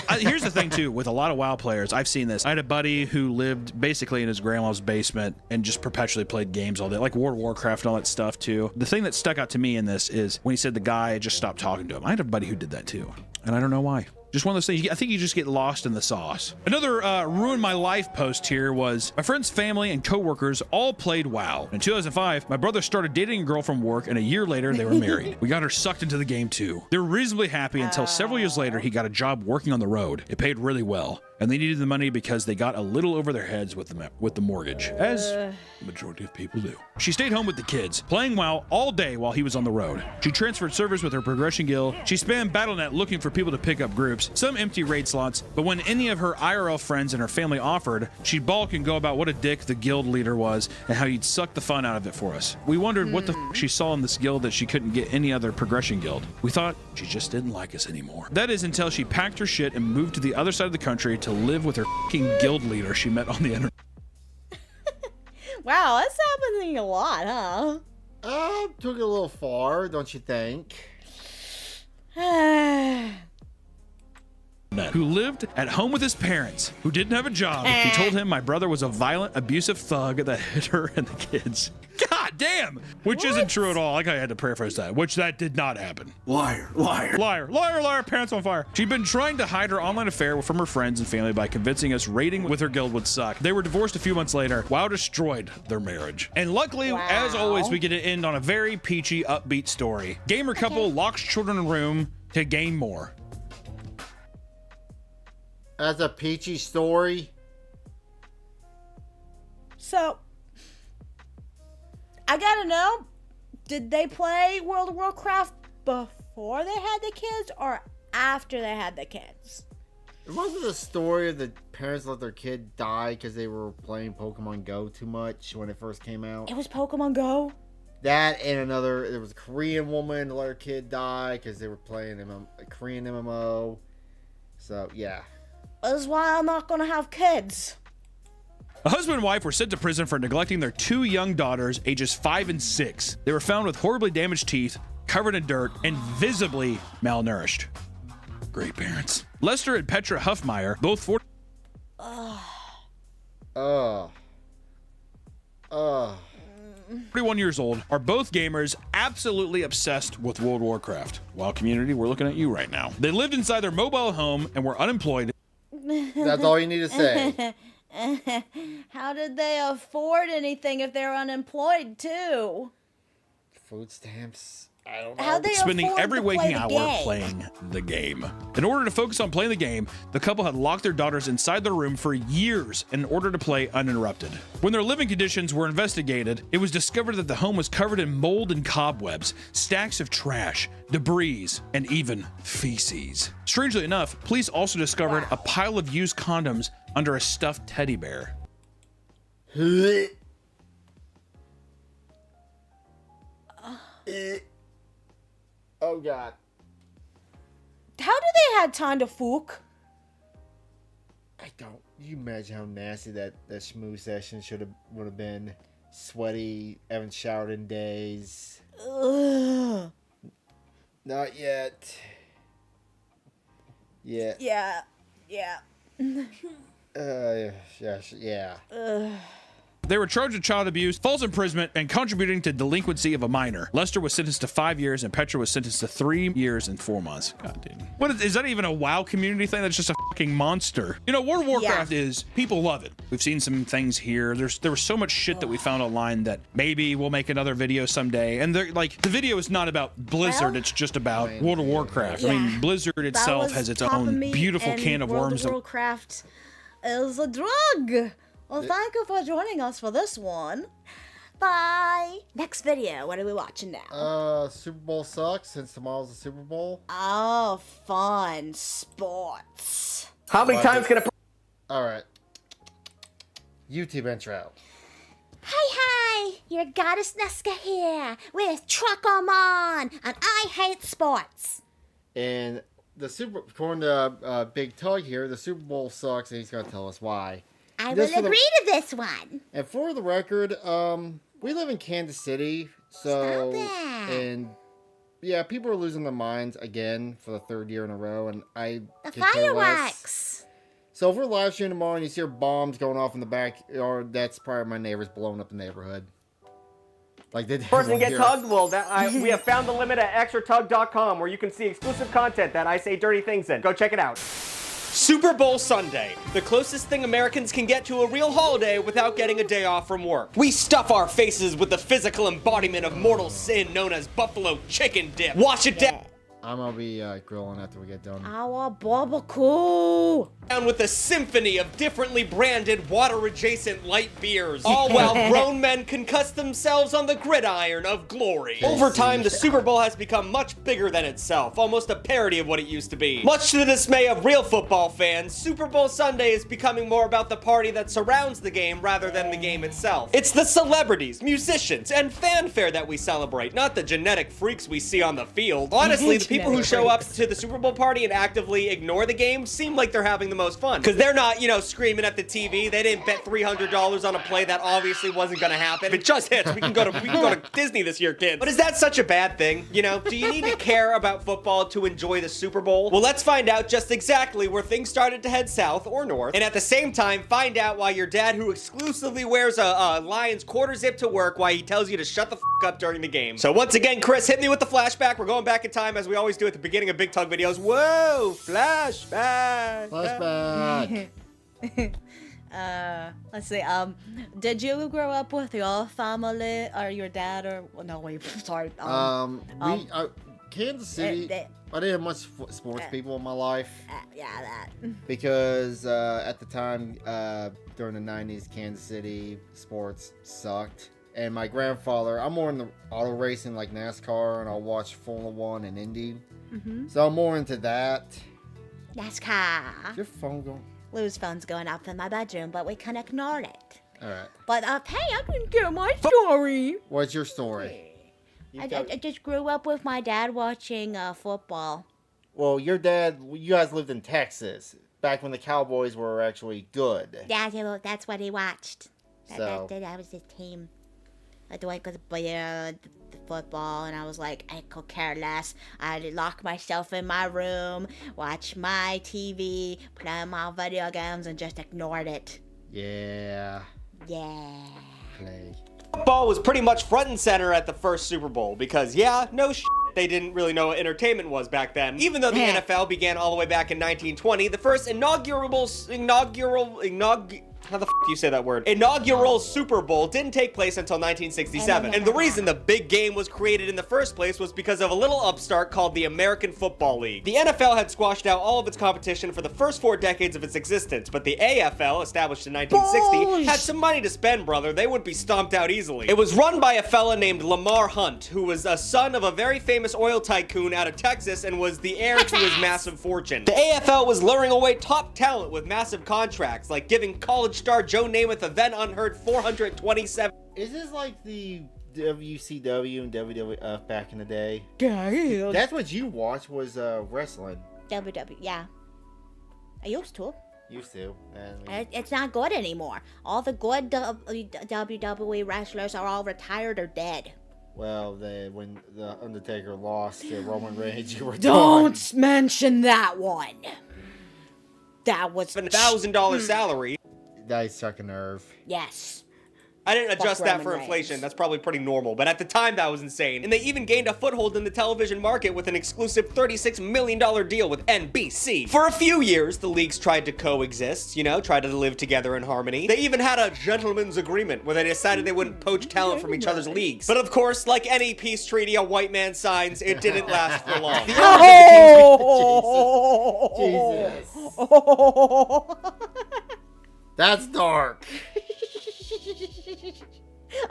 Here's the thing, too. With a lot of WoW players, I've seen this. I had a buddy who lived basically in his grandma's basement and just perpetually played games all day, like World of Warcraft and all that stuff, too. The thing that stuck out to me in this is when he said the guy just stopped talking to him. I had a buddy who did that, too. And I don't know why. Just one of those things. I think you just get lost in the sauce. Another ruin my life post here was my friend's family and coworkers all played WoW. In 2005, my brother started dating a girl from work, and a year later, they were married. We got her sucked into the game too. They were reasonably happy until several years later, he got a job working on the road. It paid really well, and they needed the money because they got a little over their heads with the mortgage, as the majority of people do. She stayed home with the kids, playing WoW all day while he was on the road. She transferred servers with her progression guild. She spammed Battle.net looking for people to pick up groups, some empty raid slots, but when any of her IRL friends and her family offered, she'd balk and go about what a dick the guild leader was and how he'd suck the fun out of it for us. We wondered what the she saw in this guild that she couldn't get any other progression guild. We thought she just didn't like us anymore. That is until she packed her shit and moved to the other side of the country to live with her fucking guild leader she met on the internet. Wow, that's happening a lot, huh? Took it a little far, don't you think? Who lived at home with his parents, who didn't have a job. He told him my brother was a violent, abusive thug that hit her and the kids. God damn! Which isn't true at all. Like I had to paraphrase that. Which that did not happen. Liar, liar. Liar, liar, liar, pants on fire. She'd been trying to hide her online affair from her friends and family by convincing us raiding with her guild would suck. They were divorced a few months later. WoW destroyed their marriage. And luckily, as always, we get to end on a very peachy, upbeat story. Gamer couple locks children in a room to gain more. That's a peachy story. So, I gotta know, did they play World of Warcraft before they had the kids or after they had the kids? It wasn't the story of the parents let their kid die because they were playing Pokemon Go too much when it first came out. It was Pokemon Go? That and another, there was a Korean woman let her kid die because they were playing a Korean MMO. So, yeah. That's why I'm not gonna have kids. A husband and wife were sent to prison for neglecting their two young daughters, ages 5 and 6. They were found with horribly damaged teeth, covered in dirt, and visibly malnourished. Great parents. Lester and Petra Huffmeyer, both 41 years old, are both gamers absolutely obsessed with World of Warcraft. WoW community, we're looking at you right now. They lived inside their mobile home and were unemployed. That's all you need to say. How did they afford anything if they're unemployed too? Food stamps. I don't know. How'd they Spending afford every to waking play the hour game? playing the game. In order to focus on playing the game, the couple had locked their daughters inside their room for years in order to play uninterrupted. When their living conditions were investigated, it was discovered that the home was covered in mold and cobwebs, stacks of trash, debris, and even feces. Strangely enough, police also discovered a pile of used condoms under a stuffed teddy bear. Oh god. How do they have time to fuck? I don't. You imagine how nasty that schmoo session would have been. Sweaty, haven't showered in days. Ugh. Not yet. Yeah. Yeah. Yeah. Yeah. Ugh. They were charged with child abuse, false imprisonment, and contributing to delinquency of a minor. Lester was sentenced to 5 years, and Petra was sentenced to 3 years and 4 months. God damn. What is that even a WoW community thing? That's just a fucking monster. You know, World of Warcraft is, people love it. We've seen some things here. There was so much shit that we found online that maybe we'll make another video someday. And like, the video is not about Blizzard, it's just about World of Warcraft. Yeah. I mean, Blizzard itself has its own beautiful can of worms. World of Warcraft is a drug. Well, thank you for joining us for this one. Bye. Next video, what are we watching now? Super Bowl sucks since tomorrow's the Super Bowl. Oh, fun. Sports. How many times can Alright. YouTube intro. Hi, your goddess Nesca here with Truckomon, and I hate sports. And according to Big Tug here, the Super Bowl sucks, and he's going to tell us why. I will agree to this one. And for the record, we live in Kansas City, so Stop it. and Yeah, people are losing their minds again for the third year in a row, and I The could care less. fireworks. So if we're live streaming tomorrow and you hear bombs going off in the backyard, that's probably my neighbors blowing up the neighborhood. Like they did Person one get here. tugged? Well, we have found the limit at extratug.com, where you can see exclusive content that I say dirty things in. Go check it out. Super Bowl Sunday, the closest thing Americans can get to a real holiday without getting a day off from work. We stuff our faces with the physical embodiment of mortal sin known as buffalo chicken dip. Wash it down. I'm gonna be grilling after we get done. Our barbecue. Down with a symphony of differently branded water-adjacent light beers, all while grown men concuss themselves on the gridiron of glory. Over time, the Super Bowl has become much bigger than itself, almost a parody of what it used to be. Much to the dismay of real football fans, Super Bowl Sunday is becoming more about the party that surrounds the game rather than the game itself. It's the celebrities, musicians, and fanfare that we celebrate, not the genetic freaks we see on the field. Honestly, the people who show up to the Super Bowl party and actively ignore the game seem like they're having the most fun. Because they're not, you know, screaming at the TV. They didn't bet $300 on a play that obviously wasn't gonna happen. If it just hits, we can go to Disney this year, kids. But is that such a bad thing? You know, do you need to care about football to enjoy the Super Bowl? Well, let's find out just exactly where things started to head south or north. And at the same time, find out why your dad, who exclusively wears a Lions quarter zip to work, why he tells you to shut the f up during the game. So once again, Chris, hit me with the flashback. We're going back in time as we always do at the beginning of Big Tug videos. Whoa, flashback. Flashback. Let's see. Did you grow up with your family or your dad or no? Wait, sorry. Kansas City. I didn't have much sports people in my life. Yeah, that. Because at the time, during the 90s, Kansas City sports sucked. And my grandfather, I'm more in the auto racing like NASCAR, and I'll watch Formula 1 and Indy. So I'm more into that. NASCAR. Is your phone going? Lou's phone's going off in my bedroom, but we can ignore it. Alright. But, hey, I can get my story. What's your story? I just grew up with my dad watching football. Well, your dad, you guys lived in Texas, back when the Cowboys were actually good. Yeah, that's what he watched. So. That was his team. I like the football, and I was like, I could care less. I'd lock myself in my room, watch my TV, play my video games, and just ignored it. Yeah. Yeah. Play. Football was pretty much front and center at the first Super Bowl because, yeah, no shit, they didn't really know what entertainment was back then. Even though the NFL began all the way back in 1920, the first inaugural how the f do you say that word? Inaugural Super Bowl didn't take place until 1967. And the reason the big game was created in the first place was because of a little upstart called the American Football League. The NFL had squashed out all of its competition for the first 4 decades of its existence, but the AFL, established in 1960, had some money to spend, brother. They wouldn't be stomped out easily. It was run by a fella named Lamar Hunt, who was a son of a very famous oil tycoon out of Texas and was the heir to his massive fortune. The AFL was luring away top talent with massive contracts, like giving college star Joe Namath a then unheard $427. Is this like the WCW and WWF back in the day? Yeah. That's what you watched was wrestling. WWE, yeah. I used to. Used to. And It's not good anymore. All the good WWE wrestlers are all retired or dead. Well, when the Undertaker lost to Roman Reigns, you were Don't mention that one. That was $1,000 salary. That struck a nerve. Yes. I didn't adjust that for Roman inflation. Reigns. That's probably pretty normal. But at the time, that was insane. And they even gained a foothold in the television market with an exclusive $36 million deal with NBC. For a few years, the leagues tried to coexist, you know, tried to live together in harmony. They even had a gentleman's agreement where they decided they wouldn't poach talent from each other's leagues. But of course, like any peace treaty a white man signs, it didn't last for long. The Jesus. That's dark.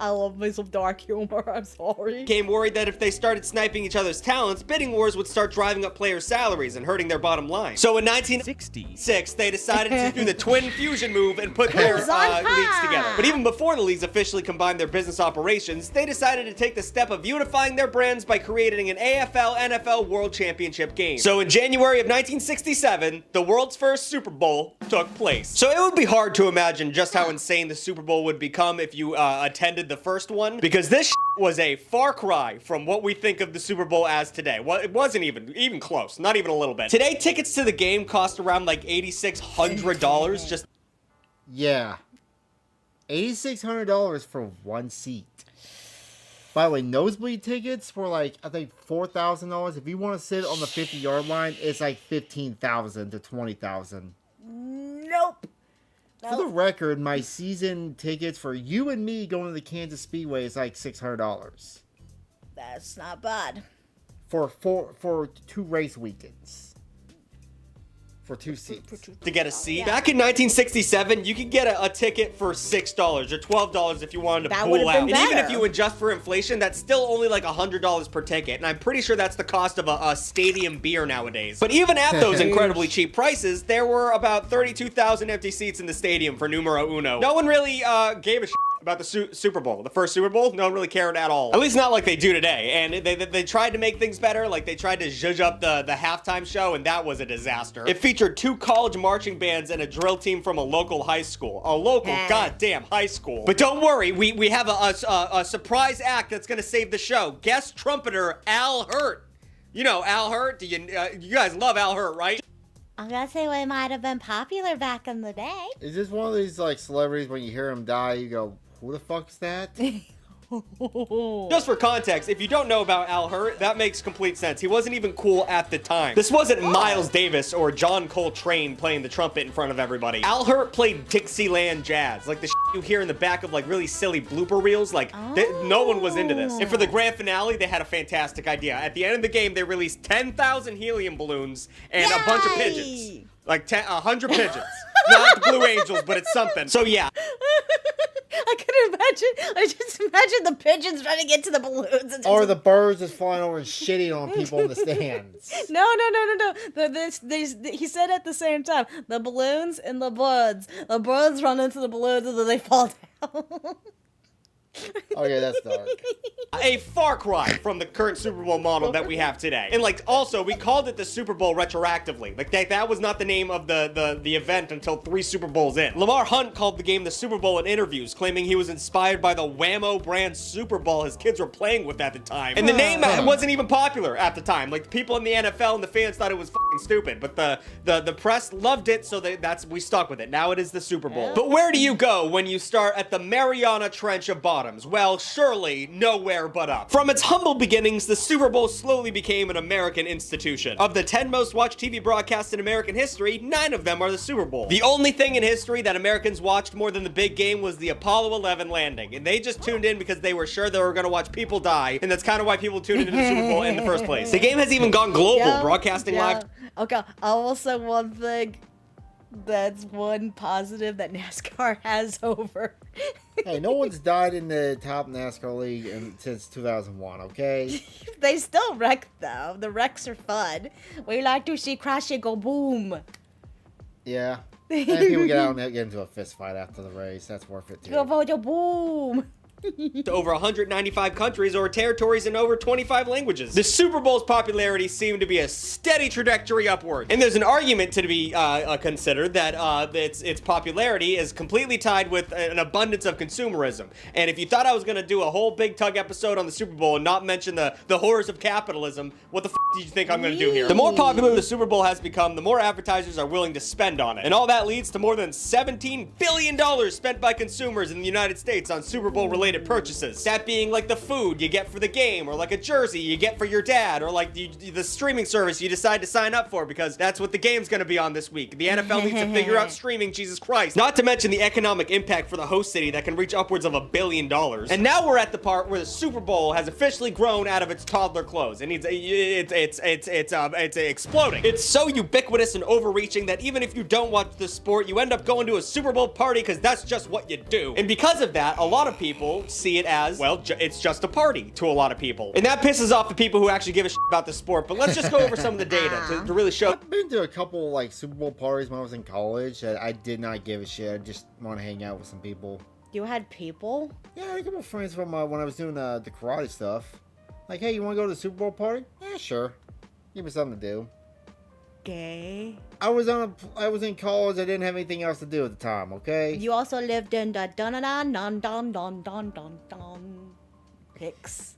I love me some dark humor, I'm sorry. Became worried that if they started sniping each other's talents, bidding wars would start driving up players' salaries and hurting their bottom line. So in 1966, they decided to do the twin fusion move and put their leagues together. But even before the leagues officially combined their business operations, they decided to take the step of unifying their brands by creating an AFL-NFL World Championship game. So in January of 1967, the world's first Super Bowl took place. So it would be hard to imagine just how insane the Super Bowl would become if you attended attended the first one, because this was a far cry from what we think of the Super Bowl as today. Well, it wasn't even close, not even a little bit. Today, tickets to the game cost around like $8,600 just. Yeah. $8,600 for one seat. By the way, nosebleed tickets were like, I think $4,000. If you want to sit on the 50-yard line, it's like $15,000 to $20,000. Nope. For the record, my season tickets for you and me going to the Kansas Speedway is like $600 That's not bad. for 2 race weekends. For 2 seats. To get a seat. Back in 1967, you could get a ticket for $6 or $12 if you wanted to That pull would've out. been And even if better. you adjust for inflation, that's still only like $100 per ticket. And I'm pretty sure that's the cost of a stadium beer nowadays. But even at those incredibly cheap prices, there were about 32,000 empty seats in the stadium for numero uno. No one really gave a shit about the Super Bowl. The first Super Bowl, no one really cared at all. At least not like they do today. And they tried to make things better. Like they tried to zhuzh up the halftime show, and that was a disaster. It featured 2 college marching bands and a drill team from a local high school. A local goddamn high school. But don't worry, we have a surprise act that's gonna save the show. Guest trumpeter Al Hurt. You know Al Hurt? Do you guys love Al Hurt, right? I'm gonna say we might have been popular back in the day. Is this one of these like celebrities when you hear him die, you go, who the fuck's that? Just for context, if you don't know about Al Hurt, that makes complete sense. He wasn't even cool at the time. This wasn't Miles Davis or John Coltrane playing the trumpet in front of everybody. Al Hurt played Dixieland jazz, like the shit you hear in the back of like really silly blooper reels. Like no one was into this. And for the grand finale, they had a fantastic idea. At the end of the game, they released 10,000 helium balloons and a bunch of pigeons. Like 100 pigeons. Not the Blue Angels, but it's something. So yeah. I can imagine. I just imagine the pigeons trying to get to the balloons. And Or the birds just flying over and shitting on people in the stands. No. He said at the same time, the balloons and the birds. The birds run into the balloons and then they fall down. Okay, that's dark. A far cry from the current Super Bowl model that we have today. And like also, we called it the Super Bowl retroactively. Like that was not the name of the event until 3 Super Bowls in. Lamar Hunt called the game the Super Bowl in interviews, claiming he was inspired by the Whammo brand Super Bowl his kids were playing with at the time. And the name wasn't even popular at the time. Like people in the NFL and the fans thought it was fucking stupid, but the press loved it, so we stuck with it. Now it is the Super Bowl. But where do you go when you start at the Mariana Trench of bottoms? Well, surely nowhere but up. From its humble beginnings, the Super Bowl slowly became an American institution. Of the 10 most watched TV broadcasts in American history, 9 of them are the Super Bowl. The only thing in history that Americans watched more than the big game was the Apollo 11 landing, and they just tuned in because they were sure they were going to watch people die, and that's kind of why people tuned into the Super Bowl in the first place. The game has even gone global, broadcasting live. Okay, also one thing that's one positive that NASCAR has over. Hey, no one's died in the top NASCAR league since 2001, okay? They still wreck, though. The wrecks are fun. We like to see crashing go boom. Yeah. And people get out and get into a fist fight after the race. That's worth it, too. Go for the boom. To over 195 countries or territories in over 25 languages. The Super Bowl's popularity seemed to be a steady trajectory upward. And there's an argument to be considered that its popularity is completely tied with an abundance of consumerism. And if you thought I was going to do a whole big tug episode on the Super Bowl and not mention the horrors of capitalism, what the f*** do you think I'm going to do here? The more popular the Super Bowl has become, the more advertisers are willing to spend on it. And all that leads to more than $17 billion spent by consumers in the United States on Super Bowl related purchases. That being like the food you get for the game, or like a jersey you get for your dad, or like the streaming service you decide to sign up for because that's what the game's gonna be on this week. The NFL needs to figure out streaming, Jesus Christ. Not to mention the economic impact for the host city that can reach upwards of $1 billion. And now we're at the part where the Super Bowl has officially grown out of its toddler clothes, and it's exploding. It's so ubiquitous and overreaching that even if you don't watch the sport, you end up going to a Super Bowl party because that's just what you do. And because of that, a lot of people see it as, well, it's just a party to a lot of people. And that pisses off the people who actually give a shit about the sport. But let's just go over some of the data to really show. I've been to a couple like Super Bowl parties when I was in college that I did not give a shit. I just want to hang out with some people. You had people? Yeah, I had a couple of friends from when I was doing the karate stuff. Like, hey, you want to go to the Super Bowl party? Yeah, sure. Give me something to do. gay? I was in college. I didn't have anything else to do at the time. Okay. You also lived in the dun pics.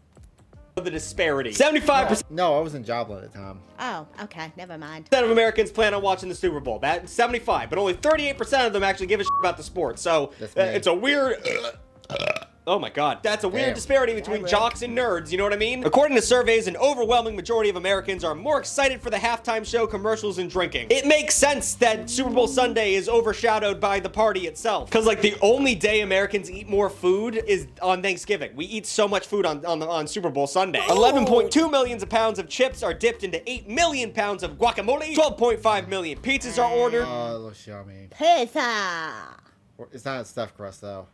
The disparity. 75%. No, I was in Joplin at the time. Oh, okay, never mind. Of Americans plan on watching the Super Bowl. That's 75, but only 38% of them actually give a shit about the sport. So it's a weird. Oh my god. That's a weird disparity between jocks and nerds, you know what I mean? According to surveys, an overwhelming majority of Americans are more excited for the halftime show, commercials, and drinking. It makes sense that Super Bowl Sunday is overshadowed by the party itself. Because, like, the only day Americans eat more food is on Thanksgiving. We eat so much food on Super Bowl Sunday. 11.2 million pounds of chips are dipped into 8 million pounds of guacamole. 12.5 million pizzas are ordered. Oh, it looks yummy. Pizza! It's not stuffed crust, though.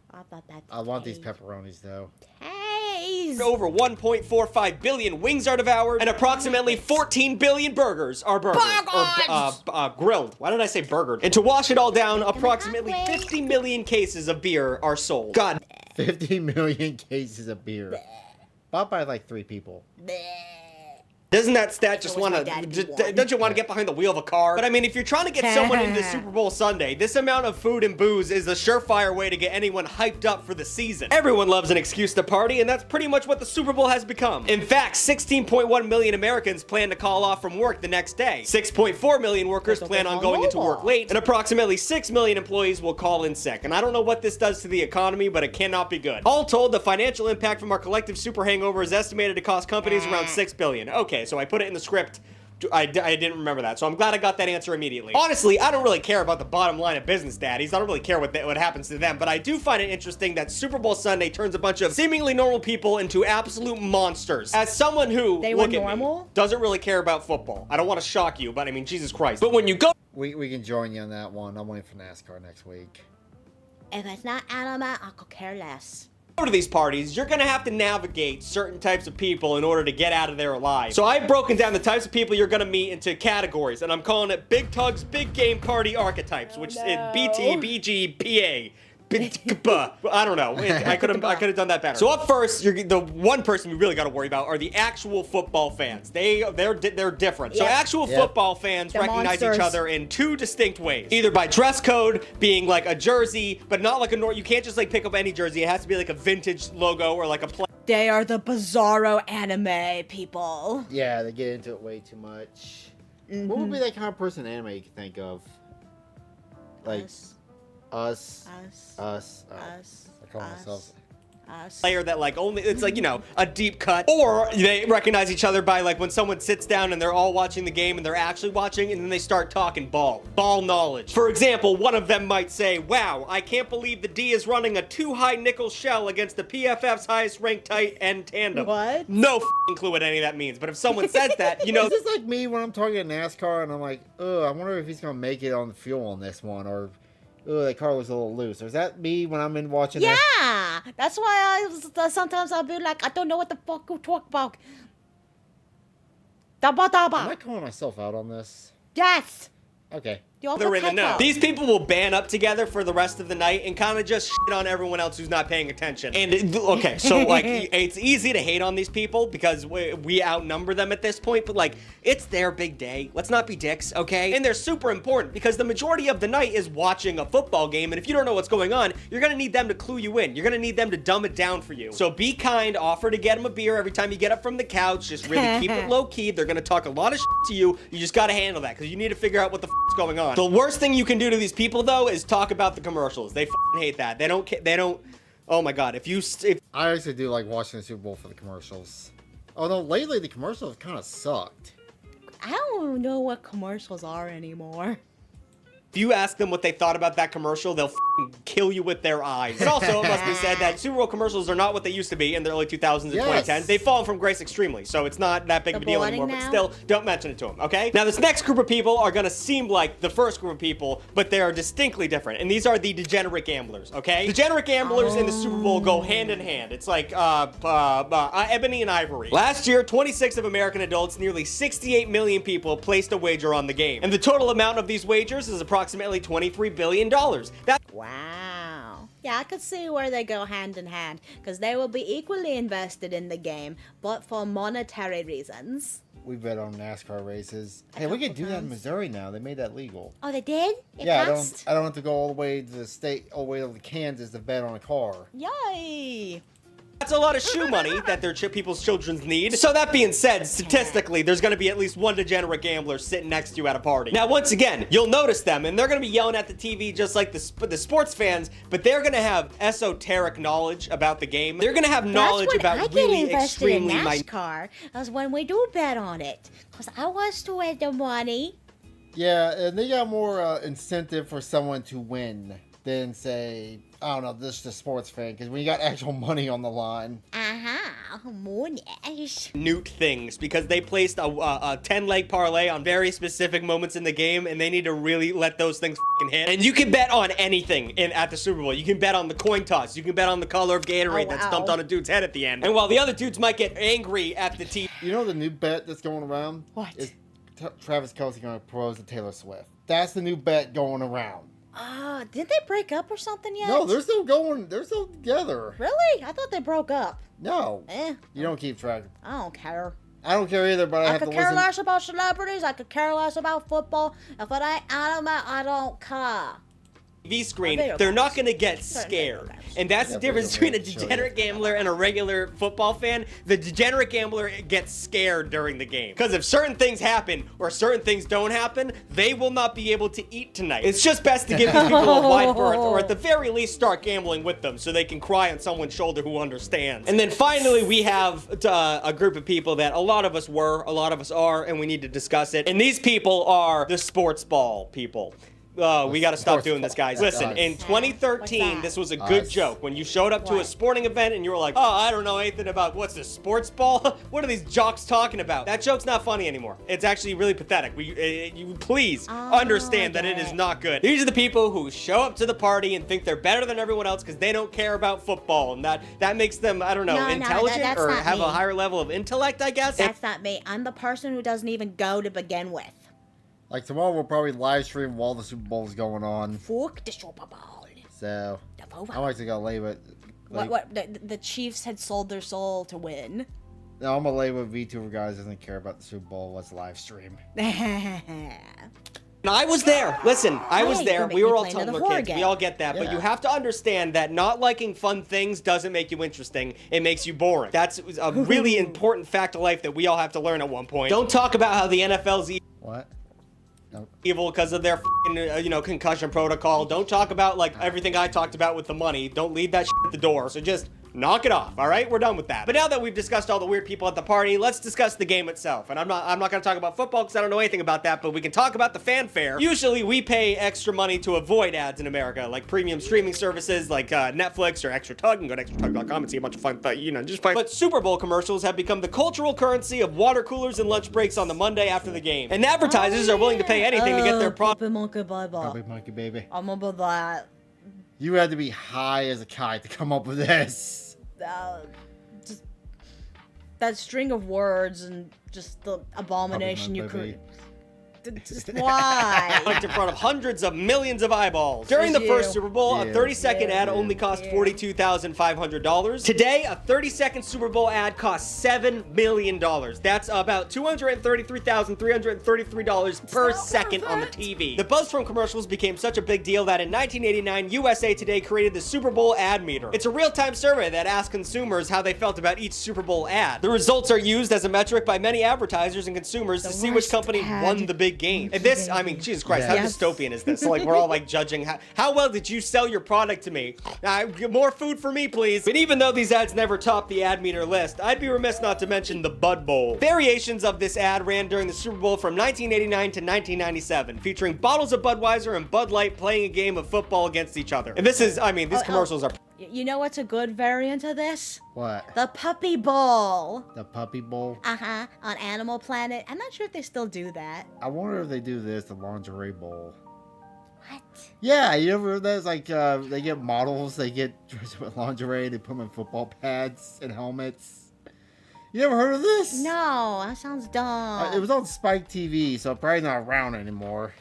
I want these pepperonis, though. Over 1.45 billion wings are devoured, and approximately 14 billion burgers are grilled. Why did I say burgered? And to wash it all down, approximately 50 million cases of beer are sold. God. 50 million cases of beer. Bought by like 3 people. Doesn't that stat just want to, don't you want to get behind the wheel of a car? But I mean, if you're trying to get someone into Super Bowl Sunday, this amount of food and booze is a surefire way to get anyone hyped up for the season. Everyone loves an excuse to party, and that's pretty much what the Super Bowl has become. In fact, 16.1 million Americans plan to call off from work the next day. 6.4 million workers plan on going into work late, and approximately 6 million employees will call in sick. And I don't know what this does to the economy, but it cannot be good. All told, the financial impact from our collective super hangover is estimated to cost companies around $6 billion. Okay, so I put it in the script. I didn't remember that, so I'm glad I got that answer immediately. Honestly, I don't really care about the bottom line of business daddies. I don't really care what happens to them, but I do find it interesting that Super Bowl Sunday turns a bunch of seemingly normal people into absolute monsters. As someone who, doesn't really care about football. I don't want to shock you, but I mean, Jesus Christ. But when you go... We can join you on that one. I'm waiting for NASCAR next week. If it's not anime, I could care less. Go to these parties, you're gonna have to navigate certain types of people in order to get out of there alive. So I've broken down the types of people you're gonna meet into categories, and I'm calling it Big Tug's Big Game Party Archetypes, which is BT, BG, PA. I don't know. I could have done that better. So up first, the one person we really got to worry about are the actual football fans. They're different. So actual football fans recognize each other in 2 distinct ways. Either by dress code, being like a jersey, but not like you can't just like pick up any jersey. It has to be like a vintage logo or like a play. They are the bizarro anime people. Yeah, they get into it way too much. What would be that kind of person anime you could think of? Like Us. I call myself player that like only it's like, you know, a deep cut, or they recognize each other by like when someone sits down and they're all watching the game and they're actually watching, and then they start talking ball knowledge. For example, one of them might say, "Wow, I can't believe the D is running a 2-high nickel shell against the PFF's highest ranked tight end tandem." What? No clue what any of that means, but if someone says that, you know. Is this like me when I'm talking to NASCAR and I'm like, I wonder if he's gonna make it on the fuel on this one, or that car was a little loose. Or is that me when I'm in watching that? Yeah! That's why sometimes I'll be like, I don't know what the fuck you talk about. Am I calling myself out on this? Yes! Okay. They're in the know. These people will band up together for the rest of the night and kind of just shit on everyone else who's not paying attention. And okay, so like it's easy to hate on these people because we outnumber them at this point, but like it's their big day. Let's not be dicks, okay? And they're super important because the majority of the night is watching a football game, and if you don't know what's going on, you're gonna need them to clue you in. You're gonna need them to dumb it down for you. So be kind, offer to get them a beer every time you get up from the couch. Just really keep it low key. They're gonna talk a lot of shit to you. You just gotta handle that because you need to figure out what the f***'s going on. The worst thing you can do to these people, though, is talk about the commercials. They f***ing hate that. They don't. Oh my god, I actually do like watching the Super Bowl for the commercials. Although lately the commercials kind of sucked. I don't know what commercials are anymore. If you ask them what they thought about that commercial, they'll f***ing kill you with their eyes. And also, it must be said that Super Bowl commercials are not what they used to be in the early 2000s and 2010s. They've fallen from grace extremely, so it's not that big of a deal anymore. But still, don't mention it to them, okay? Now, this next group of people are gonna seem like the first group of people, but they are distinctly different. And these are the degenerate gamblers, okay? Degenerate gamblers in the Super Bowl go hand in hand. It's like ebony and ivory. Last year, 26 of American adults, nearly 68 million people placed a wager on the game. And the total amount of these wagers is approximately $23 billion. Wow. Yeah, I could see where they go hand in hand, because they will be equally invested in the game, but for monetary reasons. We bet on NASCAR races. Hey, we can do that in Missouri now. They made that legal. Oh, they did? It Yeah, passed? I don't have to go all the way to the state, all the way over to Kansas to bet on a car. Yay! That's a lot of shoe money that their people's children need. So that being said, statistically, there's going to be at least one degenerate gambler sitting next to you at a party. Now, once again, you'll notice them, and they're going to be yelling at the TV just like the sports fans, but they're going to have esoteric knowledge about the game. They're going to have knowledge about really extremely in NASCAR. That's when we do bet on it, because I was to win the money. Yeah, and they got more incentive for someone to win than, say, I don't know, just a sports fan, because when you got actual money on the line. Money. Newt things, because they placed a 10-leg parlay on very specific moments in the game, and they need to really let those things fucking hit. And you can bet on anything at the Super Bowl. You can bet on the coin toss. You can bet on the color of Gatorade that's dumped on a dude's head at the end. And while the other dudes might get angry at the team. You know the new bet that's going around? What? Is Travis Kelce going to propose to Taylor Swift. That's the new bet going around. Didn't they break up or something yet? No, they're still together. Really? I thought they broke up. No. You don't keep track. I don't care. I don't care either, but I have to could care listen. less about celebrities. I could care less about football. If it ain't anime, I don't care. TV screen, they're not going to get scared. And that's the difference between a degenerate gambler and a regular football fan. The degenerate gambler gets scared during the game. Because if certain things happen or certain things don't happen, they will not be able to eat tonight. It's just best to give these people a wide berth, or at the very least start gambling with them so they can cry on someone's shoulder who understands. And then finally, we have a group of people that a lot of us were, a lot of us are, and we need to discuss it. And these people are the sports ball people. We got to stop doing this, guys. Listen, in 2013, this was a good joke. When you showed up to a sporting event and you were like, oh, I don't know anything about what's this, sports ball? What are these jocks talking about? That joke's not funny anymore. It's actually really pathetic. You please understand that it is not good. These are the people who show up to the party and think they're better than everyone else because they don't care about football. And that makes them, I don't know, intelligent or have a higher level of intellect, I guess. That's not me. I'm the person who doesn't even go to begin with. Like tomorrow we'll probably live stream while the Super Bowl is going on. Fuck the Super Bowl. So I'm actually gonna lay with. What? The Chiefs had sold their soul to win. No, I'm gonna lay with Vtuber guys doesn't care about the Super Bowl. Let's live stream. I was there. Listen, I was there. We were all Tumblr kids. Game. We all get that. Yeah. But you have to understand that not liking fun things doesn't make you interesting. It makes you boring. That's a really important fact of life that we all have to learn at one point. Don't talk about how the NFL's What? evil because of their concussion protocol. Don't talk about like everything I talked about with the money. Don't leave that shit at the door. So just knock it off, all right? We're done with that. But now that we've discussed all the weird people at the party, let's discuss the game itself. And I'm not going to talk about football because I don't know anything about that, but we can talk about the fanfare. Usually we pay extra money to avoid ads in America, like premium streaming services like Netflix or Extra Tug. You can go to extratug.com and see a bunch of fun, just fun. But Super Bowl commercials have become the cultural currency of water coolers and lunch breaks on the Monday after the game. And advertisers are willing to pay anything to get their product. Puppy monkey baby. I'm about that. You had to be high as a kite to come up with this. Just that string of words and just the abomination you could. Just why? In front of hundreds of millions of eyeballs. During the first Super Bowl, a 30-second ad only cost $42,500. Today, a 30-second Super Bowl ad costs $7 million. That's about $233,333 per second on the TV. The buzz from commercials became such a big deal that in 1989, USA Today created the Super Bowl ad meter. It's a real-time survey that asks consumers how they felt about each Super Bowl ad. The results are used as a metric by many advertisers and consumers to see which company won the big game. And this, I mean, Jesus Christ, how dystopian is this? Like, we're all like judging how well did you sell your product to me? More food for me, please. But even though these ads never top the ad meter list, I'd be remiss not to mention the Bud Bowl. Variations of this ad ran during the Super Bowl from 1989 to 1997, featuring bottles of Budweiser and Bud Light playing a game of football against each other. And this is, I mean, these commercials are... You know what's a good variant of this? What? The Puppy Bowl. The Puppy Bowl? Uh-huh. On Animal Planet. I'm not sure if they still do that. I wonder if they do this, the Lingerie Bowl. What? Yeah, you ever heard that? It's like they get models, they get dressed with lingerie, they put them in football pads and helmets. You ever heard of this? No, that sounds dumb. It was on Spike TV, so probably not around anymore.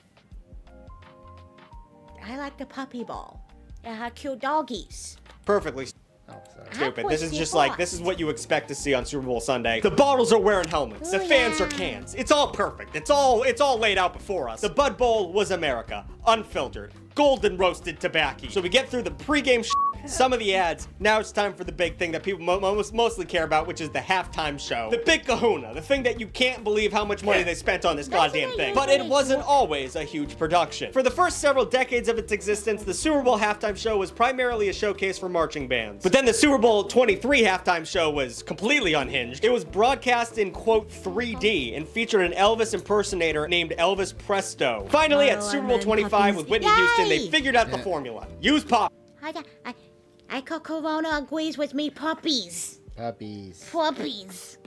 I like the Puppy Bowl. It had cute doggies. Perfectly stupid. This is Pussy just like, Fox. this is what you expect to see on Super Bowl Sunday. The bottles are wearing helmets. The fans are cans. It's all perfect. It's all laid out before us. The Bud Bowl was America. Unfiltered. Golden roasted tobacco. So we get through the pregame some of the ads. Now it's time for the big thing that people mostly care about, which is the halftime show. The big kahuna. The thing that you can't believe how much money they spent on this goddamn thing. But it wasn't always a huge production. For the first several decades of its existence, the Super Bowl halftime show was primarily a showcase for marching bands. But then the Super Bowl 23 halftime show was completely unhinged. It was broadcast in, quote, 3D and featured an Elvis impersonator named Elvis Presto. Finally, at Super Bowl 25 with Whitney Houston, they figured out the formula. Use pop. I call Corona agrees with me puppies. Puppies. Puppies.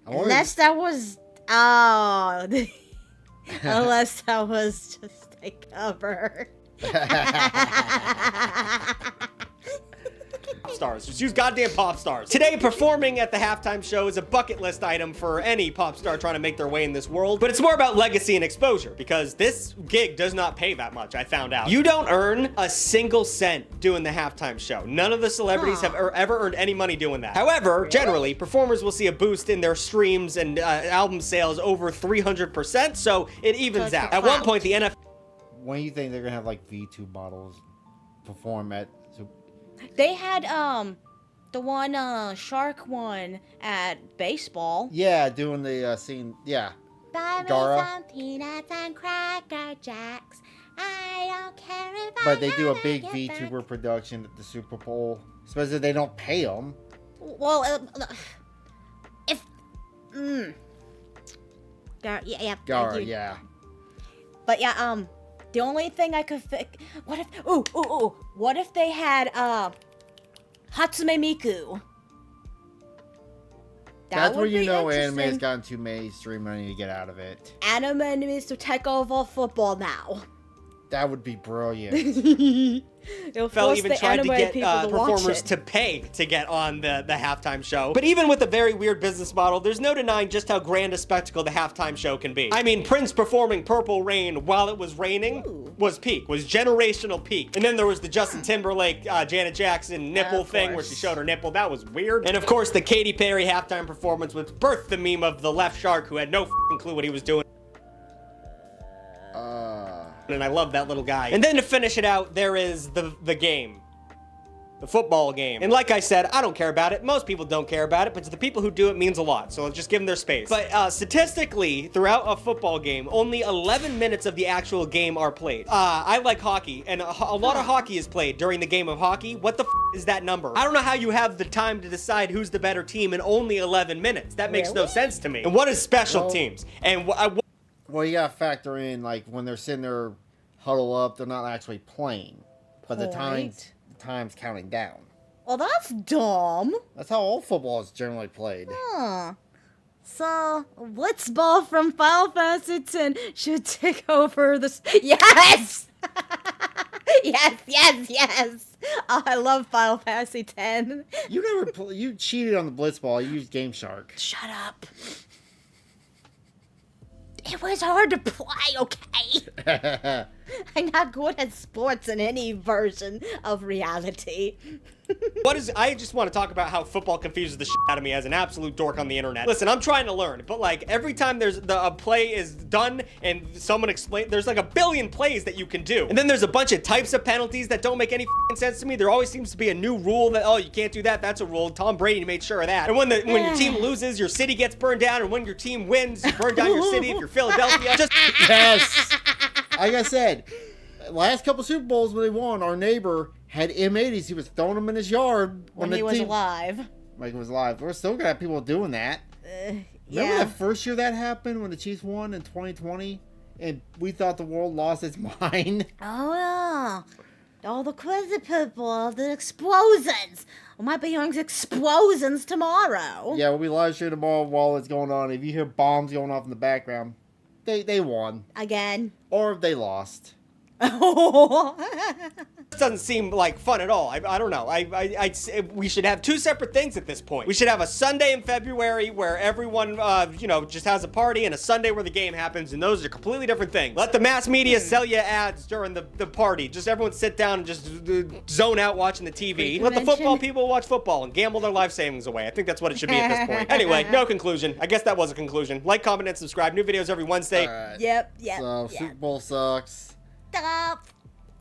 Unless that was... Oh. Unless that was just a cover. Stars. Just use goddamn pop stars. Today, performing at the halftime show is a bucket list item for any pop star trying to make their way in this world, but it's more about legacy and exposure because this gig does not pay that much, I found out. You don't earn a single cent doing the halftime show. None of the celebrities have ever earned any money doing that. However, generally, performers will see a boost in their streams and album sales over 300%, so it evens out. At one point, the NFL... When do you think they're going to have, like, V2 bottles perform at... They had, the one, shark one at baseball. Yeah, doing the scene. Yeah. Buy me Gara. some peanuts and Cracker Jacks. I don't care if But they do a big get VTuber production at the Super Bowl. Especially they don't pay them. Well, if... Gara, yeah. But yeah, the only thing I could think... What if... What if they had, Hatsume Miku? That's where you know anime has interesting. gotten too mainstream money to get out of it. Anime needs to take over football now. That would be brilliant. It'll NFL force even the tried to anime get people to watch performers it. to pay to get on the halftime show. But even with a very weird business model, there's no denying just how grand a spectacle the halftime show can be. I mean, Prince performing Purple Rain while it was raining was peak, was generational peak. And then there was the Justin Timberlake, Janet Jackson nipple thing where she showed her nipple. That was weird. And of course, the Katy Perry halftime performance, which birthed the meme of the left shark who had no f***ing clue what he was doing. And I love that little guy. And then to finish it out, there is the game. The football game. And like I said, I don't care about it. Most people don't care about it, but to the people who do, it means a lot. So let's just give them their space. But statistically, throughout a football game, only 11 minutes of the actual game are played. I like hockey, and a lot of hockey is played during the game of hockey. What the f is that number? I don't know how you have the time to decide who's the better team in only 11 minutes. That makes no sense to me. And what is special teams? And Well, you gotta factor in, like, when they're sitting there huddle up, they're not actually playing. But the time's counting down. Well, that's dumb. That's how all football is generally played. Huh. So, Blitzball from Final Fantasy X should take over this. Yes! yes! Oh, I love Final Fantasy X. You never you cheated on the Blitzball. You used Game Shark. Shut up. It was hard to play, okay? I'm not good at sports in any version of reality. I just want to talk about how football confuses the shit out of me as an absolute dork on the internet. Listen, I'm trying to learn, but like every time there's a play is done and someone explains, there's like a billion plays that you can do. And then there's a bunch of types of penalties that don't make any sense to me. There always seems to be a new rule that, oh, you can't do that. That's a rule. Tom Brady made sure of that. And when your team loses, your city gets burned down. And when your team wins, you burn down your city if you're Philadelphia. Yes! Like I said, last couple Super Bowls when they won, our neighbor had M80s. He was throwing them in his yard When he was alive. Like he was alive. We're still gonna have people doing that. Remember that first year that happened when the Chiefs won in 2020? And we thought the world lost its mind? Oh, yeah. All the crazy people, the explosions. We might be hearing explosions tomorrow. Yeah, we'll be live streaming tomorrow while it's going on. If you hear bombs going off in the background, they won. Again. Or if they lost. This doesn't seem like fun at all. I don't know. We should have two separate things at this point. We should have a Sunday in February where everyone, just has a party, and a Sunday where the game happens, and those are completely different things. Let the mass media sell you ads during the party. Just everyone sit down and just zone out watching the TV. Let the football people watch football and gamble their life savings away. I think that's what it should be at this point. Anyway, no conclusion. I guess that was a conclusion. Like, comment, and subscribe. New videos every Wednesday. Alright. Yep. So, Super Bowl sucks. Stop.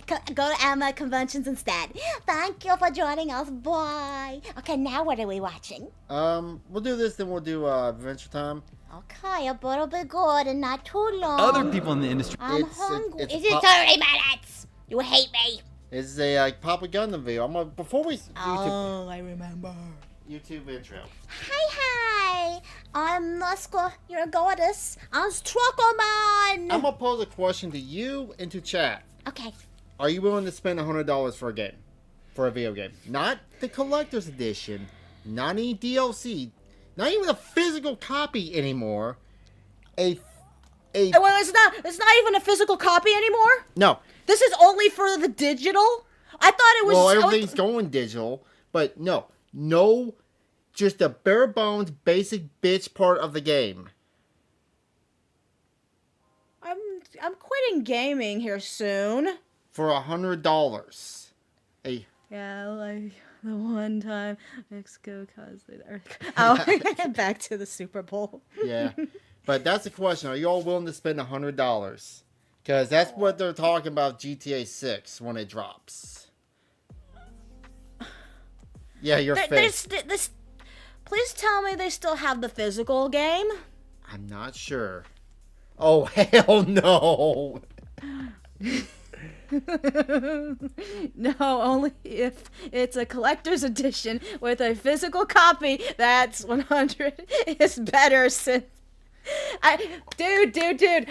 Go to Emma Conventions instead. Thank you for joining us. Bye. Okay, now what are we watching? We'll do this, then we'll do Adventure Time. Okay, but it'll be good and not too long. Other people in the industry. I'm hungry. Is it 30 minutes? You hate me. It's a Papa Gundam video. Before we Oh, I remember. YouTube intro. Hi. I'm Nuska, your goddess. I'm Struckleman. I'm gonna pose a question to you and to chat. Okay. Are you willing to spend $100 for a game? For a video game? Not the collector's edition, not any DLC, not even a physical copy anymore. Well, it's not even a physical copy anymore? No. This is only for the digital? I thought it was... Well, everything's going digital, but no, just the bare bones, basic bitch part of the game. I'm quitting gaming here soon. For $100. Yeah, like the one time Mexico caused it. Oh, back to the Super Bowl. Yeah, but that's the question. Are you all willing to spend $100? Because that's what they're talking about GTA 6 when it drops. Yeah, your face. Please tell me they still have the physical game. I'm not sure. Oh, hell no. No, only if it's a collector's edition with a physical copy. That's 100 is better since dude,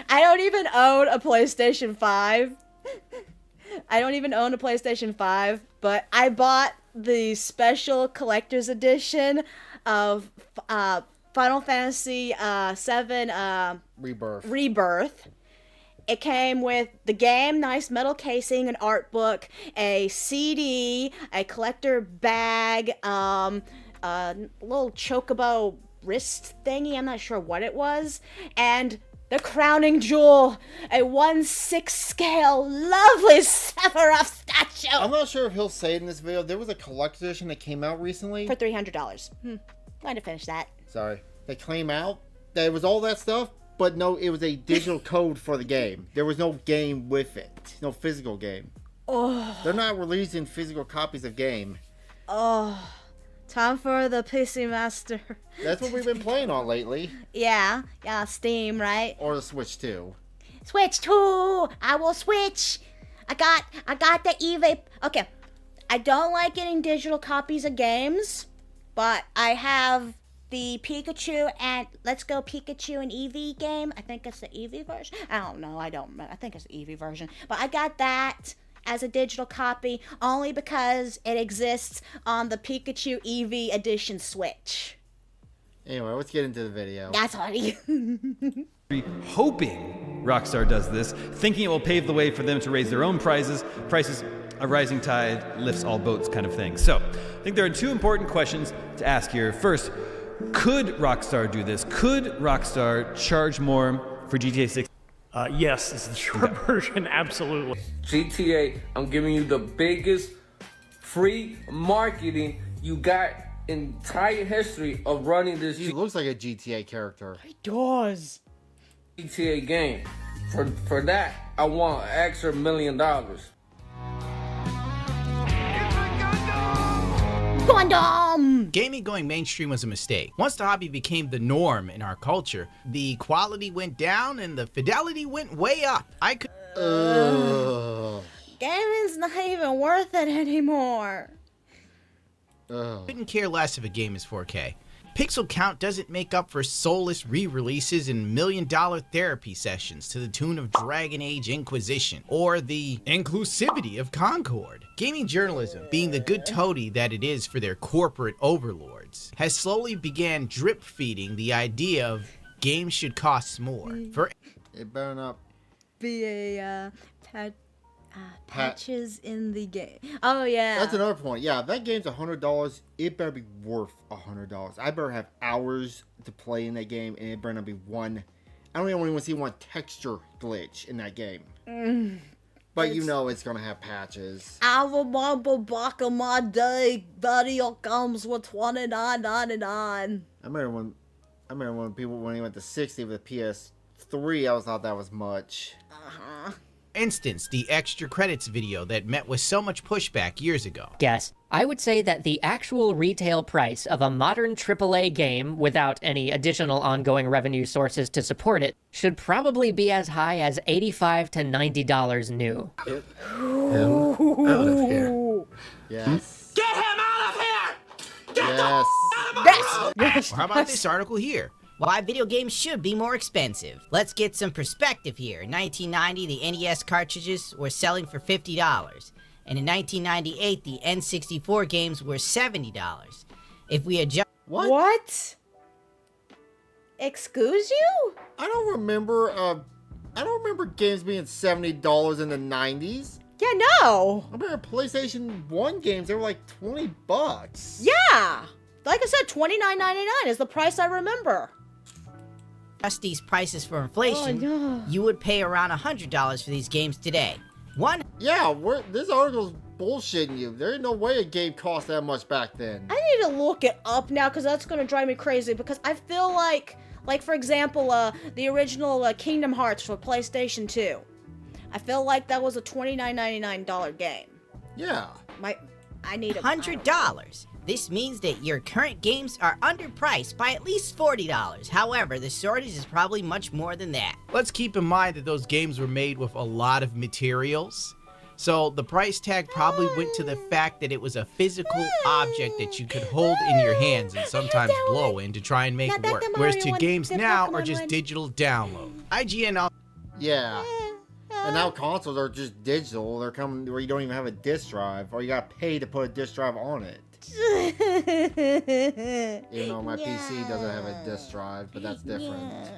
I don't even own a PlayStation 5. I don't even own a PlayStation 5, but I bought the special collector's edition of Final Fantasy 7 Rebirth. It came with the game, nice metal casing, an art book, a CD, a collector bag, a little chocobo wrist thingy, I'm not sure what it was, and the crowning jewel, a 1/6 scale, lovely Sephiroth statue. I'm not sure if he'll say it in this video. There was a collector's edition that came out recently. For $300. Going to finish that. Sorry. They came out. There was all that stuff. But no, it was a digital code for the game. There was no game with it. No physical game. Oh. They're not releasing physical copies of game. Oh. Time for the PC Master. That's what we've been playing on lately. Yeah, Steam, right? Or the Switch 2. Switch 2! I will switch! I got the eVape. Okay. I don't like getting digital copies of games, but I have the Pikachu and Let's Go Pikachu and Eevee game. I think it's the Eevee version. I don't know. I think it's the Eevee version. But I got that as a digital copy only because it exists on the Pikachu Eevee Edition Switch. Anyway, let's get into the video. That's funny. Hoping Rockstar does this, thinking it will pave the way for them to raise their own prices, a rising tide lifts all boats kind of thing. So, I think there are two important questions to ask here. First, could Rockstar do this? Could Rockstar charge more for GTA 6? Yes, this is the short version, absolutely. GTA, I'm giving you the biggest free marketing you got in entire history of running this. He looks like a GTA character. He does. GTA game. For that, I want an extra $1 million. Gundam! Gaming going mainstream was a mistake. Once the hobby became the norm in our culture, the quality went down and the fidelity went way up. Gaming's not even worth it anymore. Couldn't care less if a game is 4K. Pixel count doesn't make up for soulless re-releases and $1 million therapy sessions to the tune of Dragon Age Inquisition, or the inclusivity of Concord. Gaming journalism, being the good toady that it is for their corporate overlords, has slowly began drip-feeding the idea of games should cost more. It better not be a Patches in the game. Oh yeah. That's another point. Yeah, if that game's $100, it better be worth $100. I better have hours to play in that game, and it better not be one. I don't even want to see one texture glitch in that game. But you know it's gonna have patches. I remember back in my day, video games were $29.99. I remember when people when he went to 60 with the PS3, I always thought that was much. Instance, the extra credits video that met with so much pushback years ago. Guess. I would say that the actual retail price of a modern AAA game without any additional ongoing revenue sources to support it should probably be as high as $85 to $90 new. Get him out of here. Yes. Get him out of here! Yes. Or how about this article here? Why video games should be more expensive. Let's get some perspective here. In 1990, the NES cartridges were selling for $50. And in 1998, the N64 games were $70. If we adjust... What? Excuse you? I don't remember games being $70 in the 90s. Yeah, no. I remember PlayStation 1 games, they were like $20. Yeah. Like I said, $29.99 is the price I remember. Just these prices for inflation, Oh, no. you would pay around $100 for these games today. Yeah, this article's bullshitting you. There ain't no way a game cost that much back then. I need to look it up now because that's going to drive me crazy because I feel like for example, the original Kingdom Hearts for PlayStation 2. I feel like that was a $29.99 game. Yeah. I need $100. This means that your current games are underpriced by at least $40. However, the shortage is probably much more than that. Let's keep in mind that those games were made with a lot of materials. So the price tag probably went to the fact that it was a physical object that you could hold in your hands and sometimes blow in to try and make work. Whereas to games now are just digital download. IGN. Yeah. And now consoles are just digital. They're coming where you don't even have a disc drive, or you gotta pay to put a disc drive on it. Even though my PC doesn't have a disc drive, but that's different.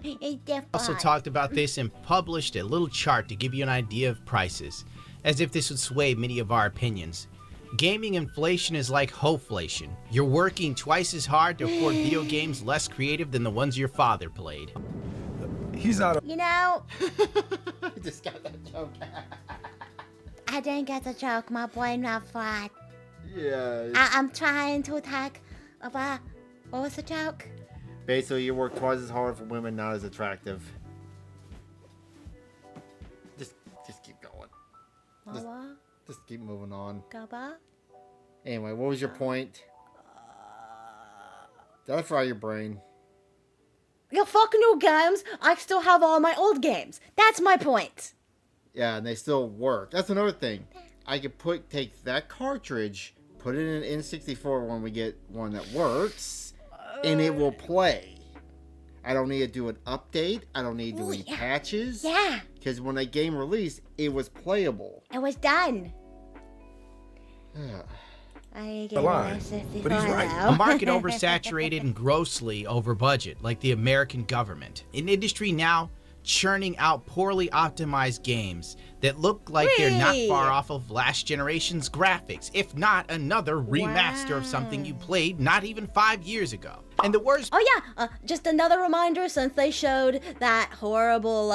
Also talked about this and published a little chart to give you an idea of prices, as if this would sway many of our opinions. Gaming inflation is like hoflation. You're working twice as hard to afford video games less creative than the ones your father played. He's out of... You know, I just got that joke. I didn't get the joke. My brain not flat. Yeah. I'm trying to talk about... What was the joke? Basically, you work twice as hard for women not as attractive. Just keep going. Just keep moving on. Anyway, what was your point? Did I fry your brain? You fuck new games. I still have all my old games. That's my point. Yeah, and they still work. That's another thing. I could take that cartridge, put it in an N64 when we get one that works, and it will play. I don't need to do an update. I don't need to do any patches. Yeah. Because when that game released, it was playable. It was done. But he's right. A market oversaturated and grossly over budget, like the American government. An industry now churning out poorly optimized games that look like they're not far off of last generation's graphics, if not another remaster of something you played not even 5 years ago. And the worst... Oh yeah, just another reminder since they showed that horrible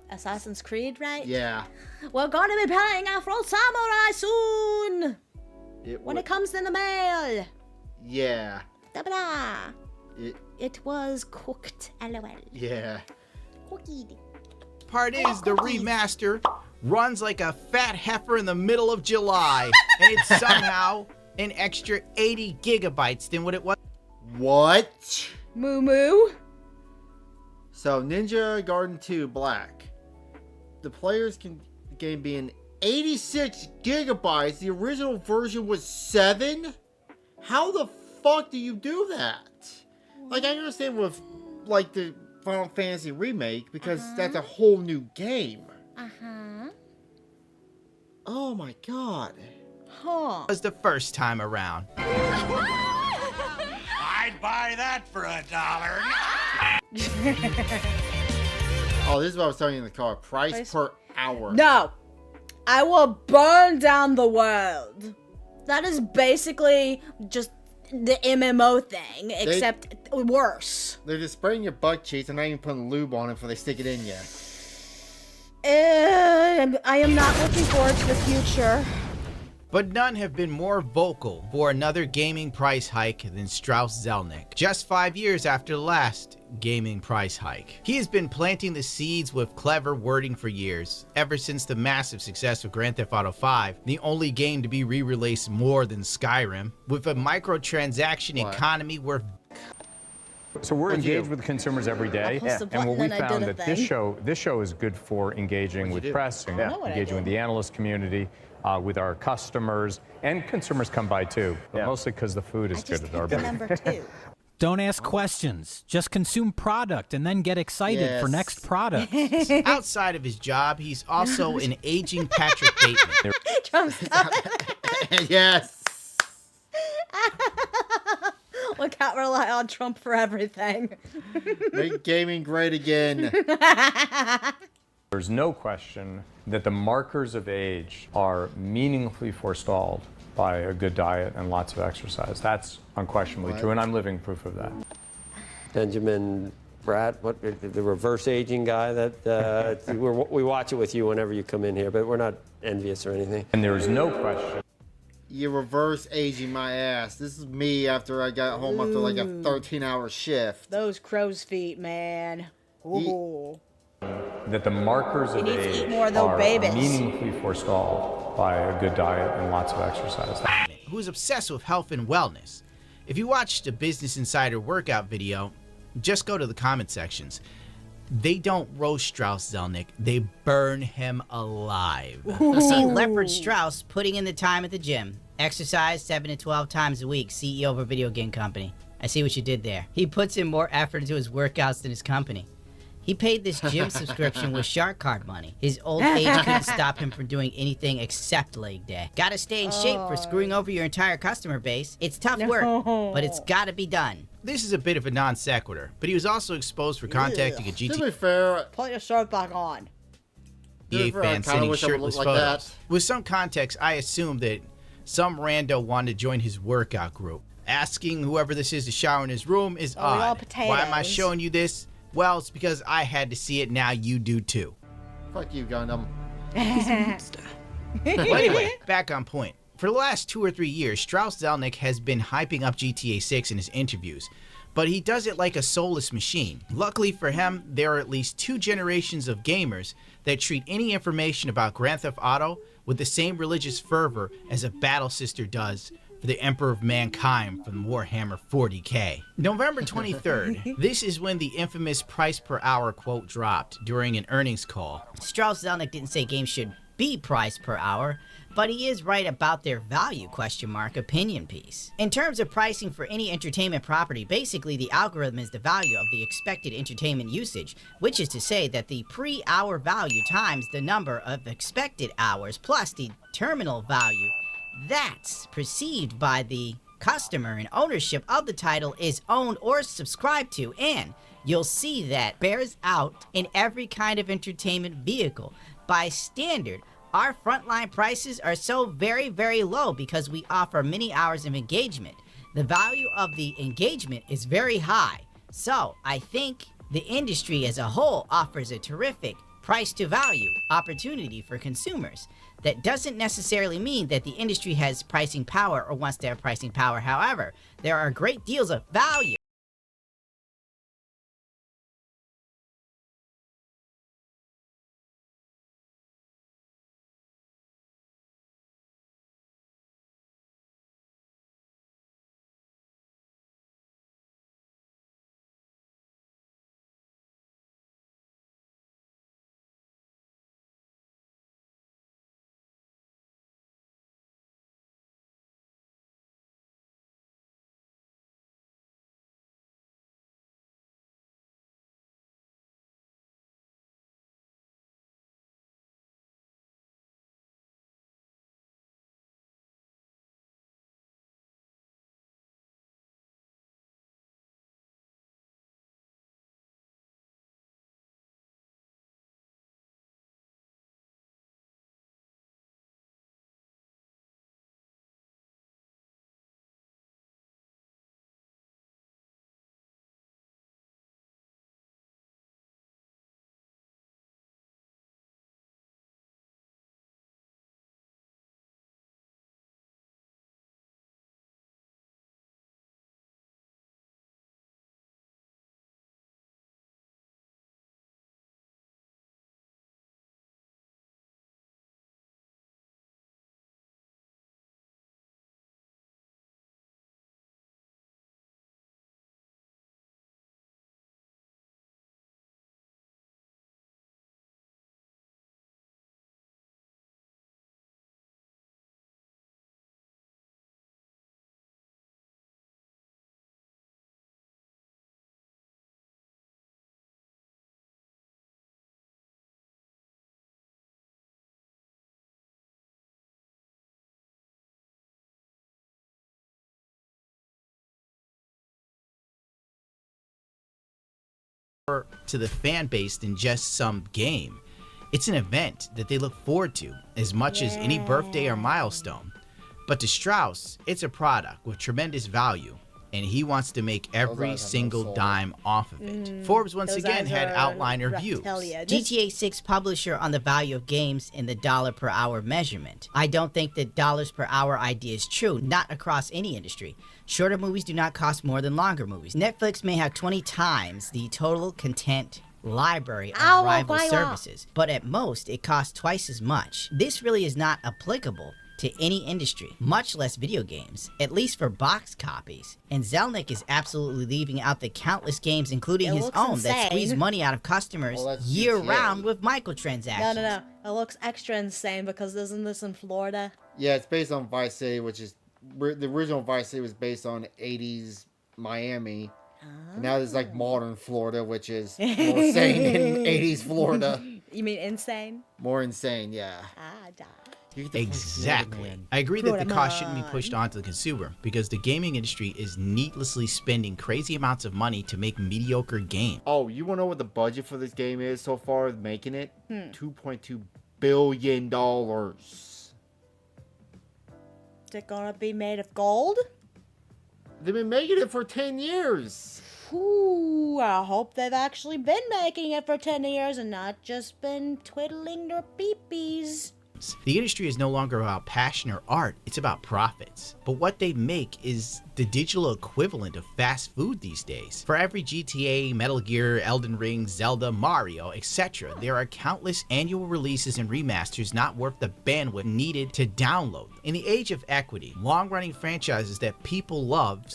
Assassin's Creed, right? Yeah. We're gonna be playing Afro Samurai soon! When it comes in the mail! Yeah. Da-ba-da. It was cooked, LOL. Yeah. Cooked. Part is, the remaster runs like a fat heifer in the middle of July, and it's somehow an extra 80 gigabytes than what it was. What? Moo moo. So, Ninja Garden 2 Black. The players can game be in 86 gigabytes. The original version was 7? How the fuck do you do that? Like, I understand with, like, the Final Fantasy remake, because that's a whole new game. Oh my god. Was the first time around. I'd buy that for $1. Oh, this is what I was telling you in the car. Price per hour. No. I will burn down the world. That is basically just the MMO thing, except worse. They're just spraying your butt cheeks and not even putting lube on it before they stick it in you. I am not looking forward to the future. But none have been more vocal for another gaming price hike than Strauss Zelnick, just 5 years after the last gaming price hike. He has been planting the seeds with clever wording for years, ever since the massive success of Grand Theft Auto 5, the only game to be re-released more than Skyrim, with a microtransaction economy where So we're engaged with consumers every day, and what we found that this show is good for engaging with press, and engaging with the analyst community, with our customers, and consumers come by too, but mostly because the food is good at our booth. Don't ask questions. Just consume product and then get excited for next product. outside of his job, he's also an aging Patrick Bateman. Trump, stop it. Yes. We can't rely on Trump for everything. Make gaming great again. There's no question that the markers of age are meaningfully forestalled by a good diet and lots of exercise. That's unquestionably true, and I'm living proof of that. Benjamin Bratt, the reverse aging guy that we watch it with you whenever you come in here, but we're not envious or anything. And there is no question. You reverse aging my ass. This is me after I got home after like a 13-hour shift. Those crow's feet, man. Ooh. That the markers of age are meaningfully forestalled by a good diet and lots of exercise. Who's obsessed with health and wellness. If you watched a Business Insider workout video, just go to the comment sections. They don't roast Strauss Zelnick, they burn him alive. See Leopard Strauss putting in the time at the gym. Exercise 7 to 12 times a week, CEO of a video game company. I see what you did there. He puts in more effort into his workouts than his company. He paid this gym subscription with shark card money. His old age couldn't stop him from doing anything except leg day. Gotta stay in shape for screwing over your entire customer base. It's tough work, but it's gotta be done. This is a bit of a non sequitur, but he was also exposed for contacting a To be fair, put your shirt back on. GTA fan sitting shirtless photos. With some context, I assume that some rando wanted to join his workout group. Asking whoever this is to shower in his room is odd. Why am I showing you this? Well, it's because I had to see it, now you do too. Fuck you, Gundam. Well, anyway, back on point. For the last 2 or 3 years, Strauss Zelnick has been hyping up GTA 6 in his interviews, but he does it like a soulless machine. Luckily for him, there are at least 2 generations of gamers that treat any information about Grand Theft Auto with the same religious fervor as a battle sister does for the Emperor of Mankind from Warhammer 40k. November 23rd, this is when the infamous price per hour quote dropped during an earnings call. Strauss Zelnick didn't say games should be priced per hour, but he is right about their value opinion piece. In terms of pricing for any entertainment property, basically the algorithm is the value of the expected entertainment usage, which is to say that the pre-hour value times the number of expected hours plus the terminal value that's perceived by the customer and ownership of the title is owned or subscribed to, and you'll see that bears out in every kind of entertainment vehicle. By standard, our frontline prices are so very, very low because we offer many hours of engagement. The value of the engagement is very high. So I think the industry as a whole offers a terrific price to value opportunity for consumers. That doesn't necessarily mean that the industry has pricing power or wants to have pricing power. However, there are great deals of value to the fan base than just some game. It's an event that they look forward to as much as any birthday or milestone. But to Strauss, it's a product with tremendous value, and he wants to make every single dime off of it. Forbes once again had outliner views. GTA 6 publisher on the value of games in the dollar per hour measurement. I don't think that dollars per hour idea is true, not across any industry. Shorter movies do not cost more than longer movies. Netflix may have 20 times the total content library of rival services, but at most it costs twice as much. This really is not applicable to any industry, much less video games, at least for box copies. And Zelnick is absolutely leaving out the countless games, including his own, that squeeze money out of customers year-round with microtransactions. No. It looks extra insane because isn't this in Florida? Yeah, it's based on Vice City, which is... The original Vice City was based on 80s Miami. And now it's like modern Florida, which is more insane than 80s Florida. You mean insane? More insane, yeah. Exactly. I agree that the cost shouldn't be pushed onto the consumer because the gaming industry is needlessly spending crazy amounts of money to make mediocre games. Oh, you want to know what the budget for this game is so far making it? $2.2 billion. Is it gonna be made of gold? They've been making it for 10 years. Ooh, I hope they've actually been making it for 10 years and not just been twiddling their peepees. The industry is no longer about passion or art, it's about profits. But what they make is the digital equivalent of fast food these days. For every GTA, Metal Gear, Elden Ring, Zelda, Mario, etc., there are countless annual releases and remasters not worth the bandwidth needed to download. In the age of equity, long-running franchises that people love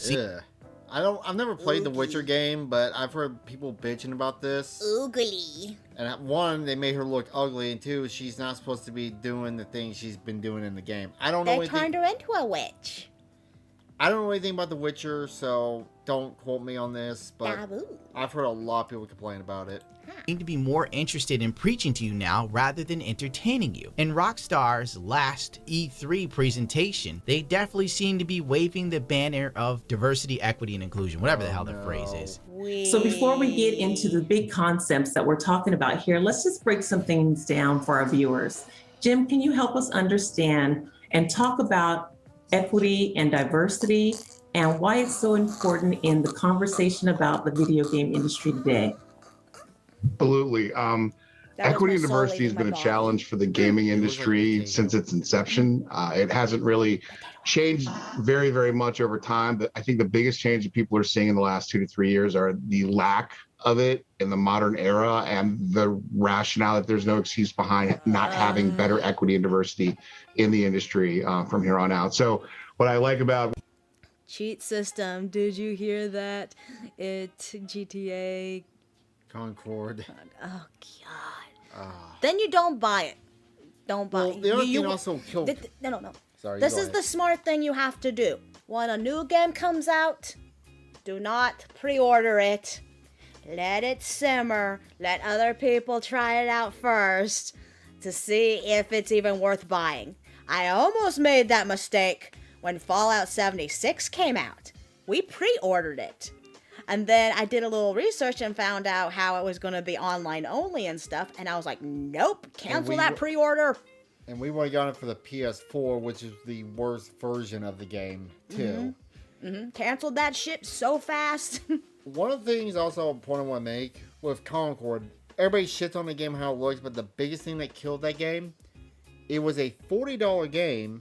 I've never played the Witcher game, but I've heard people bitching about this. Ugly. And one, they made her look ugly, and two, she's not supposed to be doing the things she's been doing in the game. I don't know anything. They turned her into a witch. I don't know anything about The Witcher, so don't quote me on this, but I've heard a lot of people complain about it. Seem to be more interested in preaching to you now rather than entertaining you. In Rockstar's last E3 presentation, they definitely seem to be waving the banner of diversity, equity, and inclusion, whatever the hell their phrase is. So before we get into the big concepts that we're talking about here, let's just break some things down for our viewers. Jim, can you help us understand and talk about equity and diversity and why it's so important in the conversation about the video game industry today? Absolutely. Equity and diversity has been a challenge for the gaming industry since its inception. It hasn't really changed very, very much over time, but I think the biggest change that people are seeing in the last 2 to 3 years are the lack of it in the modern era and the rationale that there's no excuse behind not having better equity and diversity in the industry from here on out. So what I like about cheat system, did you hear that? It's GTA Concord. Oh god. Then you don't buy it. Don't buy it. The other thing also killed. No. Sorry. This is the smart thing you have to do. When a new game comes out, do not pre-order it. Let it simmer. Let other people try it out first to see if it's even worth buying. I almost made that mistake when Fallout 76 came out. We pre-ordered it. And then I did a little research and found out how it was going to be online only and stuff. And I was like, nope, cancel that pre-order. And we would have gotten it for the PS4, which is the worst version of the game, too. Canceled that shit so fast. One of the things also a point I want to make with Concord, everybody shits on the game how it looks, but the biggest thing that killed that game, it was a $40 game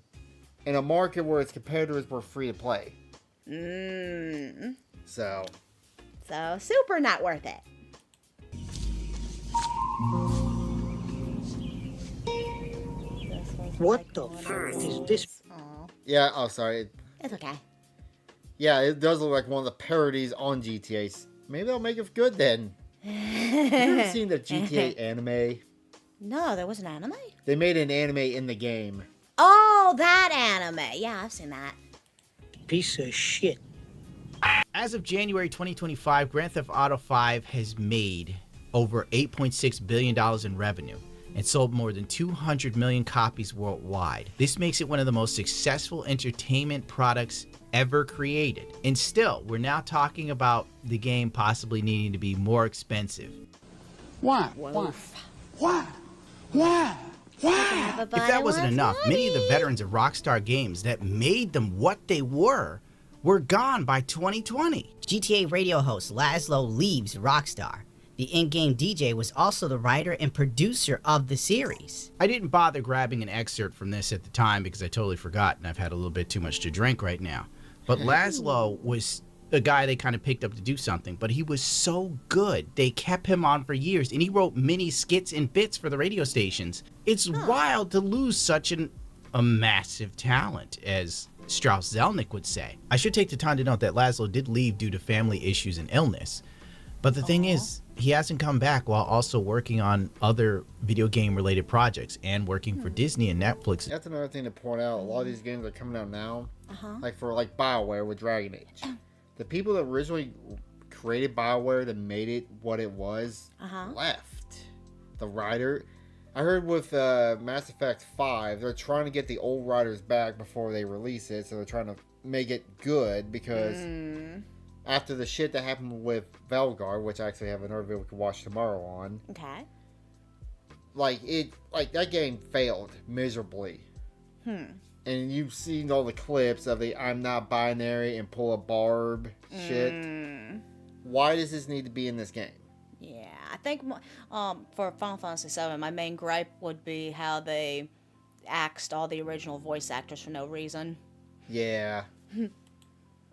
in a market where its competitors were free to play. So super not worth it. What the fuck is this? Yeah, oh sorry. It's okay. Yeah, it does look like one of the parodies on GTA. Maybe they'll make it good then. Have you ever seen the GTA anime? No, there was an anime? They made an anime in the game. Oh, that anime. Yeah, I've seen that. Piece of shit. As of January 2025, Grand Theft Auto 5 has made over $8.6 billion in revenue and sold more than 200 million copies worldwide. This makes it one of the most successful entertainment products ever created. And still, we're now talking about the game possibly needing to be more expensive. Why? If that wasn't enough, many of the veterans of Rockstar Games that made them what they were gone by 2020. GTA radio host Laszlo leaves Rockstar. The in-game DJ was also the writer and producer of the series. I didn't bother grabbing an excerpt from this at the time because I totally forgot and I've had a little bit too much to drink right now. But Laszlo was a guy they kind of picked up to do something, but he was so good. They kept him on for years and he wrote mini skits and bits for the radio stations. It's wild to lose such a massive talent, as Strauss Zelnick would say. I should take the time to note that Laszlo did leave due to family issues and illness. But the thing is, he hasn't come back while also working on other video game related projects and working for Disney and Netflix. That's another thing to point out. A lot of these games are coming out now, like for BioWare with Dragon Age. The people that originally created BioWare that made it what it was left. The writer, I heard with Mass Effect 5, they're trying to get the old writers back before they release it, so they're trying to make it good because after the shit that happened with Velgar, which I actually have another video we can watch tomorrow on. Okay. That game failed miserably. And you've seen all the clips of the I'm not binary and pull a barb shit. Why does this need to be in this game? Yeah, I think for Final Fantasy VII, my main gripe would be how they axed all the original voice actors for no reason. Yeah.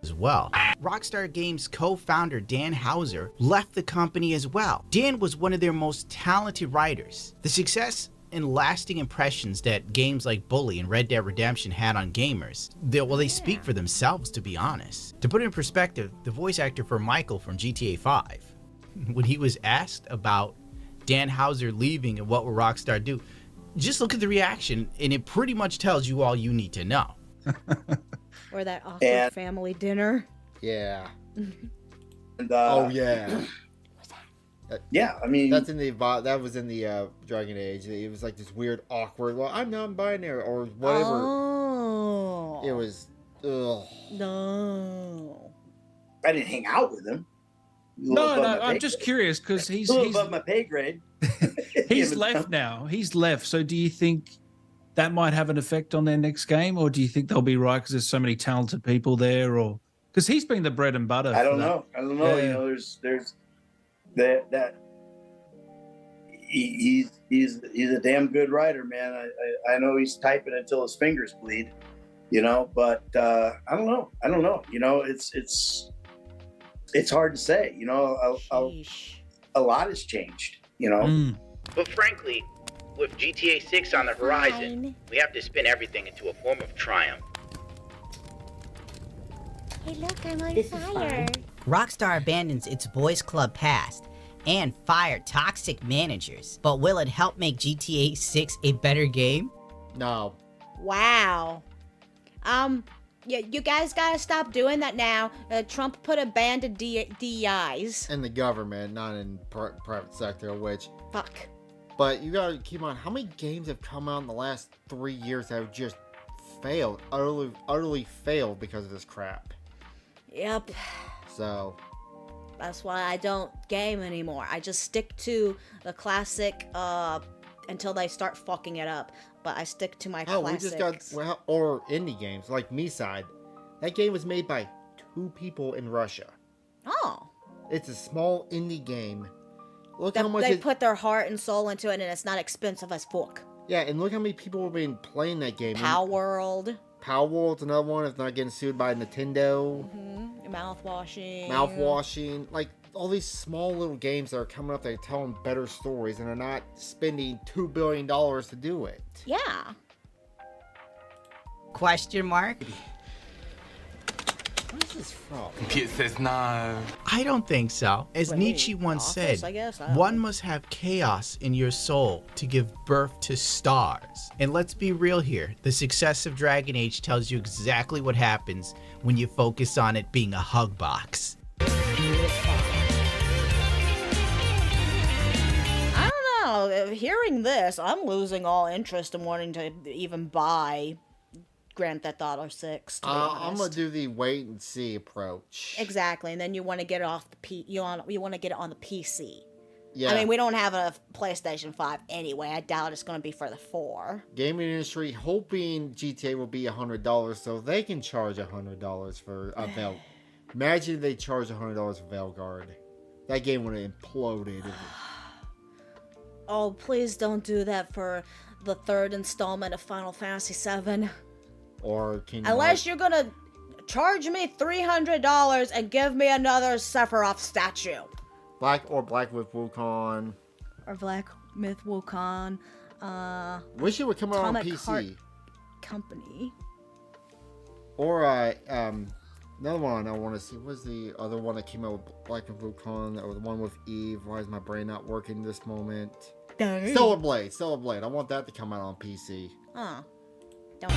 As well. Rockstar Games co-founder Dan Houser left the company as well. Dan was one of their most talented writers. The success and lasting impressions that games like Bully and Red Dead Redemption had on gamers, they speak for themselves, to be honest. To put it in perspective, the voice actor for Michael from GTA 5, when he was asked about Dan Houser leaving and what will Rockstar do, just look at the reaction and it pretty much tells you all you need to know. Or that awkward family dinner. Yeah. And, oh yeah. Yeah, I mean that was in the Dragon Age. It was like this weird, awkward. Well, I'm non-binary or whatever. Oh. It was. Ugh. No. I didn't hang out with him. No, I'm just curious because he's above my pay grade. He's left now. He's left. So do you think that might have an effect on their next game, or do you think they'll be right because there's so many talented people there, or because he's been the bread and butter? I don't know. Yeah. You know, there's that he's a damn good writer, man. I know he's typing until his fingers bleed, you know, but I don't know. You know, it's hard to say. You know, a lot has changed. You know, but frankly, with GTA 6 on the horizon, we have to spin everything into a form of triumph. Hey, look, I'm on fire. Rockstar abandons its boys club past and fired toxic managers. But will it help make GTA 6 a better game? No. Wow. Yeah, you guys gotta stop doing that now. Trump put a ban to DEIs. In the government, not in private sector, which... Fuck. But you gotta keep on, how many games have come out in the last 3 years that have just failed, utterly failed because of this crap? Yep. So... That's why I don't game anymore. I just stick to the classic until they start fucking it up. But I stick to my classics. We just got, or indie games, like Me-Side. That game was made by 2 people in Russia. Oh. It's a small indie game. Look how much they put their heart and soul into it, and it's not expensive as fuck. Yeah, and look how many people have been playing that game. Power World's another one. It's not getting sued by Nintendo. Mouthwashing. Like, all these small little games that are coming up that are telling better stories, and they're not spending $2 billion to do it. Yeah. Question mark? What is this from? Computer says no. I don't think so. As Nietzsche once said, one must have chaos in your soul to give birth to stars. And let's be real here. The success of Dragon Age tells you exactly what happens when you focus on it being a hug box. I don't know. Hearing this, I'm losing all interest in wanting to even buy Grand Theft Auto 6. I'm gonna do the wait and see approach. Exactly, and then you want to get it off the you want to get it on the PC. Yeah. I mean, we don't have a PlayStation 5 anyway. I doubt it's going to be for the 4. Gaming industry hoping GTA will be $100 so they can charge $100 for a Vel. Imagine if they charged $100 for Velguard. That game would have imploded. Oh, please don't do that for the 3rd installment of Final Fantasy VII. Or Kingdom Unless you're going to charge me $300 and give me another Sephiroth statue. Black with Wukong. Or Black Myth Wukong. Wish it would come out on Atomic PC. Heart Company. Or another one I want to see. What's the other one that came out with Black Myth Wukong? Or the one with Eve? Why is my brain not working this moment? Stellar Blade. I want that to come out on PC. Oh. Don't.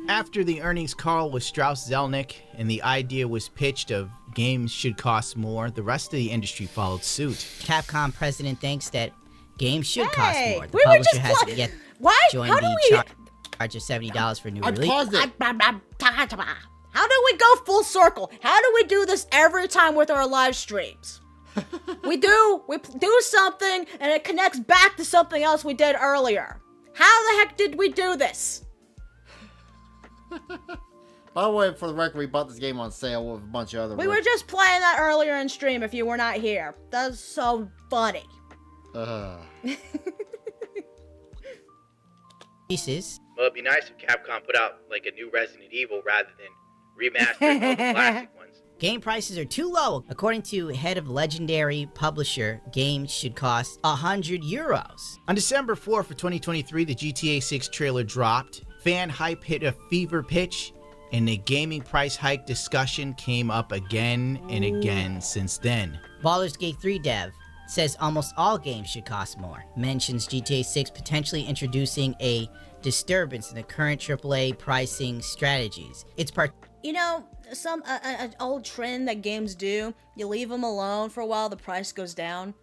After the earnings call with Strauss-Zelnick and the idea was pitched of games should cost more, the rest of the industry followed suit. Capcom president thinks that games should cost more. The we were publisher just hasn't yet joined the charge of $70 for new release. How do we go full circle? How do we do this every time with our live streams? we do something and it connects back to something else we did earlier. How the heck did we do this? By the way, for the record, we bought this game on sale with a bunch of other. We were just playing that earlier in stream if you were not here. That's so funny. Pieces. Well, it'd be nice if Capcom put out like a new Resident Evil rather than remastering all the classic ones. Game prices are too low. According to head of legendary publisher, games should cost €100. On December 4th for 2023, the GTA 6 trailer dropped. Fan hype hit a fever pitch, and the gaming price hike discussion came up again and again since then. Baldur's Gate 3 dev says almost all games should cost more. Mentions GTA 6 potentially introducing a disturbance in the current AAA pricing strategies. It's You know, an old trend that games do, you leave them alone for a while, the price goes down.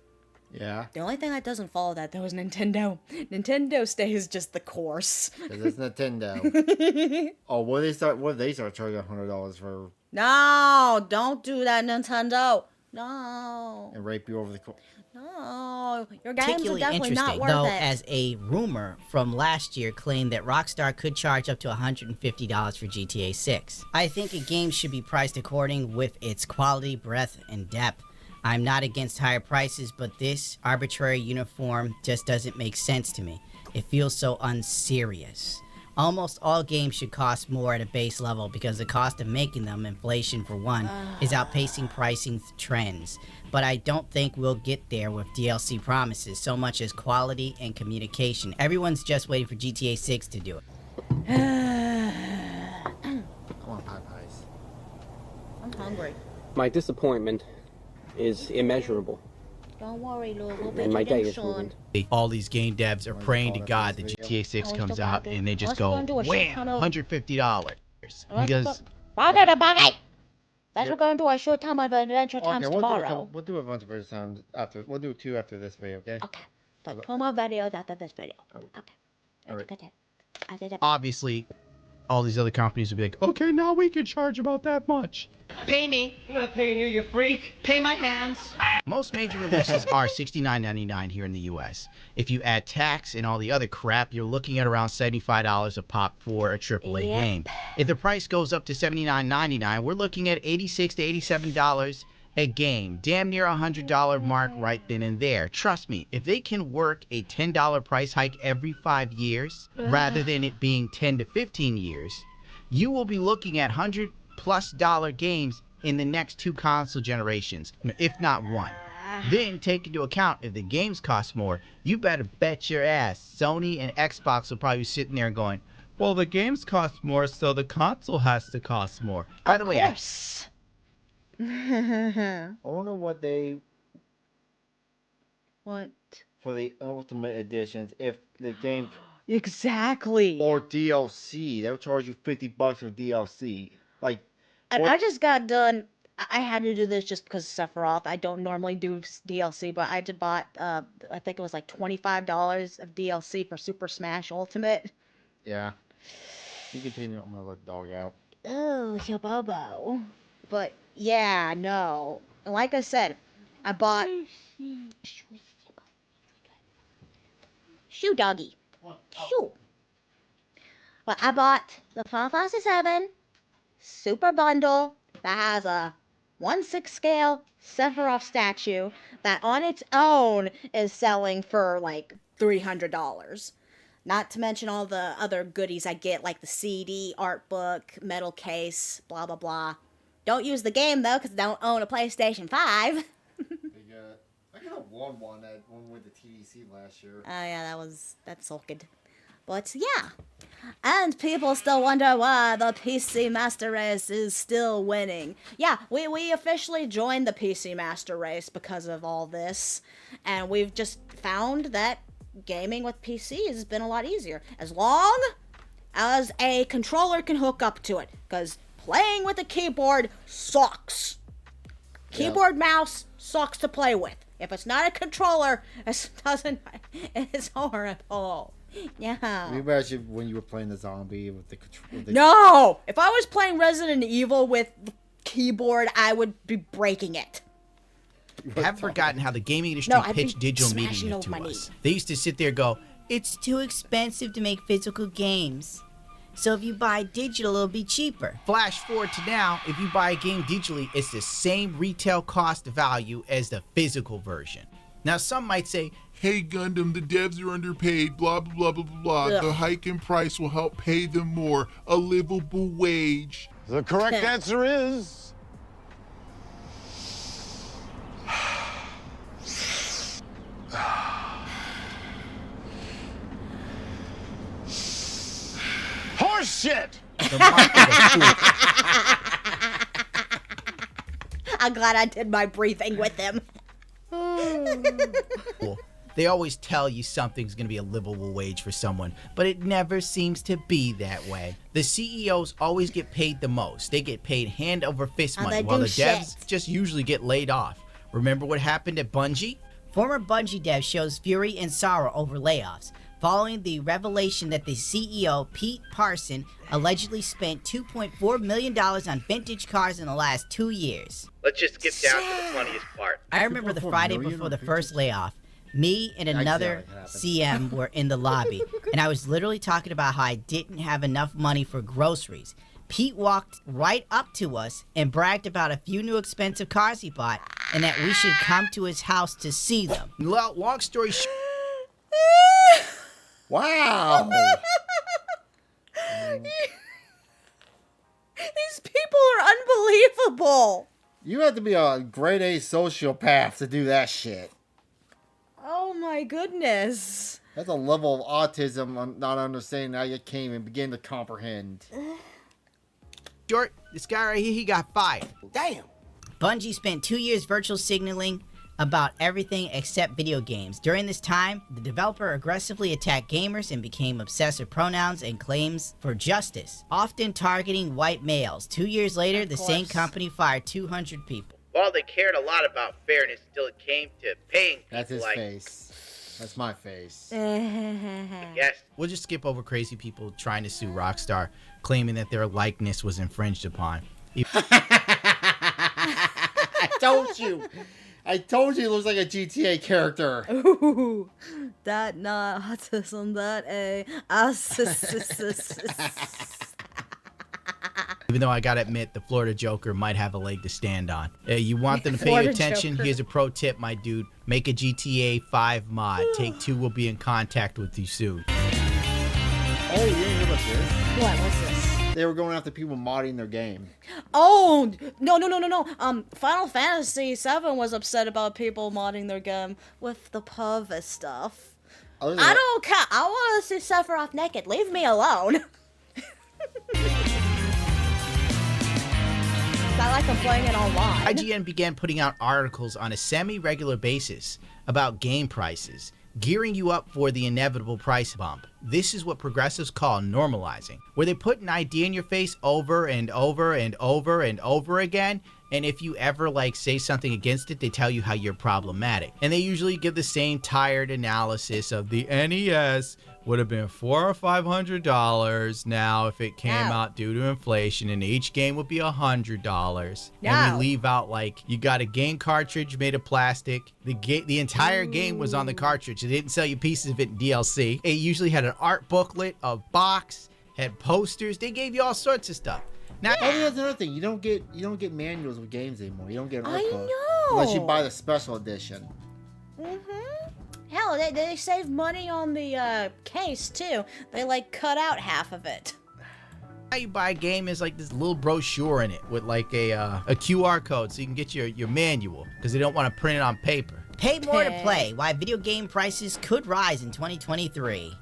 Yeah. The only thing that doesn't follow that, though, is Nintendo. Nintendo stays just the course. Because it's Nintendo. Oh, what if they start charging $100 for... No, don't do that, Nintendo. No. And rape you over the course. No, your games are particularly definitely not interesting, worth though, it. as a rumor from last year claimed that Rockstar could charge up to $150 for GTA 6. I think a game should be priced according with its quality, breadth, and depth. I'm not against higher prices, but this arbitrary uniform just doesn't make sense to me. It feels so unserious. Almost all games should cost more at a base level because the cost of making them, inflation for one, is outpacing pricing trends. But I don't think we'll get there with DLC promises so much as quality and communication. Everyone's just waiting for GTA 6 to do it. I want pie pies. I'm hungry. My disappointment is immeasurable. Don't worry, Lou. We'll And my day is ruined. All these game devs are praying to God that GTA 6 comes out and they just go, wham, $150. Because... That's what we're going to do a short time of Adventure Times tomorrow. We'll do a bunch of videos times after. We'll do 2 after this video, okay? Okay. But 2 more videos after this video. Okay. All right. Good. After that. Obviously, all these other companies would be like, okay, now we can charge about that much. Pay me. I'm not paying you, you freak. Pay my hands. Most major releases are $69.99 here in the US. If you add tax and all the other crap, you're looking at around $75 a pop for a AAA game. If the price goes up to $79.99, we're looking at $86 to $87 a game. Damn near $100 mark right then and there. Trust me, if they can work a $10 price hike every 5 years, rather than it being 10 to 15 years, you will be looking at $100+ games in the next 2 console generations, if not 1. Then take into account if the games cost more, you better bet your ass Sony and Xbox will probably be sitting there going, well, the games cost more, so the console has to cost more. By the way, I wonder what they... What? For the Ultimate Editions, if the game... Exactly. Or DLC. They'll charge you $50 for DLC. Like... And I just got done I had to do this just because of Sephiroth. I don't normally do DLC, but I did bought, I think it was like $25 of DLC for Super Smash Ultimate. Yeah. You continue. I'm gonna let the dog out. Oh, your Bobo. But yeah, no. Like I said, I bought. Shoo, doggy. Shoo. But I bought the Final Fantasy VII Super Bundle that has a 1/6 scale Sephiroth statue that on its own is selling for like $300. Not to mention all the other goodies I get, like the CD, art book, metal case, blah, blah, blah. Don't use the game, though, because I don't own a PlayStation 5. I could have won one at one with the TDC last year. Oh, yeah, that's all good. But, yeah. And people still wonder why the PC Master Race is still winning. Yeah, we officially joined the PC Master Race because of all this. And we've just found that gaming with PC has been a lot easier. As long as a controller can hook up to it. Because playing with a keyboard sucks. Keyboard, mouse sucks to play with. If it's not a controller, it's horrible. Yeah. Maybe actually when you were playing the zombie with the control. No! If I was playing Resident Evil with the keyboard, I would be breaking it. I haven't forgotten how the gaming industry pitched digital media to us. They used to sit there and go, it's too expensive to make physical games. So if you buy digital, it'll be cheaper. Flash forward to now, if you buy a game digitally, it's the same retail cost value as the physical version. Now, some might say, hey, Gundam, the devs are underpaid, blah, blah, blah, blah, blah. Ugh. The hike in price will help pay them more, a livable wage. The correct answer is... horse shit! I'm glad I did my breathing with him. They always tell you something's going to be a livable wage for someone, but it never seems to be that way. The CEOs always get paid the most. They get paid hand over fist money, while the devs just usually get laid off. Remember what happened at Bungie? Former Bungie dev shows fury and sorrow over layoffs, following the revelation that the CEO, Pete Parson, allegedly spent $2.4 million on vintage cars in the last 2 years. Let's just skip down to the funniest part. I remember the Friday before the first layoff. Me and another CM were in the lobby, and I was literally talking about how I didn't have enough money for groceries. Pete walked right up to us and bragged about a few new expensive cars he bought, and that we should come to his house to see them. Long story short. Wow. These people are unbelievable. You have to be a grade A sociopath to do that shit. Oh my goodness. That's a level of autism I'm not understanding how you can't even begin to comprehend. Short, this guy right here, he got fired. Damn. Bungie spent 2 years virtual signaling about everything except video games. During this time, the developer aggressively attacked gamers and became obsessed with pronouns and claims for justice, often targeting white males. 2 years later, the same company fired 200 people. While they cared a lot about fairness until it came to paying people That's his like... face. That's my face. Yes. We'll just skip over crazy people trying to sue Rockstar, claiming that their likeness was infringed upon. I told you. I told you it looks like a GTA character. Ooh, that not autism, that a Even though I gotta admit, the Florida Joker might have a leg to stand on. You want them to pay Florida attention? Joker. Here's a pro tip, my dude. Make a GTA 5 mod. Take-Two will be in contact with you soon. Oh, you didn't hear about this? What? What's this? They were going after people modding their game. Oh, no. Final Fantasy VII was upset about people modding their game with the pervert stuff. I don't care. I want to see Sephiroth naked. Leave me alone. It's not like I'm playing it online. IGN began putting out articles on a semi-regular basis about game prices, gearing you up for the inevitable price bump. This is what progressives call normalizing, where they put an idea in your face over and over and over and over again, and if you ever say something against it, they tell you how you're problematic. And they usually give the same tired analysis of the NES would have been $400 or $500 now if it came out due to inflation, and each game would be $100. And we leave out you got a game cartridge made of plastic. The entire game was on the cartridge. They didn't sell you pieces of it in DLC. It usually had an art booklet, a box, had posters. They gave you all sorts of stuff. Now, that's another thing. You don't get manuals with games anymore. You don't get an art book know. unless you buy the special edition. Hell, they save money on the case too. They cut out half of it. How you buy a game is this little brochure in it with a QR code so you can get your manual because they don't want to print it on paper. Pay more to play. Why video game prices could rise in 2023.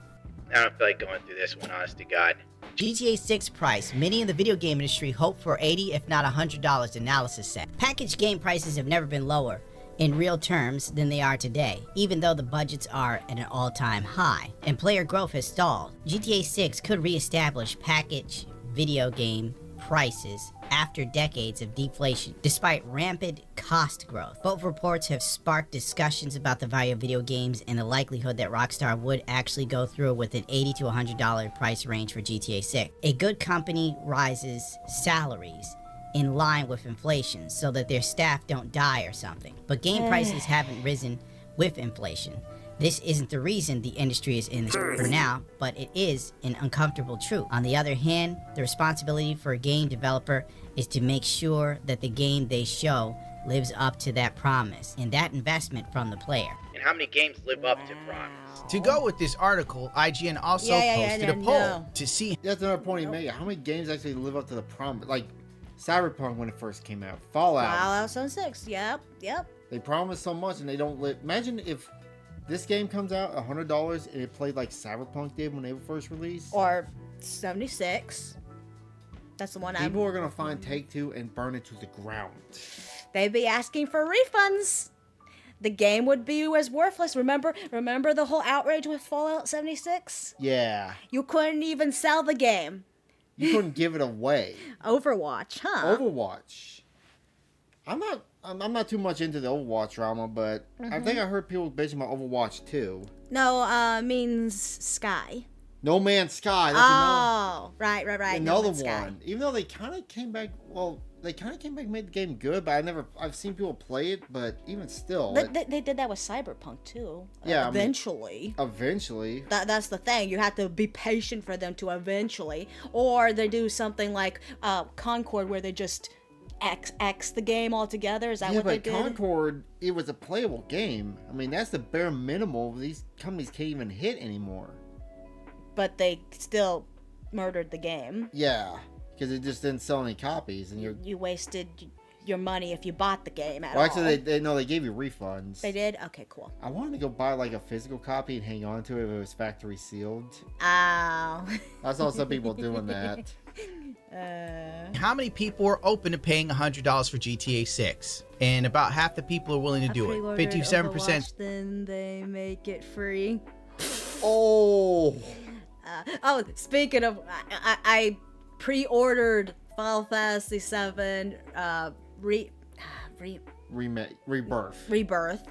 I don't feel like going through this one, honest to God. GTA 6 price. Many in the video game industry hope for $80 if not $100, analysis said. Packaged game prices have never been lower in real terms than they are today, even though the budgets are at an all-time high and player growth has stalled. GTA 6 could reestablish packaged video game prices after decades of deflation, despite rampant cost growth. Both reports have sparked discussions about the value of video games and the likelihood that Rockstar would actually go through with an $80 to $100 price range for GTA 6. A good company rises salaries in line with inflation so that their staff don't die or something. But game prices haven't risen with inflation. This isn't the reason the industry is in this for now, but it is an uncomfortable truth. On the other hand, the responsibility for a game developer is to make sure that the game they show lives up to that promise and that investment from the player. And how many games live up to promise? To go with this article, IGN also posted a poll to see. That's another point he made. How many games actually live up to the promise? Like Cyberpunk when it first came out, Fallout 76. Yep. They promise so much and they don't live. Imagine if this game comes out $100 and it played like Cyberpunk did when they were first released. Or 76. That's the one. People are gonna find Take-Two and burn it to the ground. They'd be asking for refunds. The game would be as worthless. Remember the whole outrage with Fallout 76? Yeah. You couldn't even sell the game. You couldn't give it away. Overwatch, huh? Overwatch. I'm not too much into the Overwatch drama, but I think I heard people bitching about Overwatch 2. No, means Sky. No Man's Sky. That's right. Another no one. Sky. Even though they kind of came back, and made the game good, but I've seen people play it, but even still. They did that with Cyberpunk too. Yeah. Eventually. Eventually. That's the thing. You have to be patient for them to eventually. Or they do something like Concord where they just X the game altogether. Is that what they did? Yeah, but Concord, it was a playable game. I mean, that's the bare minimum these companies can't even hit anymore. But they still murdered the game. Yeah, because it just didn't sell any copies, and you wasted your money if you bought the game at all. Actually, they gave you refunds. They did? Okay, cool. I wanted to go buy like a physical copy and hang on to it if it was factory sealed. Oh. I saw some people doing that. How many people are open to paying $100 for GTA 6? And about half the people are willing to do it. 57%. Then they make it free. Oh. Speaking of, I pre-ordered Final Fantasy VII Rebirth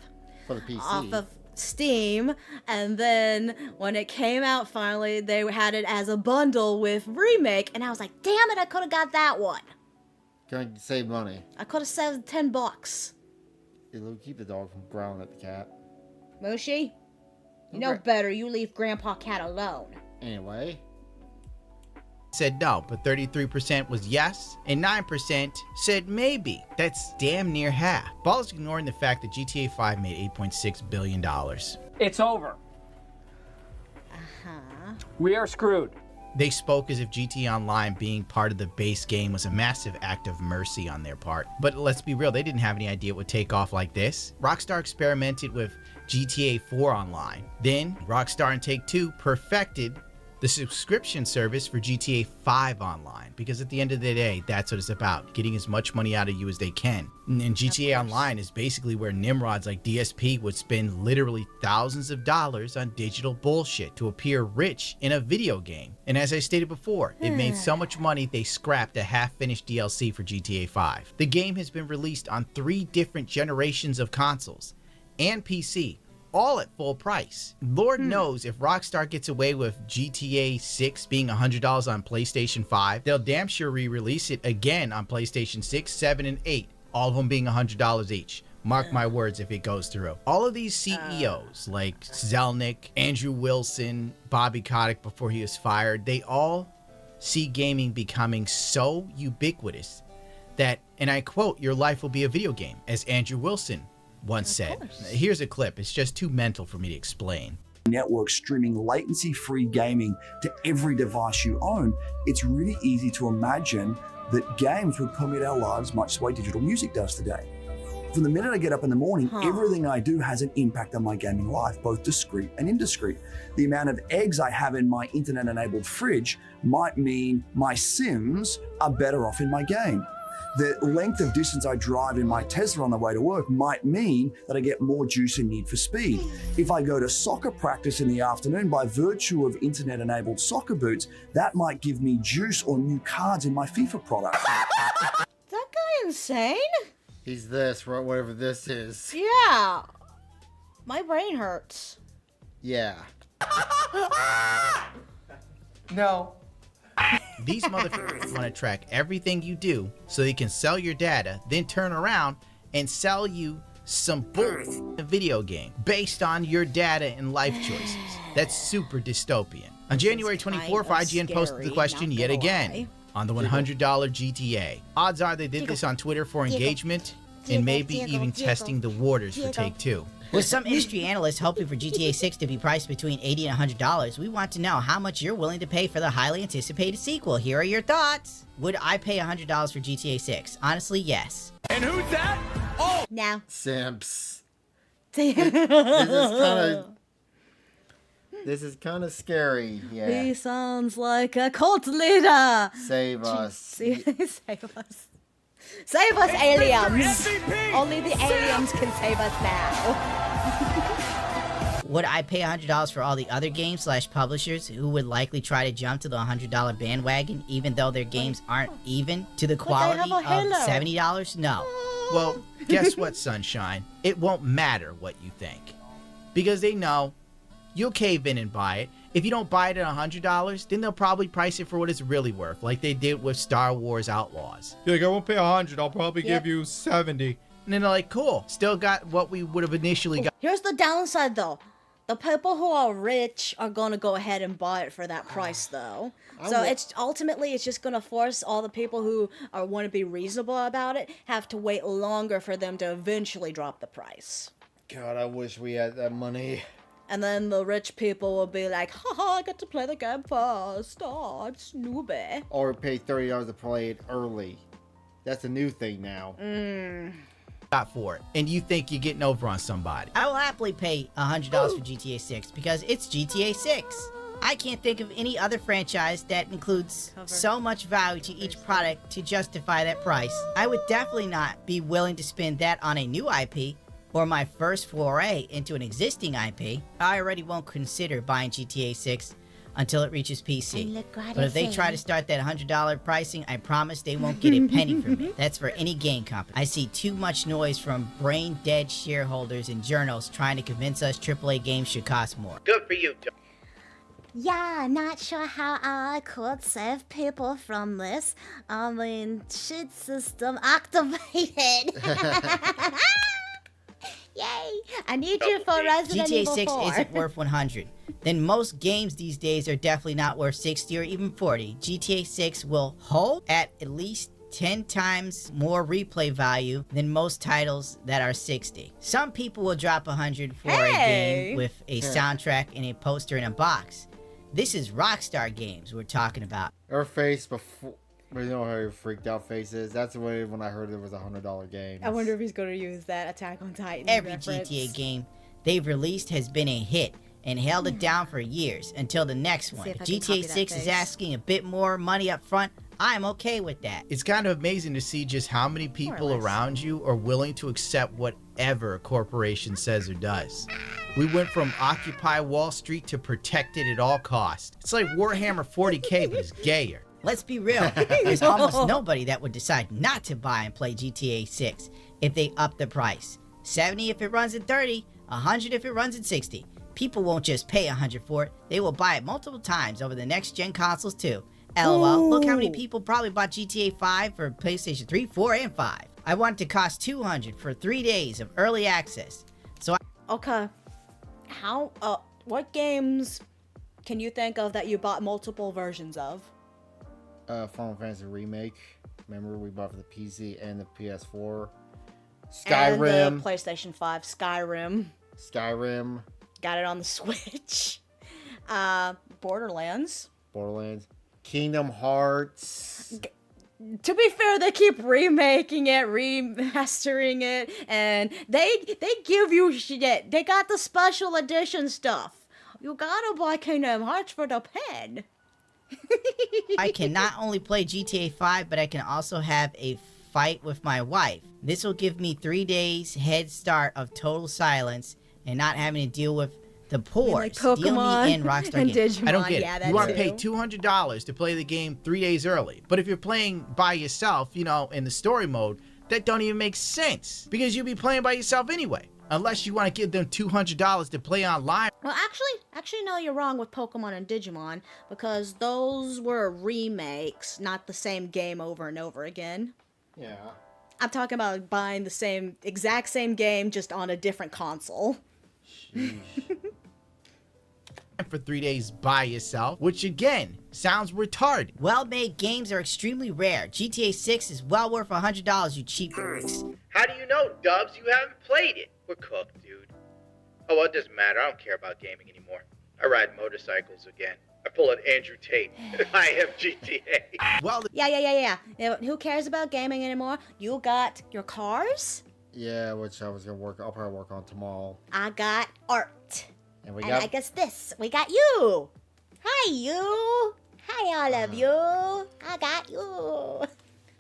for the PC off of Steam, and then when it came out finally, they had it as a bundle with Remake, and I was like, damn it, I could have got that one. Can I save money? I could have saved $10. It'll keep the dog from growling at the cat. Mushi, you know better. You leave Grandpa Cat alone. Anyway. Said no, but 33% was yes, and 9% said maybe. That's damn near half. Ball is ignoring the fact that GTA 5 made $8.6 billion. It's over. We are screwed. They spoke as if GTA Online being part of the base game was a massive act of mercy on their part. But let's be real, they didn't have any idea it would take off like this. Rockstar experimented with GTA 4 Online. Then, Rockstar and Take-Two perfected the subscription service for GTA 5 Online, because at the end of the day, that's what it's about, getting as much money out of you as they can. And GTA Online is basically where nimrods like DSP would spend literally thousands of dollars on digital bullshit to appear rich in a video game. And as I stated before, it made so much money they scrapped a half-finished DLC for GTA 5. The game has been released on 3 different generations of consoles and PC, all at full price. Lord knows if Rockstar gets away with GTA 6 being $100 on PlayStation 5, they'll damn sure re-release it again on PlayStation 6, 7, and 8, all of them being $100 each. Mark my words if it goes through. All of these CEOs like Zelnick, Andrew Wilson, Bobby Kotick before he was fired, they all see gaming becoming so ubiquitous that, and I quote, "your life will be a video game," as Andrew Wilson once said. Here's a clip. It's just too mental for me to explain. Network streaming latency-free gaming to every device you own, it's really easy to imagine that games would permeate our lives much the way digital music does today. From the minute I get up in the morning, everything I do has an impact on my gaming life, both discrete and indiscrete. The amount of eggs I have in my internet-enabled fridge might mean my Sims are better off in my game. The length of distance I drive in my Tesla on the way to work might mean that I get more juice and Need for Speed. If I go to soccer practice in the afternoon by virtue of internet-enabled soccer boots, that might give me juice or new cards in my FIFA product. Is that guy insane? He's this, right? Whatever this is. Yeah. My brain hurts. Yeah. No. These motherfuckers want to track everything you do so they can sell your data, then turn around and sell you some bull video game based on your data and life choices. That's super dystopian. On January 24th, IGN posted the question yet again on the $100 GTA. Odds are they did this on Twitter for engagement and maybe even testing the waters for Take Two. With some industry analysts hoping for GTA 6 to be priced between $80 and $100, we want to know how much you're willing to pay for the highly anticipated sequel. Here are your thoughts. Would I pay $100 for GTA 6? Honestly, yes. And who's that? Oh! No. Simps. This is kind of scary. Yeah. He sounds like a cult leader. Save us. Save us. Save us, aliens! Only the aliens can save us now. Would I pay $100 for all the other games / publishers who would likely try to jump to the $100 bandwagon even though their games aren't even to the quality of $70? No. Well, guess what, Sunshine? It won't matter what you think. Because they know you'll cave in and buy it. If you don't buy it at $100, then they'll probably price it for what it's really worth, like they did with Star Wars Outlaws. You're like, I won't pay $100, I'll probably give you 70. And then they're like, cool, still got what we would have initially got. Here's the downside, though. The people who are rich are gonna go ahead and buy it for that price, though. So it's just gonna force all the people who want to be reasonable about it have to wait longer for them to eventually drop the price. God, I wish we had that money. And then the rich people will be like, haha, I get to play the game first. Oh, I'm snoopy. Or pay $30 to play it early. That's a new thing now. For it, and you think you're getting over on somebody. I will happily pay $100 for GTA 6 because it's GTA 6. I can't think of any other franchise that includes so much value to each product to justify that price. I would definitely not be willing to spend that on a new IP or my first foray into an existing IP. I already won't consider buying GTA 6 until it reaches PC. But if they try to start that $100 pricing, I promise they won't get a penny from me. That's for any game company. I see too much noise from brain-dead shareholders and journals trying to convince us AAA games should cost more. Good for you, Joe. Yeah, not sure how I could save people from this. I mean, cheat system activated. Yay! I need you for Resident Evil 4. GTA 6 isn't worth 100. Then most games these days are definitely not worth 60 or even 40. GTA 6 will hold at least 10 times more replay value than most titles that are 60. Some people will drop 100 for a game with a soundtrack and a poster in a box. This is Rockstar Games we're talking about. Her face before... You know how her freaked out face is? That's when I heard it was a $100 game. I wonder if he's going to use that Attack on Titan Every reference. GTA game they've released has been a hit, and held it down for years until the next one. See If if I can copy GTA that 6 is face. asking a bit more money up front, I'm okay with that. It's kind of amazing to see just how many people less. around you are willing to accept whatever a corporation says or does. We went from Occupy Wall Street to protect it at all costs. It's like Warhammer 40K, but it's gayer. Let's be real, there's almost nobody that would decide not to buy and play GTA 6 if they up the price. 70 if it runs at 30, 100 if it runs at 60. People won't just pay 100 for it, they will buy it multiple times over the next gen consoles too. LOL, look how many people probably bought GTA 5 for PlayStation 3, 4, and 5. I want it to cost 200 for 3 days of early access. So Okay. What games can you think of that you bought multiple versions of? Final Fantasy Remake. Remember we bought for the PC and the PS4. And Skyrim. the PlayStation 5, Skyrim. Got it on the Switch. Borderlands. Kingdom Hearts. To be fair, they keep remaking it, remastering it, and they give you shit. They got the special edition stuff. You gotta buy Kingdom Hearts for the pen. I can not only play GTA 5, but I can also have a fight with my wife. This will give me 3 days head start of total silence and not having to deal with the poor like steal Pokemon me in Rockstar and games. Digimon. I don't get Yeah, it. that You want to too. pay $200 to play the game 3 days early. But if you're playing by yourself, you know, in the story mode, that don't even make sense. Because you'll be playing by yourself anyway. Unless you want to give them $200 to play online. Well, actually, no, you're wrong with Pokemon and Digimon, because those were remakes, not the same game over and over again. Yeah. I'm talking about buying the exact same game, just on a different console. For 3 days by yourself, which again sounds retarded. Well-made games are extremely rare. GTA 6 is well worth $100, you cheap freaks. How do you know, Dubs? You haven't played it. We're cooked, dude. Oh, well, it doesn't matter. I don't care about gaming anymore. I ride motorcycles again. I pull an Andrew Tate. I am GTA. Well, Yeah. Who cares about gaming anymore? You got your cars. Yeah, which I was gonna work. I'll probably work on tomorrow. I got art. And we And got. I guess this. We got you. Hi, you. Hi, all of you. I got you.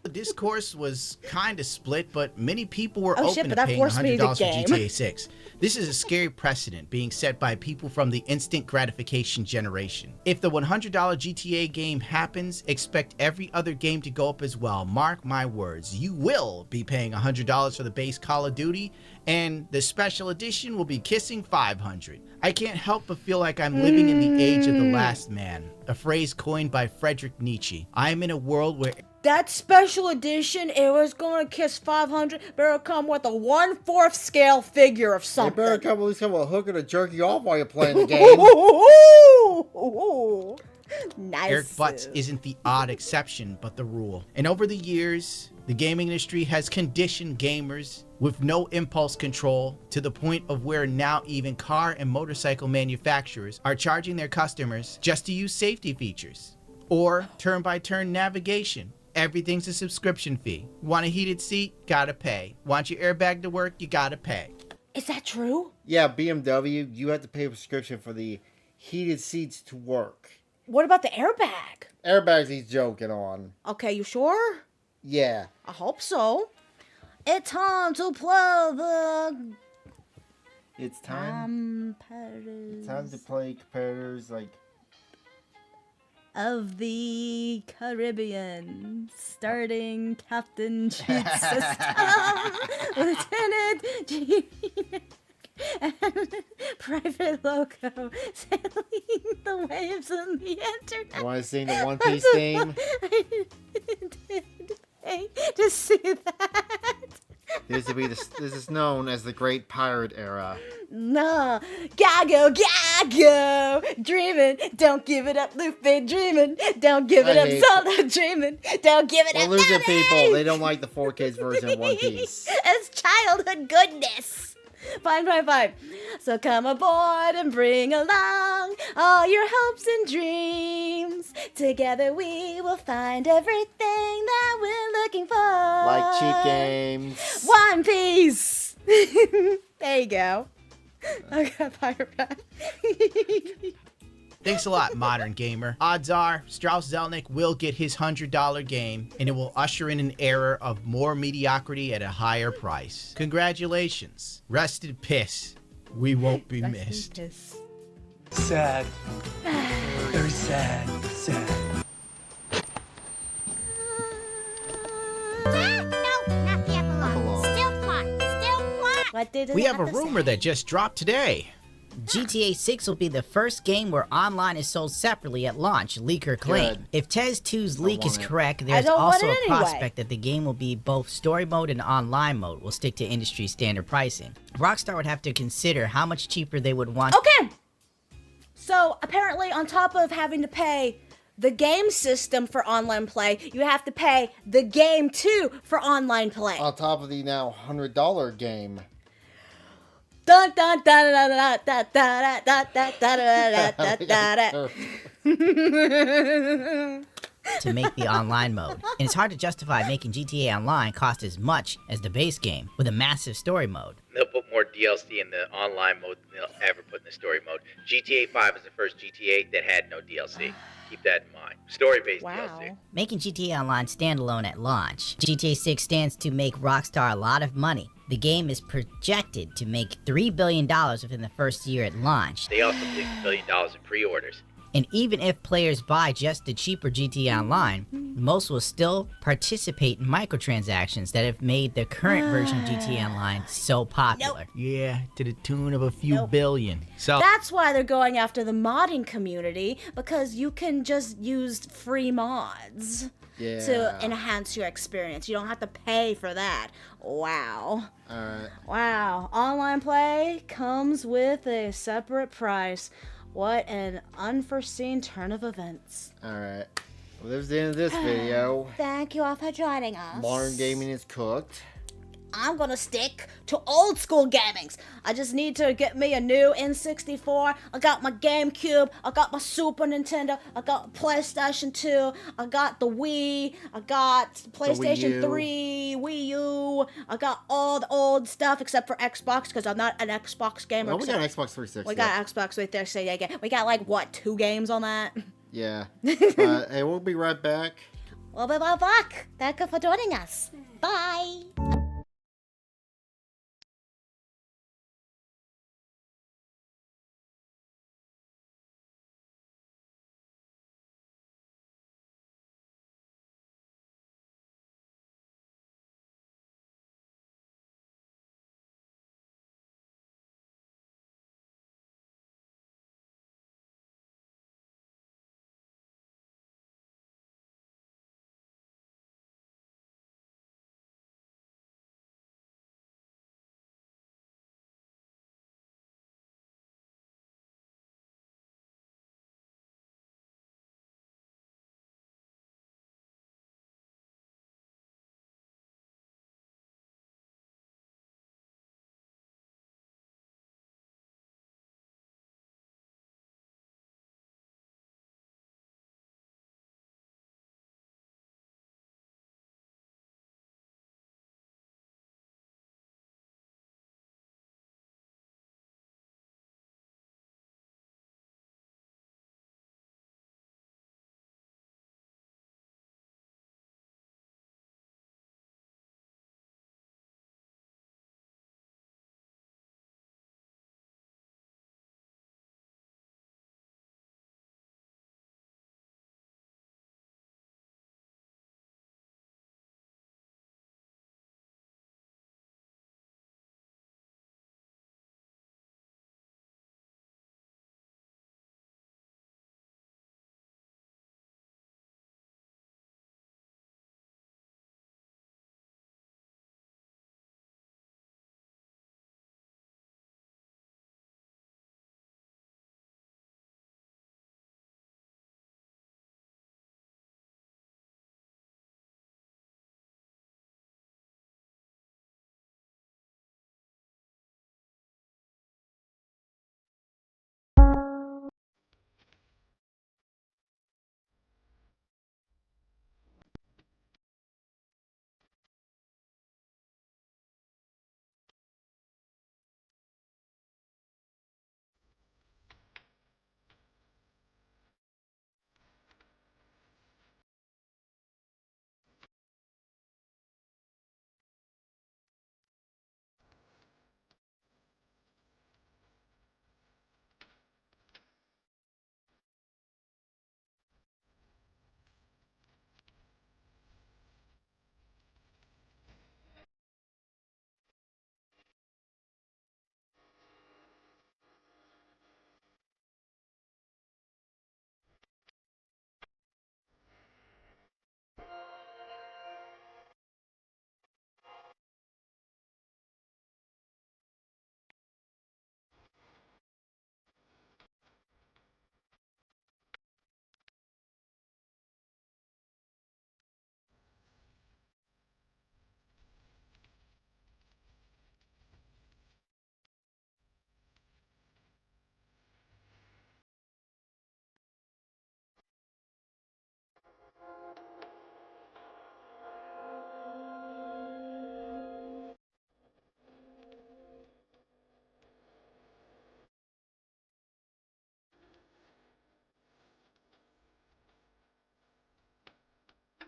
the discourse was kind of split, but many people were Oh, shit, open but to that paying forced me to $100 for game. GTA 6. This is a scary precedent being set by people from the instant gratification generation. If the $100 GTA game happens, expect every other game to go up as well. Mark my words, you will be paying $100 for the base Call of Duty, and the special edition will be kissing $500. I can't help but feel like I'm living in the age of the last man, a phrase coined by Friedrich Nietzsche. I'm in a world where that special edition, it was gonna kiss 500, better come with a 1/4 scale figure of something. Better come at least come with a hooker to jerk you off while you're playing the game. Nice. Eric Butts isn't the odd exception, but the rule. And over the years, the gaming industry has conditioned gamers with no impulse control to the point of where now even car and motorcycle manufacturers are charging their customers just to use safety features or turn-by-turn navigation. Everything's a subscription fee. Want a heated seat? Gotta pay. Want your airbag to work? You gotta pay. Is that true? Yeah, BMW, you have to pay a subscription for the heated seats to work. What about the airbag? Airbags he's joking on. Okay, you sure? Yeah. I hope so. It's time to play the... It's time to play comparators like... of the Caribbean, starting Captain Cheat System, Lieutenant G, and Private Loco sailing the waves on the internet. You want to sing the One Piece theme? I did pay to see that. This is known as the Great Pirate Era. No, gago, dreaming, don't give it up, Luffy, dreaming, don't give it up, Zelda, dreaming, don't give it up, We're losing Nami. people. They don't like the 4K's version of One Piece. It's childhood goodness. Fine. So come aboard and bring along all your hopes and dreams. Together we will find everything that we're looking for. Like cheap games. One Piece. There you go. Okay, Pirate Rat. Thanks a lot, Modern Gamer. Odds are, Strauss Zelnick will get his $100 game, and it will usher in an era of more mediocrity at a higher price. Congratulations. Rest in piss. We won't be missed. Sad. Very sad. Sad. We have a rumor that just dropped today. GTA 6 will be the first game where online is sold separately at launch, leaker claim. Good. If Tez 2's leak is want it. correct, there's don't want also it a anyway. prospect that the game will be both story mode and online mode will stick to industry standard pricing. Rockstar would have to consider how much cheaper they would want. Okay. So apparently, on top of having to pay the game system for online play, you have to pay the game too for online play. On top of the now $100 game. Dun dun dun dun dun dun dun dun dun dun dun dun dun. To make the online mode. And it's hard to justify making GTA Online cost as much as the base game with a massive story mode. They'll put more DLC in the online mode than they'll ever put in the story mode. GTA 5 is the first GTA that had no DLC. Keep that in mind. Story-based DLC. Making GTA Online standalone at launch, GTA 6 stands to make Rockstar a lot of money. The game is projected to make $3 billion within the first year at launch. They also did $1 billion in pre-orders. And even if players buy just the cheaper GTA Online, most will still participate in microtransactions that have made the current version of GTA Online so popular. Yeah, to the tune of a few billion. So That's why they're going after the modding community, because you can just use free mods to enhance your experience. You don't have to pay for that. Wow. Alright. Wow. Online play comes with a separate price. What an unforeseen turn of events. Alright. Well, there's the end of this video. Thank you all for joining us. Modern gaming is cooked. I'm gonna stick to old school gamings. I just need to get me a new N64. I got my GameCube. I got my Super Nintendo. I got PlayStation 2. I got the Wii. I got PlayStation 3, Wii U. I got all the old stuff except for Xbox because I'm not an Xbox gamer. Well, we got an Xbox 360. We got Xbox 360. Yeah, we got like what, 2 games on that? Yeah. Hey, we'll be right back. We'll be right back. Thank you for joining us. Bye.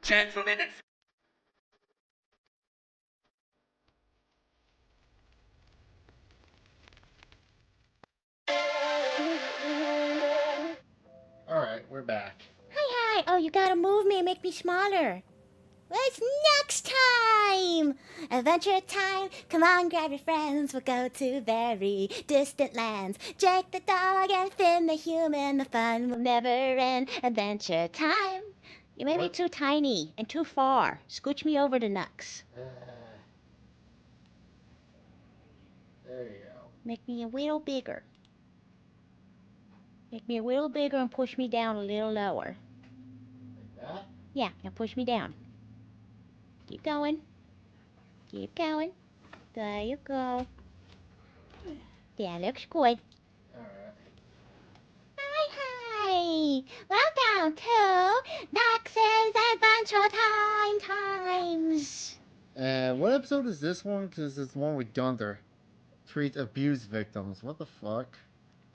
Gentlemen and Alright, we're back. Hi. Oh, you gotta move me and make me smaller. What's next time? Adventure time. Come on, grab your friends. We'll go to very distant lands. Jake the dog and Finn the human. The fun will never end. Adventure time. You made me too tiny and too far. Scooch me over to Nux. There you go. Make me a little bigger. Make me a little bigger and push me down a little lower. Like that? Yeah, now push me down. Keep going. Keep going. There you go. That looks good. Alright. Hi. Welcome to Nux's Adventure Times. What episode is this one? Because it's the one with Gunther. Treat abuse victims. What the fuck?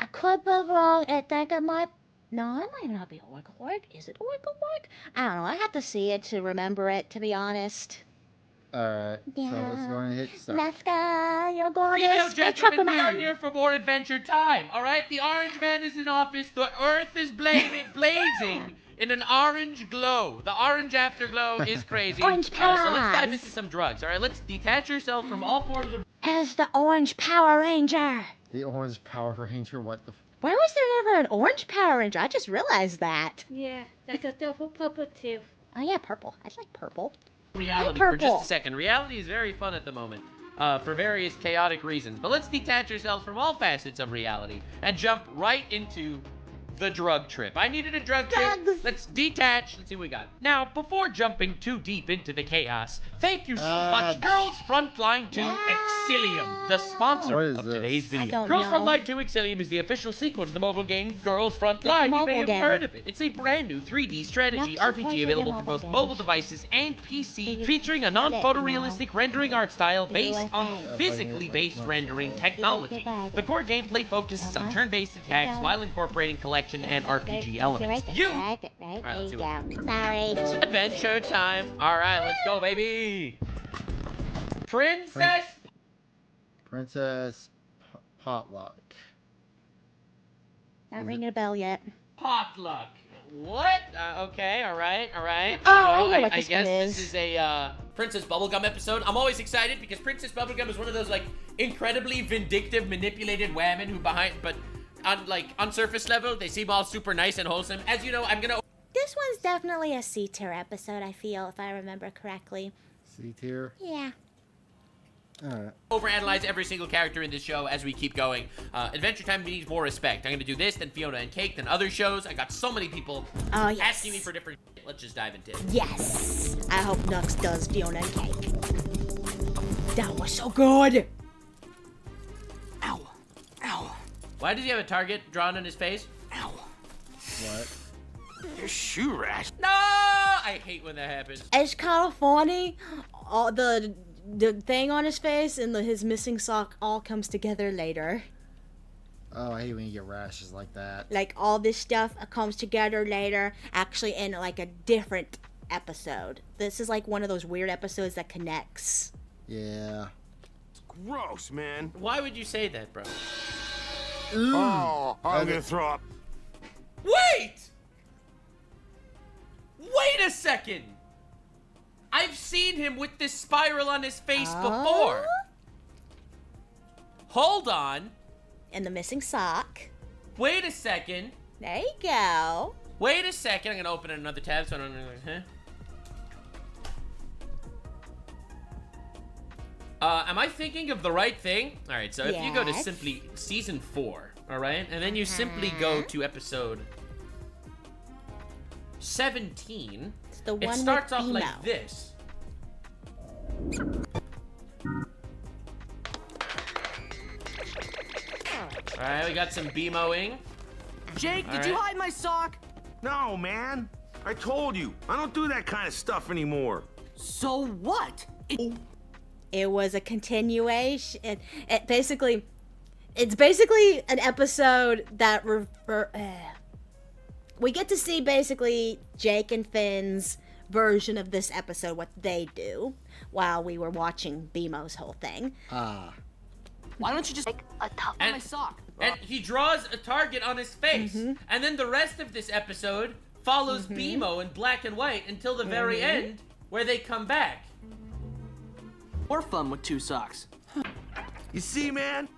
I could be wrong. I think it might... No, it might not be Orc. Is it Orc? I don't know. I have to see it to remember it, to be honest. Alright, so let's go and hit start. Let's go. You're going Hey, to gentlemen, we are here for more adventure time, all right? The orange man is in office. The earth is blazing in an orange glow. The orange afterglow is crazy. Orange So let's dive powers. into some drugs, all right? Let's detach yourself from all forms of... As the Orange Power Ranger. The Orange Power Ranger, what the Why was there never an Orange Power Ranger? I just realized that. Yeah, that's a double puppet too. Oh yeah, purple. I like purple. reality for just a second. Reality is very fun at the moment, for various chaotic reasons. But let's detach ourselves from all facets of reality and jump right into the drug trip. I needed a drug trip. Let's detach. Let's see what we got. Now, before jumping too deep into the chaos, thank you so much, Girls Frontline to Exilium, the sponsor of today's video. Girls Frontline 2 Exilium is the official sequel to the mobile game Girls Frontline. You may have heard of it. It's a brand new 3D strategy RPG available for both mobile devices and PC, featuring a non-photorealistic rendering art style based on physically based rendering technology. The core gameplay focuses on turn-based attacks while incorporating collection and RPG elements. Alright, let's see what... Sorry. Adventure time. Alright, let's go, baby. Princess Potluck. Not ringing a bell yet. Potluck. What? Okay, alright. Oh, I know what I this guess one is. this is a Princess Bubblegum episode. I'm always excited because Princess Bubblegum is one of those like incredibly vindictive, manipulated women who on surface level, they seem all super nice and wholesome. As you know, I'm gonna... This one's definitely a C tier episode, I feel, if I remember correctly. C tier? Yeah. Alright. Overanalyze every single character in this show as we keep going. Adventure Time needs more respect. I'm gonna do this, then Fiona and Cake, then other shows. I got so many people asking me for different shit. Let's just dive into it. Yes! I hope Nux does Fiona and Cake. That was so good! Ow. Ow. Why does he have a target drawn on his face? Ow. What? Your shoe rash. No! I hate when that happens. It's kind of funny. All the thing on his face and his missing sock all comes together later. Oh, I hate when you get rashes like that. Like all this stuff comes together later, actually in like a different episode. This is like one of those weird episodes that connects. Yeah. It's gross, man. Why would you say that, bro? Oh, I'm gonna throw up. Wait! Wait a second! I've seen him with this spiral on his face before. Hold on. And the missing sock. Wait a second. There you go. Wait a second. I'm gonna open another tab so I don't... am I thinking of the right thing? Alright, so if you go to simply season 4, alright? And then you simply go to episode 17. It's the one it starts with off Emo. like this. Alright, we got some BMOing. Jake, did you hide my sock? No, man. I told you. I don't do that kind of stuff anymore. So what? It was a continuation. It's basically an episode that we get to see basically Jake and Finn's version of this episode, what they do, while we were watching BMO's whole thing. Why don't you just make a tough on my sock? And he draws a target on his face. And then the rest of this episode follows BMO in black and white until the very end, where they come back. More fun with 2 socks. You see, man?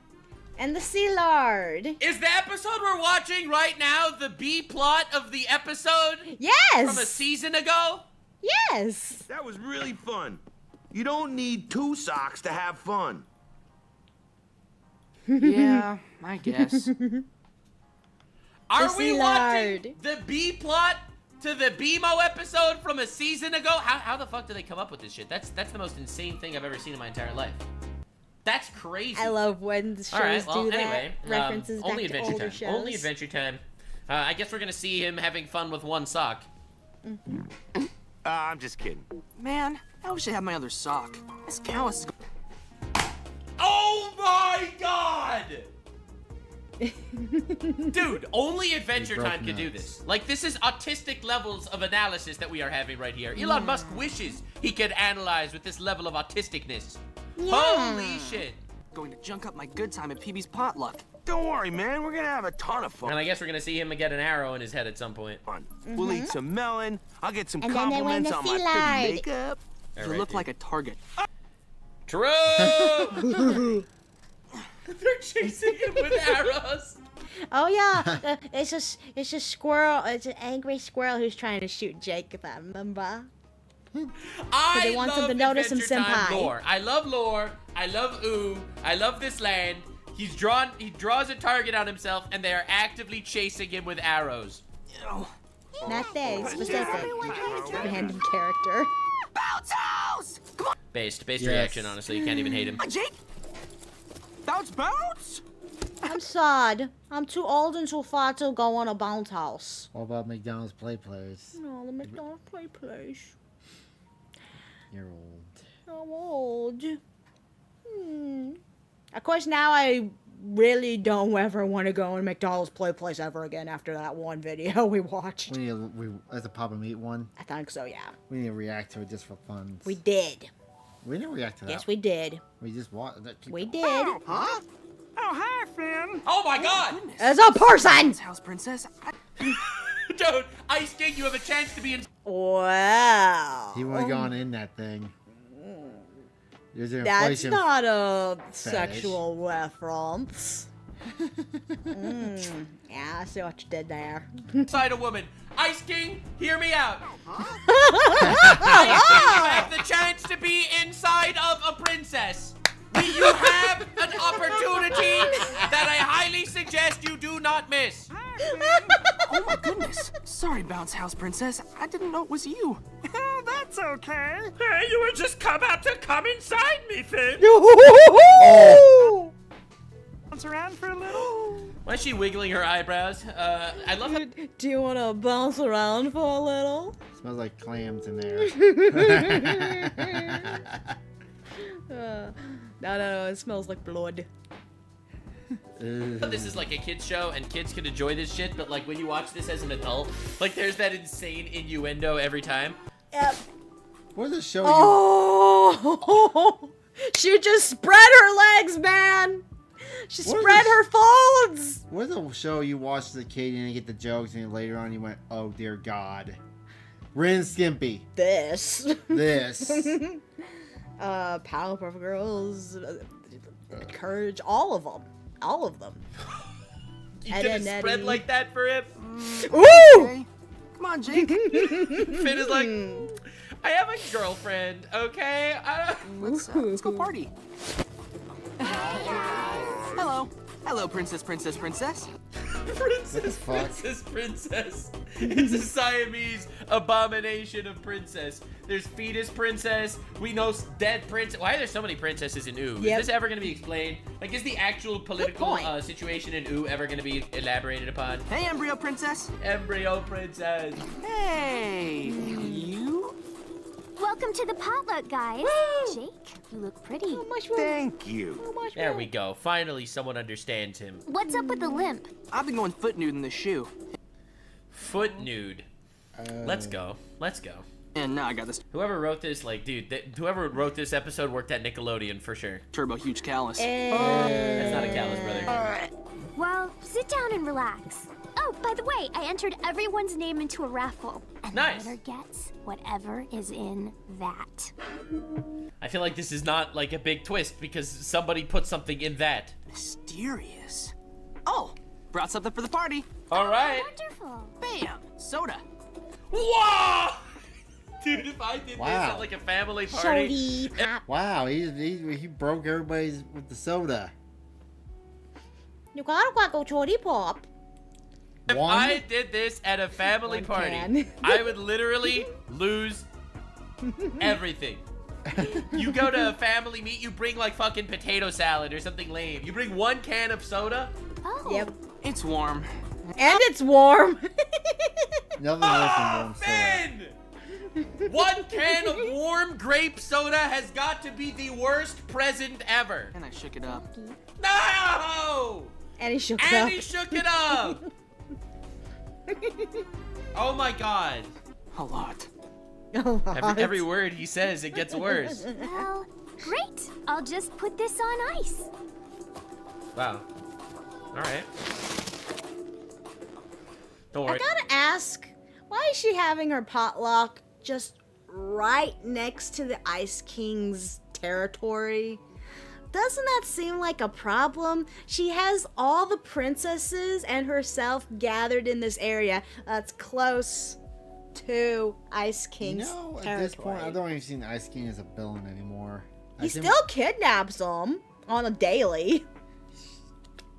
And the sea lard. Is the episode we're watching right now the B plot of the episode? Yes! From a season ago? Yes! That was really fun. You don't need 2 socks to have fun. Yeah, I guess. Are we watching the B plot to the BMO episode from a season ago? How the fuck do they come up with this shit? That's the most insane thing I've ever seen in my entire life. That's crazy. I love when the shows do that. Anyway, References only back to Adventure older Time. shows. Only Adventure Time. I guess we're gonna see him having fun with 1 sock. I'm just kidding. Man, I wish I had my other sock. This callus is... Oh my god! Dude, only Adventure Time can do this. Like, this is autistic levels of analysis that we are having right here. Elon Musk wishes he could analyze with this level of autisticness. Yeah. Holy shit. Going to junk up my good time at PB's potluck. Don't worry, man. We're gonna have a ton of fun. And I guess we're gonna see him get an arrow in his head at some point. We'll eat some melon. I'll get some And then they win compliments the on sea my lard. pretty makeup. You look like a target. True! They're chasing him with arrows. Oh yeah, it's a squirrel. It's an angry squirrel who's trying to shoot Jake. If I remember. They want him to notice him, senpai. Lore. I love lore. I love ooh. I love this land. He draws a target on himself, and they are actively chasing him with arrows. Not they, specific. Random character. Bounce house! Come on! Based reaction, honestly. You can't even hate him. Jake! Bounce! I'm sad. I'm too old and too far to go on a bounce house. What about McDonald's Play Place? No, the McDonald's Play Place. You're old. I'm old. Of course, now I really don't ever want to go in McDonald's Play Place ever again after that one video we watched. We as a Papa Meat one. I think so, yeah. We need to react to it just for fun. We did. We didn't react to that. Yes, we did. We just watched that. We did. Huh? Oh, hi, Finn. Oh my god! As a person! House princess. Dude, Ice King, you have a chance to be in. Wow. He would have gone in that thing. There's an That's inflation not a fetish. sexual reference. Yeah, I see what you did there. Inside a woman. Ice King, hear me out. Ice King, you have the chance to be inside of a princess. You have an opportunity that I highly suggest you do not miss. Oh my goodness. Sorry, Bounce House Princess. I didn't know it was you. Oh, that's okay. Hey, you were just about to come inside me, Finn. Bounce around for a little. Why is she wiggling her eyebrows? I love how... Do you want to bounce around for a little? Smells like clams in there. No, it smells like blood. This is like a kid's show and kids can enjoy this shit, but like when you watch this as an adult, like there's that insane innuendo every time. Yep. What does the show She just spread her legs, man! She spread her folds! What is the show you watched as a kid and you get the jokes and later on you went, oh dear God. Ren and Stimpy. This. Powerpuff Girls, Courage, all of them. All of them. You didn't spread like that for him? Ooh! Come on, Jake. Finn is like, I have a girlfriend, okay? Let's go party. Hello. Hello, Princess. Princess. It's a Siamese abomination of princess. There's fetus princess. We know dead princess. Why are there so many princesses in Ooh? Yep. Is this ever going to be explained? Like, is the actual political situation in Ooh ever going to be elaborated upon? Hey, Embryo Princess. Embryo Princess. Hey, you? Welcome to the potluck, guys. Jake, you look pretty. Thank you. There we go. Finally, someone understands him. What's up with the limp? I've been going foot nude in the shoe. Foot nude. Let's go. And now I got this Whoever wrote this, like, dude, whoever wrote this episode worked at Nickelodeon for sure. turbo huge callus. That's not a callus, brother. Well, sit down and relax. Oh, by the way, I entered everyone's name into a raffle. And Nice. the winner gets whatever is in that. I feel like this is not like a big twist because somebody put something in that. Mysterious. Oh, brought something for the party. All right. Wonderful. Bam, soda. Whoa! Dude, if I did this Wow. at like a family party. Wow, he broke everybody's with the soda. You gotta go chori pop. If One? I did this at a family One party, can. I would literally lose everything. You go to a family meet, you bring like fucking potato salad or something lame. You bring 1 can of soda. Oh. Yep. It's warm. And it's warm. Nothing worse than warm soda. Man! 1 can of warm grape soda has got to be the worst present ever. And I shook it up. No! And he shook it And up. he shook it up! Oh my god. A lot. Every word he says, it gets worse. Well, great. I'll just put this on ice. Wow. Alright. Don't worry. I gotta ask, why is she having her potluck just right next to the Ice King's territory? Doesn't that seem like a problem? She has all the princesses and herself gathered in this area that's close to Ice King's At territory. this point, I don't even see the Ice King as a villain anymore. He still kidnaps them on a daily.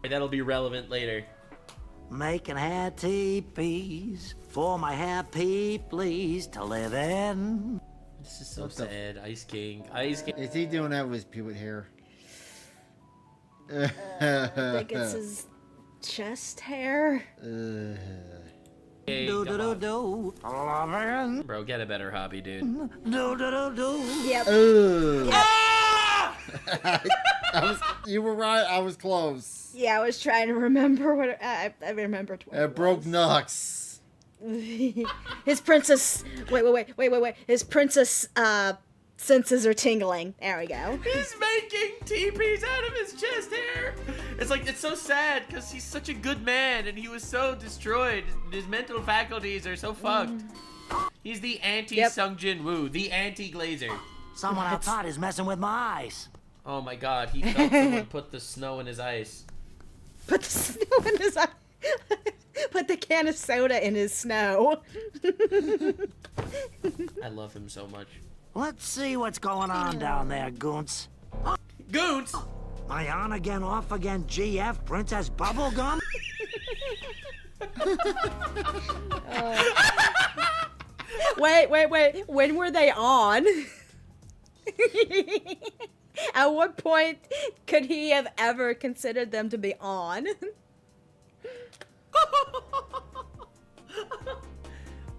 That'll be relevant later. Making hair teepees for my happy please to live in. This is so sad. Ice King. Ice King. Is he doing that with his pubic hair? I think it's his chest hair. Hey, Do come do on. do do. Loving. Bro, get a better hobby, dude. Do do do do. Yep. You were right. I was close. Yeah, I was trying to remember what I remembered. What It broke Nux. His princess. Wait. His princess senses are tingling. There we go. He's making teepees out of his chest hair. It's so sad because he's such a good man and he was so destroyed. His mental faculties are so fucked. He's the anti-Sung Jin Woo, the anti-Glazer. Someone outside is messing with my eyes. Oh my god, he felt someone put the snow in his ice. Put the snow in his eye. Put the can of soda in his snow. I love him so much. Let's see what's going on down there, Goons. Goons? My on again, off again, GF, Princess Bubblegum? Wait. When were they on? At what point could he have ever considered them to be on?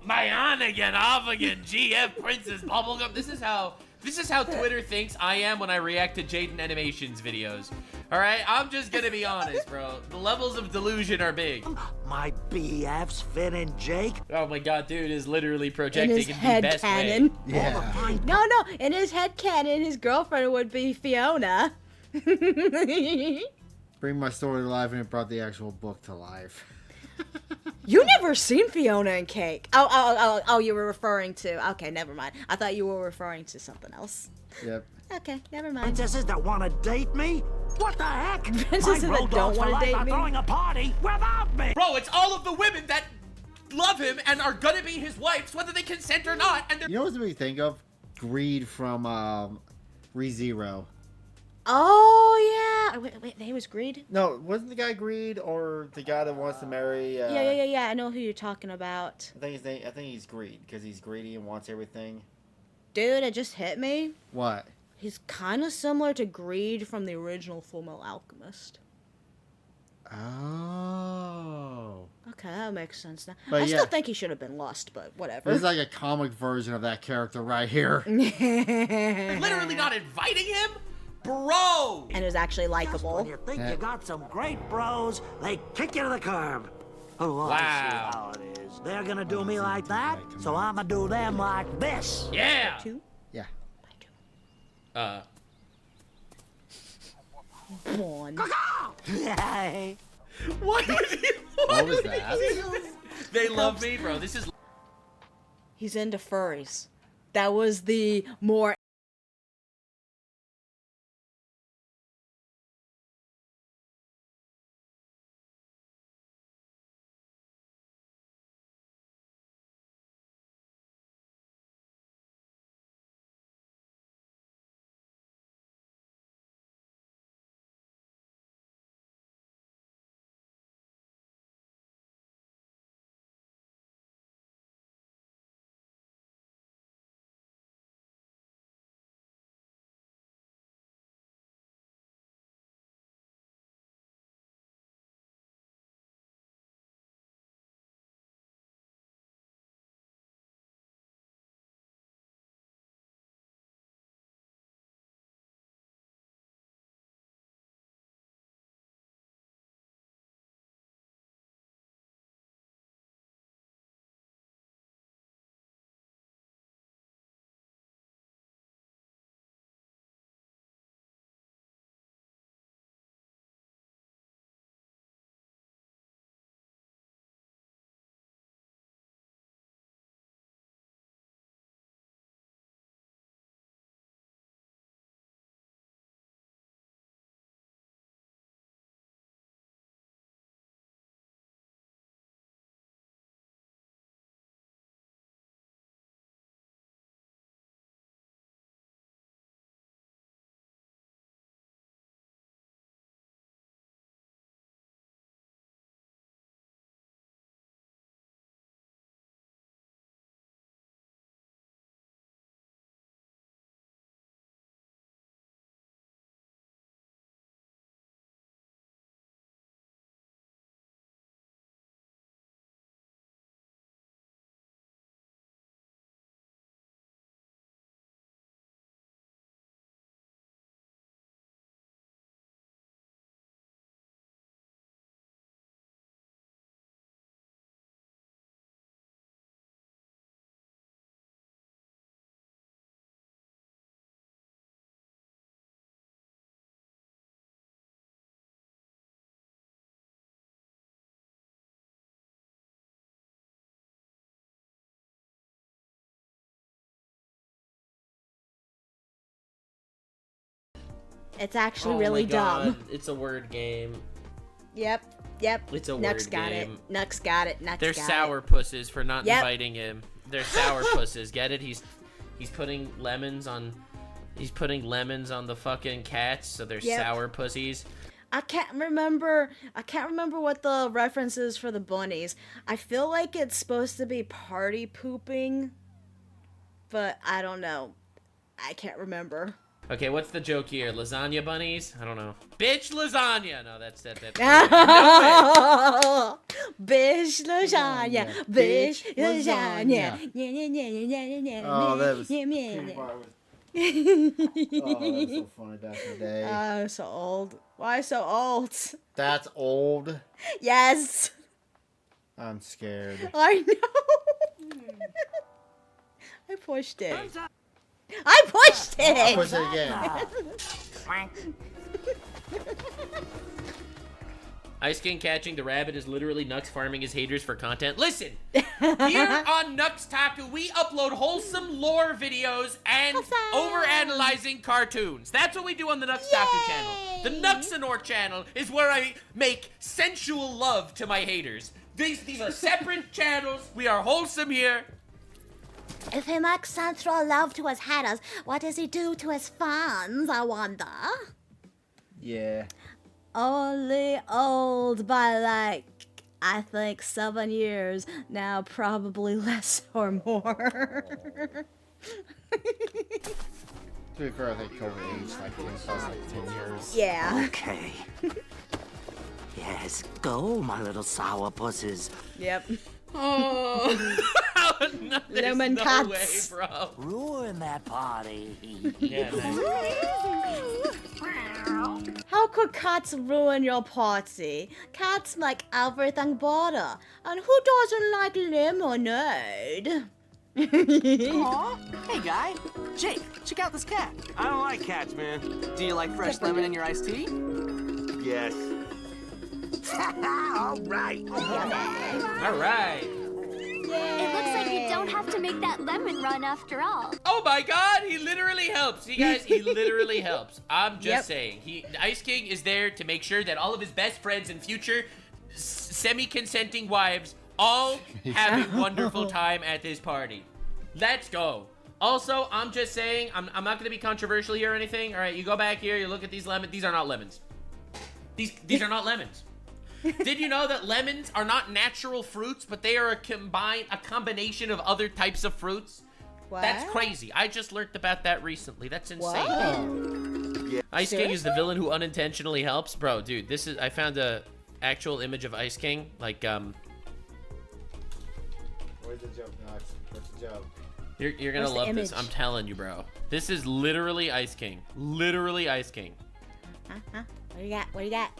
My on again, off again, GF Princess Bubblegum. This is how Twitter thinks I am when I react to Jaden Animations videos. Alright, I'm just gonna be honest, bro. The levels of delusion are big. My BFs, Finn and Jake. Oh my god, dude is literally projecting In his in head the best cannon. way. Yeah. No. In his head canon, his girlfriend would be Fiona. Bring my story to life, and it brought the actual book to life. You never seen Fiona and Cake. Oh, you were referring to. Okay, never mind. I thought you were referring to something else. Yep. Okay, never mind. Princesses that want to date me? What the heck? Princesses My that road don't dogs for wanna life date are me? throwing a party without me. Bro, it's all of the women that love him and are gonna be his wives, whether they consent or not. And You know what we think of? Greed from ReZero. Oh yeah. Wait. He was Greed. No, wasn't the guy Greed or the guy that wants to marry? Yeah. I know who you're talking about. I think he's Greed because he's greedy and wants everything. Dude, it just hit me. What? He's kind of similar to Greed from the original Fullmetal Alchemist. Oh. Okay, that makes sense now. But I yeah. still think he should have been lost, but whatever. It's like a comic version of that character right here. literally not inviting him? Bro! And it was actually likable. When you think you got some great bros, they kick you to the curb. Oh, I see how it is. They're gonna do me like that, so I'ma do them like this. Yeah. Yeah. One. What was that? They love me, bro. This is. He's into furries. That was the more. It's actually really dumb. It's a word game. Yep. It's a Nux word got game. it. Nux got it. Nux They're got sour it. pusses for not Yep. inviting him. They're sour pusses. Get it? He's putting lemons on. He's putting lemons on the fucking cats, so they're Yep. sour pussies. I can't remember what the reference is for the bunnies. I feel like it's supposed to be party pooping, but I don't know. I can't remember. Okay, what's the joke here? Lasagna bunnies? I don't know. Bitch lasagna. No, that's that. Bish lasagna, bish lasagna. Oh, that was. Oh, that was so funny back in the day. I'm so old. Why so old? That's old. Yes. I'm scared. I know. I pushed it. I pushed it. I'll push it again. Ice King catching the rabbit is literally Nux farming his haters for content. Listen, here on Nux Taku, we upload wholesome lore videos and overanalyzing cartoons. That's what we do on the Nux Taku channel. The Nuxanor channel is where I make sensual love to my haters. These are separate channels. We are wholesome here. If he makes sensual love to his haters, what does he do to his fans, I wonder? Yeah. Only old by like, I think 7 years. Now probably less or more. To be fair, I think COVID aged like 10 years. Yeah. Okay. Yes, go, my little sour pusses. Yep. Oh. No, there's Lemon no cuts. way, bro. Ruin that party. Yeah, nice. How could cats ruin your party? Cats like everything butter. And who doesn't like lemonade? Aw. Hey, guy. Jake, check out this cat. I don't like cats, man. Do you like fresh lemon in your iced tea? Yes. All right. All right. It looks like you don't have to make that lemon run after all. Oh my God, he literally helps. See, guys, he literally helps. I'm just saying. Ice King is there to make sure that all of his best friends and future semi-consenting wives all have a wonderful time at this party. Let's go. Also, I'm just saying, I'm not going to be controversial here or anything. All right, you go back here, you look at these lemons. These are not lemons. These are not lemons. Did you know that lemons are not natural fruits, but they are a combination of other types of fruits? What? That's crazy. I just learned about that recently. That's insane. Yeah. Ice King is the villain who unintentionally helps. Bro, dude, I found a actual image of Ice King. Like, Where's the joke, Knox? What's the joke? You're gonna Where's the love this. image? I'm telling you, bro. This is literally Ice King. Literally Ice King. Huh? What do you got? What do you got?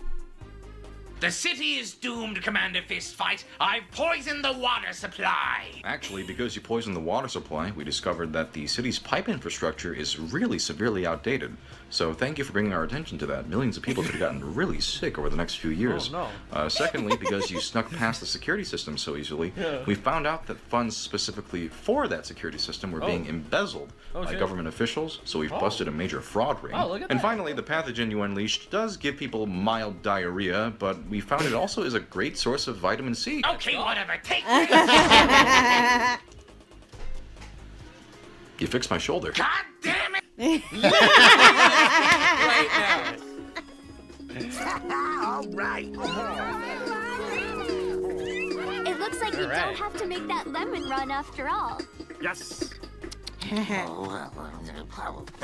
The city is doomed, Commander Fistfight. I've poisoned the water supply. Actually, because you poisoned the water supply, we discovered that the city's pipe infrastructure is really severely outdated. So thank you for bringing our attention to that. Millions of people could have gotten really sick over the next few years. Oh, no. Secondly, because you snuck past the security system so easily, we found out that funds specifically for that security system were being embezzled by shit. government officials, so we've busted a major fraud ring. Oh, look at and that. finally, the pathogen you unleashed does give people mild diarrhea, but we found it also is a great source of vitamin C. Okay, whatever. Take You fixed my shoulder. God damn it! Right now. All right. It looks like you All right. don't have to make that lemon run after all. Yes. At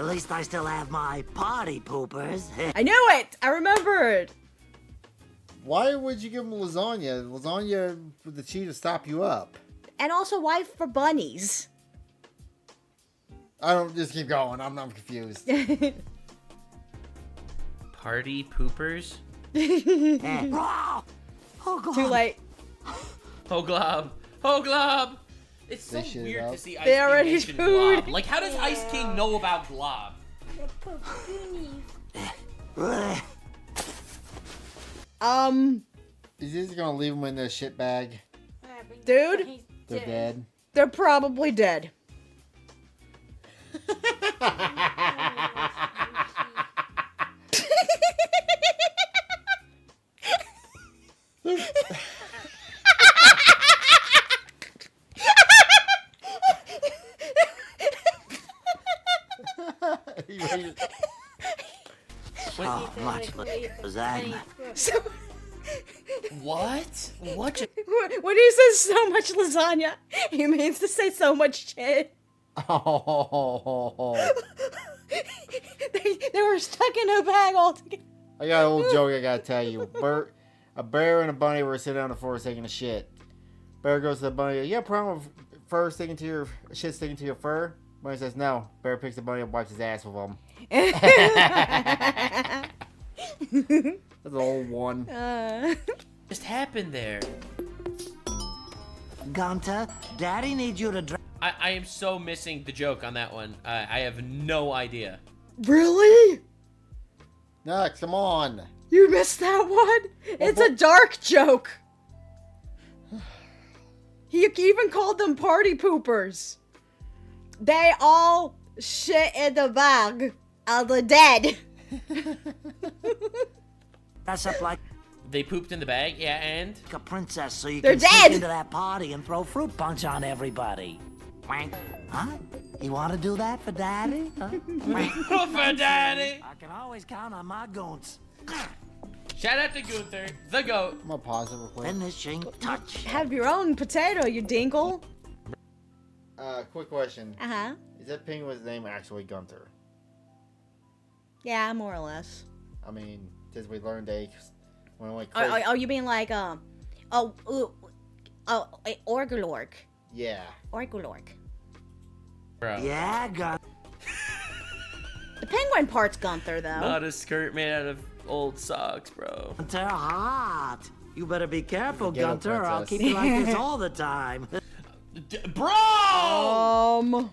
least I still have my party poopers. I knew it! I remembered! Why would you give him lasagna? Lasagna with the cheese to stop you up. And also, why for bunnies? I don't just keep going. I'm confused. Party poopers? Too late. Oh, Glob. Oh, Glob. It's so They shit it weird out. to see Ice They King already mention food. Glob. Like, how does Ice King know about Glob? Is he just gonna leave them in their shit bag? Dude, They're dead. they're probably dead. Oh, much lasagna. So, What? What? when he says so much lasagna, he means to say so much shit. Oh. They were stuck in a bag all together. I got an old joke I gotta tell you. A bear and a bunny were sitting on the floor taking a shit. Bear goes to the bunny, "You have a problem with fur sticking to your shit sticking to your fur?" Bunny says no. Bear picks the bunny up, wipes his ass with him. That's an old one. Just happened there? Gunter, Daddy needs you to I am so missing the joke on that one. I have no idea. Really? Next, come on. You missed that one? It's a dark joke. He even called them party poopers. They all shit in the bag of the dead. dress up like They pooped in the bag, yeah, and? a princess so you They're can sneak dead. into that party and throw fruit punch on everybody. Wank. Huh? You want to do that for Daddy? Huh? For Daddy! I can always count on my goons. Shout out to Gunther, the goat. I'm gonna pause it real quick. Finishing touch. Have your own potato, you dinkle. Quick question. Uh-huh. Is that penguin's name actually Gunther? Yeah, more or less. I mean, since we learned they when like Oh, you mean like, Orgulork. yeah. Orgulork. Bro. Yeah, gun. penguin part's Gunther, though. Not a skirt made out of old socks, bro. They're hot. You better be careful, Ghetto Gunter, or I'll princess. keep you like this all the time. Bro!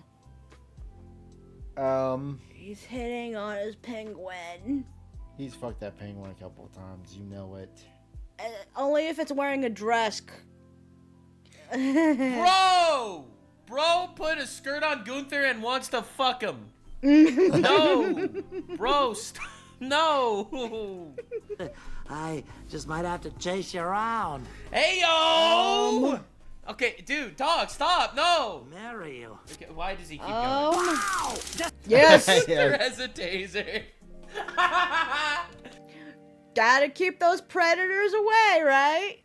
He's hitting on his penguin. He's fucked that penguin a couple of times. You know it. Only if it's wearing a dress. Bro! Bro put a skirt on Gunther and wants to fuck him. No! Bro, no! I just might have to chase you around. Hey, yo! Okay, dude, dog, stop, no! Marry you. Okay, why does he keep going? Wow! Yes! Gunther has a taser. Gotta keep those predators away, right?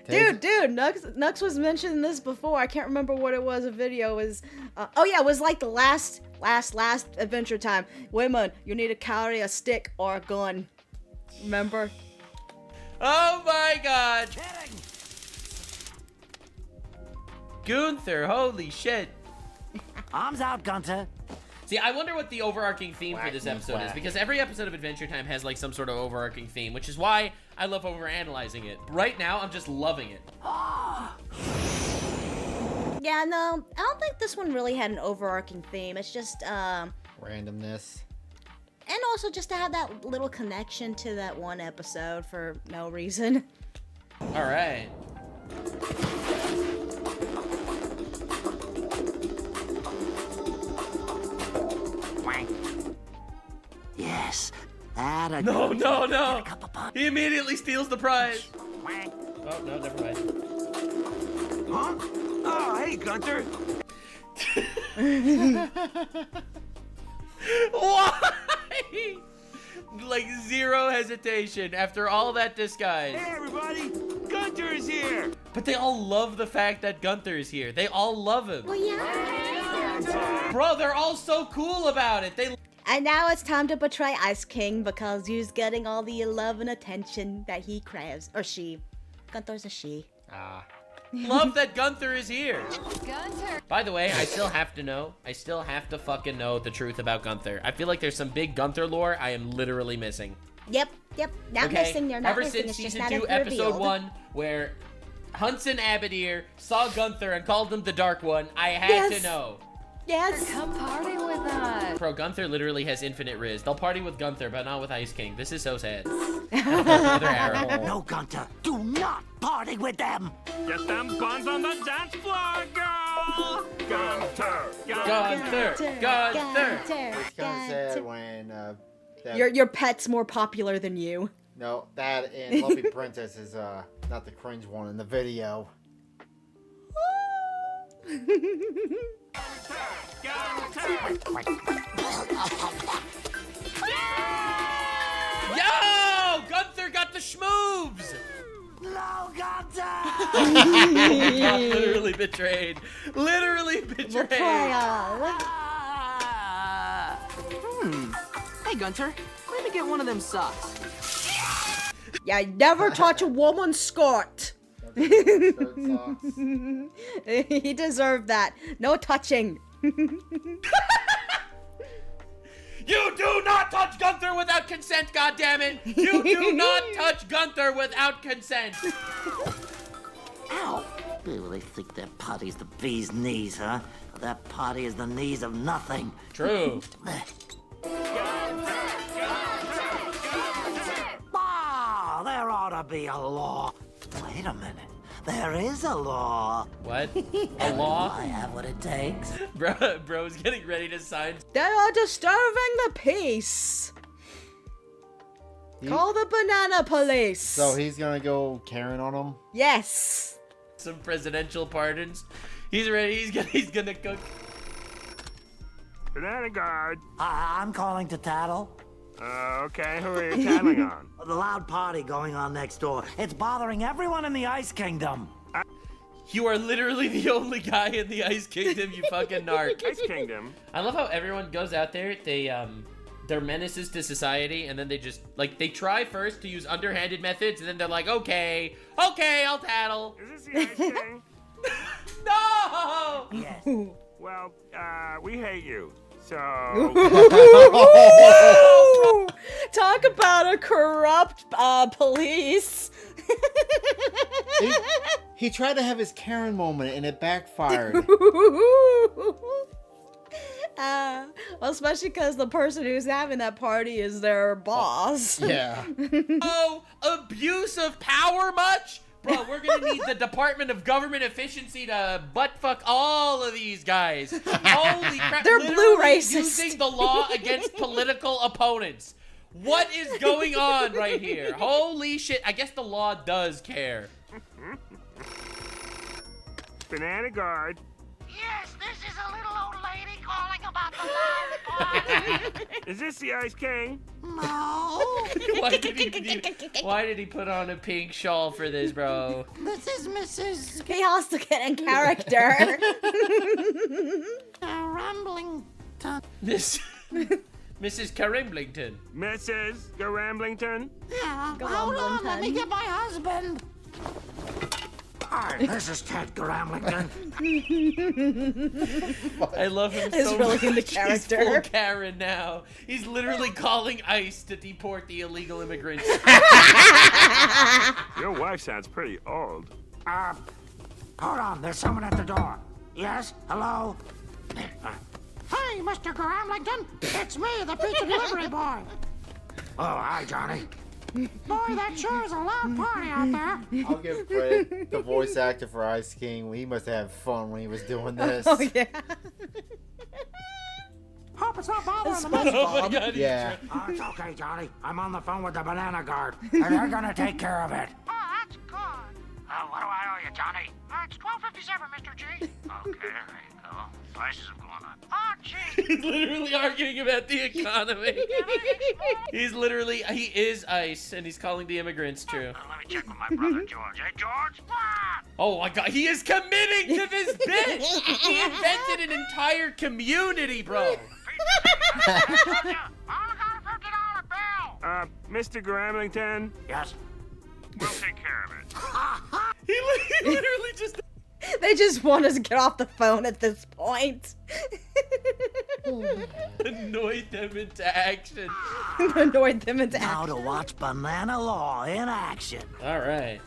Dude, Nux was mentioning this before. I can't remember what it was. A video was, it was like the last Adventure Time. Women, you need to carry a stick or a gun. Remember? Oh my god! Gunther, holy shit. Arms out, Gunter. See, I wonder what the overarching theme for this episode is, because every episode of Adventure Time has like some sort of overarching theme, which is why I love overanalyzing it. Right now, I'm just loving it. Yeah, no, I don't think this one really had an overarching theme. It's just, randomness. and also just to have that little connection to that one episode for no reason. All right. Yes. That a No, no, no! He immediately steals the prize. Oh, no, never mind. Huh? Oh, hey, Gunter. Why? Like zero hesitation after all that disguise. Hey, everybody. Gunter is here. But they all love the fact that Gunther is here. They all love him. Well, yeah. Bro, they're all so cool about it. And now it's time to betray Ice King because he's getting all the love and attention that he craves. Or she. Gunther's a she. Love that Gunther is here. Gunther. By the way, I still have to fucking know the truth about Gunther. I feel like there's some big Gunther lore I am literally missing. Yep. Not missing. You're not Ever missing. since It's just season not 2, episode revealed. 1, where Hunson Abadir saw Gunther and called him the Dark One, I had to know. Yes. Come party with us. Bro, Gunther literally has infinite riz. They'll party with Gunther, but not with Ice King. This is so sad. Another arrow. No, Gunter. Do not party with them. Get them buns on the dance floor, girl. Gunter. Gunther. It's kind of sad when that, Your pet's more popular than you. no, that and Lumpy Princess is not the cringe one in the video. Yo! Gunther got the schmoobs! No, Gunter! Got literally betrayed. Literally betrayed. Hey, Gunter, let me get one of them socks. Yeah, never touch a woman's skirt. He deserved that. No touching. You do not touch Gunther without consent, goddammit! You do not touch Gunther without consent! Ow! They really think their potty's the bee's knees, huh? That potty is the knees of nothing. True. Ah, there ought to be a law. Wait a minute. There is a law. What? A law? I have what it takes. Bro's getting ready to sign. They are disturbing the peace. Call the banana police. So he's gonna go Karen on him? Yes. Some presidential pardons. He's ready. He's gonna cook. Banana guard. I'm calling to tattle. Okay, who are you tattling on? The loud party going on next door. It's bothering everyone in the Ice Kingdom. You are literally the only guy in the Ice Kingdom, you fucking narc. Ice Kingdom? I love how everyone goes out there, they're menaces to society, and then they just, like, they try first to use underhanded methods, and then they're like, okay, I'll tattle. Is this the Ice King? No! Yes. Well, we hate you. So. Talk about a corrupt police. He tried to have his Karen moment and it backfired. Well, especially because the person who's having that party is their boss. Yeah. Oh, abuse of power much? Bro, we're gonna need the Department of Government Efficiency to buttfuck all of these guys. Holy crap. They're blue Literally racist. using the law against political opponents. What is going on right here? Holy shit. I guess the law does care. Banana guard. Yes, this is a little old lady calling about the loud Is this the Ice King? No. Why did he put on a pink shawl for this, bro? This is Mrs. He has to get in character. Ramblington. This Mrs. Carimblington. Mrs. Garamblington? Yeah, Go hold on, on, let me Blington. get my husband. Hi, this is Ted Garamblington. I love him He's so really much. in the He's character. full Karen now. He's literally calling ICE to deport the illegal immigrants. Your wife sounds pretty old. Hold on, there's someone at the door. Yes, hello? Hey, Mr. Garamblington, it's me, the pizza delivery boy. Oh, hi, Johnny. Boy, that sure is a loud party out there. I'll give Fred, the voice actor for Ice King. He must have fun when he was doing this. Oh, yeah. Hope it's not bothering the SpongeBob. mess. Oh my God, Yeah. Oh, it's okay, Johnny. I'm on the phone with the banana guard, and they're gonna take care of it. Oh, that's good. What do I owe you, Johnny? It's $12.57, Mr. G. Okay, there you go. Prices have gone up. Oh, gee. He's literally arguing about the economy. He is ICE, and he's calling the immigrants true. Let me check with my brother, George. Hey, George? Oh my God, he is committing to this bitch! He invented an entire community, bro! Mr. Garamblington? Yes? We'll take care of it. He literally just... They just want us to get off the phone at this point. annoyed them into action. Annoyed them into Now action. to watch Banana Law in action. All right.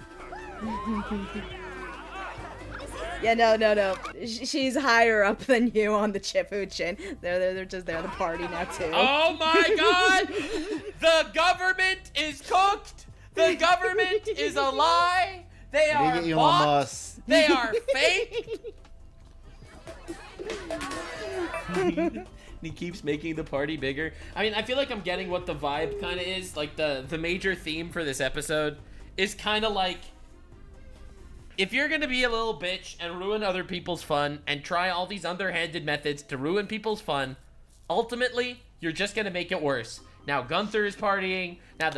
Yeah, no. She's higher up than you on the Chipuchin. They're just there at the party now too. Oh my God! The government is cooked. The government is a lie. They are Elon bots. Musk. They are fake. He keeps making the party bigger. I mean, I feel like I'm getting what the vibe kind of is. Like the major theme for this episode is kind of like, if you're gonna be a little bitch and ruin other people's fun and try all these underhanded methods to ruin people's fun, ultimately you're just gonna make it worse. Now Gunther is partying. Now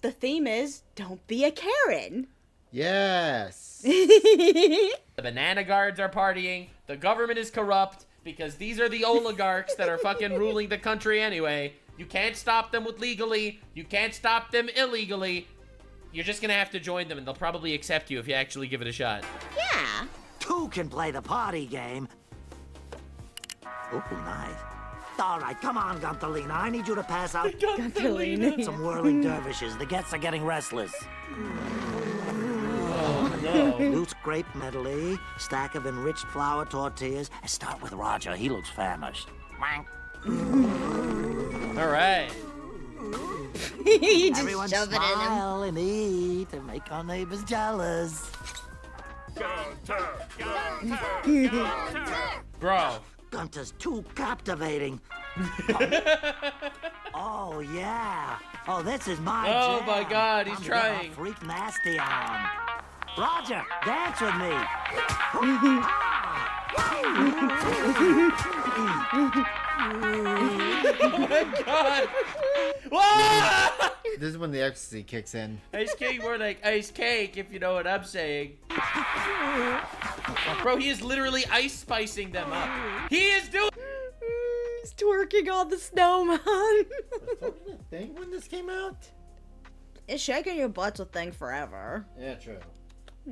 The theme is don't be a Karen. Yes. The banana guards are partying. The government is corrupt because these are the oligarchs that are fucking ruling the country anyway. You can't stop them with legally. You can't stop them illegally. You're just gonna have to join them, and they'll probably accept you if you actually give it a shot. Yeah. Two can play the party game. Oh, nice. All right, come on, Guntalina. I need you to pass out Guntalina. some whirling dervishes. The guests are getting restless. Oh, no. Loose grape medley, stack of enriched flour tortillas. And start with Roger. He looks famished. All right. He just Everyone shove it in him. smile and eat and make our neighbors jealous. Bro. Gunter's too captivating. Oh, yeah. Oh, this is my Oh jam. my God, he's Time to get our trying. Freak nasty on. Roger, dance with me. Oh my God. Whoa! This is when the ecstasy kicks in. Ice King more like ice cake, if you know what I'm saying. Bro, he is literally ice spicing them up. He is doing. He's twerking on the snowman. Thing when this came out? Shaking your butt's a thing forever. Yeah, true.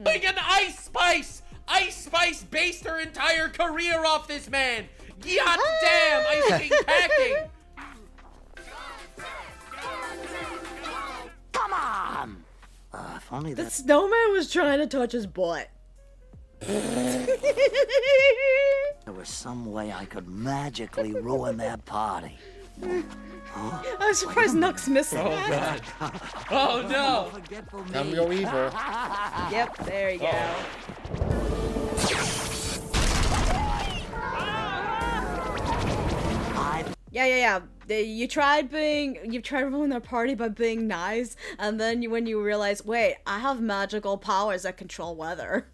Like an Ice Spice! Ice Spice based her entire career off this man! God damn! Ice King packing! Come on! If only The that... snowman was trying to touch his butt. There was some way I could magically ruin that party. I'm surprised Nuck's missing. Oh god. Oh no! Time to go evil. Yep, there you go. Yeah. You tried ruining their party by being nice, and then when you realize, wait, I have magical powers that control weather.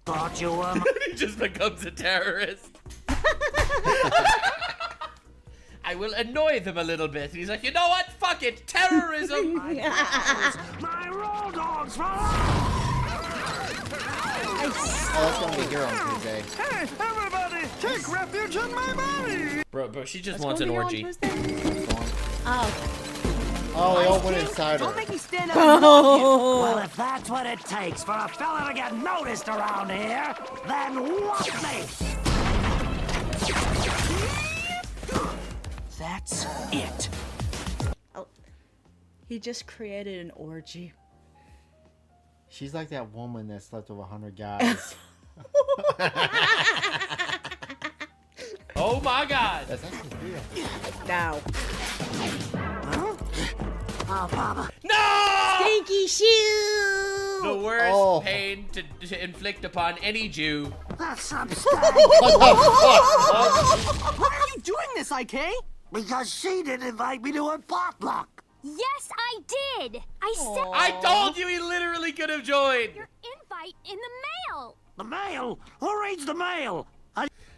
Thought you were... He just becomes a terrorist. I will annoy them a little bit. He's like, you know what? Fuck it. Terrorism. My roll dogs for Oh, that's gonna be here on Tuesday. Hey, everybody, take refuge in my body! Bro, she just wants an orgy. Oh, they all went inside her. Don't make me stand up and walk you. Well, if that's what it takes for a fella to get noticed around here, then walk me! That's it. Oh, he just created an orgy. She's like that woman that slept with 100 guys. Oh my god! That's actually real. Now. Oh, Papa. No! Stinky shoe! The worst pain to inflict upon any Jew. That's some stank. Why are you doing this, IK? Because she didn't invite me to her potluck. Yes, I did. I said. I told you he literally could have joined. Your invite in the mail. The mail? Who reads the mail?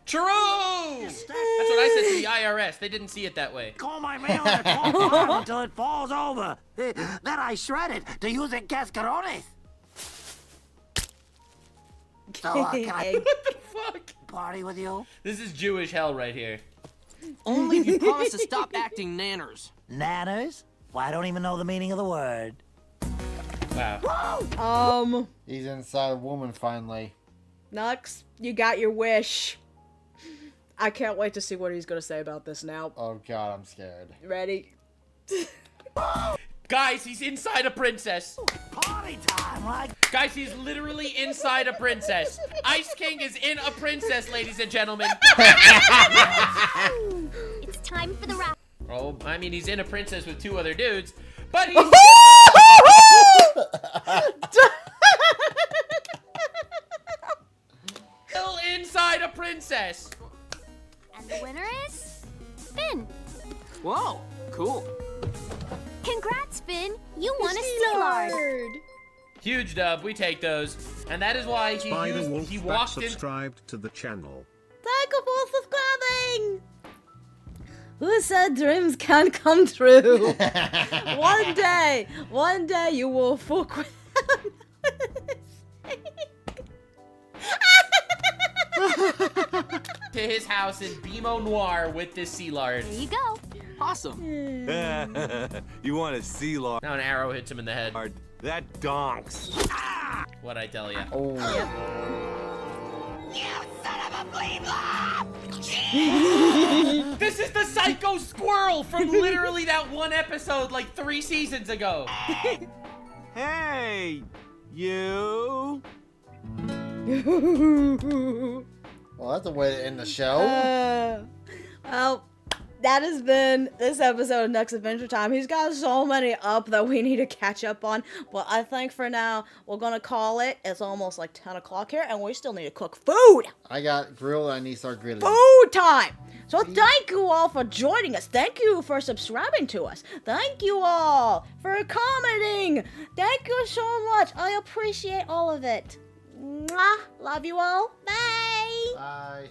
True! That's what I said to the IRS. They didn't see it that way. Call my mail in a tall pile until it falls over. Then I shred it to use in cascarones. So, can I What the fuck? party with you? This is Jewish hell right here. Only if you promise to stop acting nanners. Nanners? Well, I don't even know the meaning of the word. Wow. He's inside a woman finally. Nux, you got your wish. I can't wait to see what he's gonna say about this now. Oh god, I'm scared. Ready? Guys, he's inside a princess. Party time, like. Guys, he's literally inside a princess. Ice King is in a princess, ladies and gentlemen. It's time for the wrap. Oh, I mean, he's in a princess with two other dudes, but he's still inside a princess. And the winner is Finn. Whoa, cool. Congrats, Finn. You won a sea lard. Huge dub. We take those, and that is why he walked in. Subscribed to the channel. Thank you for subscribing. Who said dreams can't come true? One day you will fuck with to his house in Bimo Noir with this sea lard. There you go. Awesome. You want a sea lard? Now an arrow hits him in the head. That donks. What'd I tell you? Oh. Yep. You son of a bleep! This is the psycho squirrel from literally that one episode like 3 seasons ago. Hey, you. Well, that's a way to end the show. Well, that has been this episode of Next Adventure Time. He's got so many up that we need to catch up on. But I think for now, we're going to call it. It's almost like 10 o'clock here, and we still need to cook food. I got grilled and I need to start grilling. Food time! So thank you all for joining us. Thank you for subscribing to us. Thank you all for commenting. Thank you so much. I appreciate all of it. Mwah. Love you all. Bye. Bye.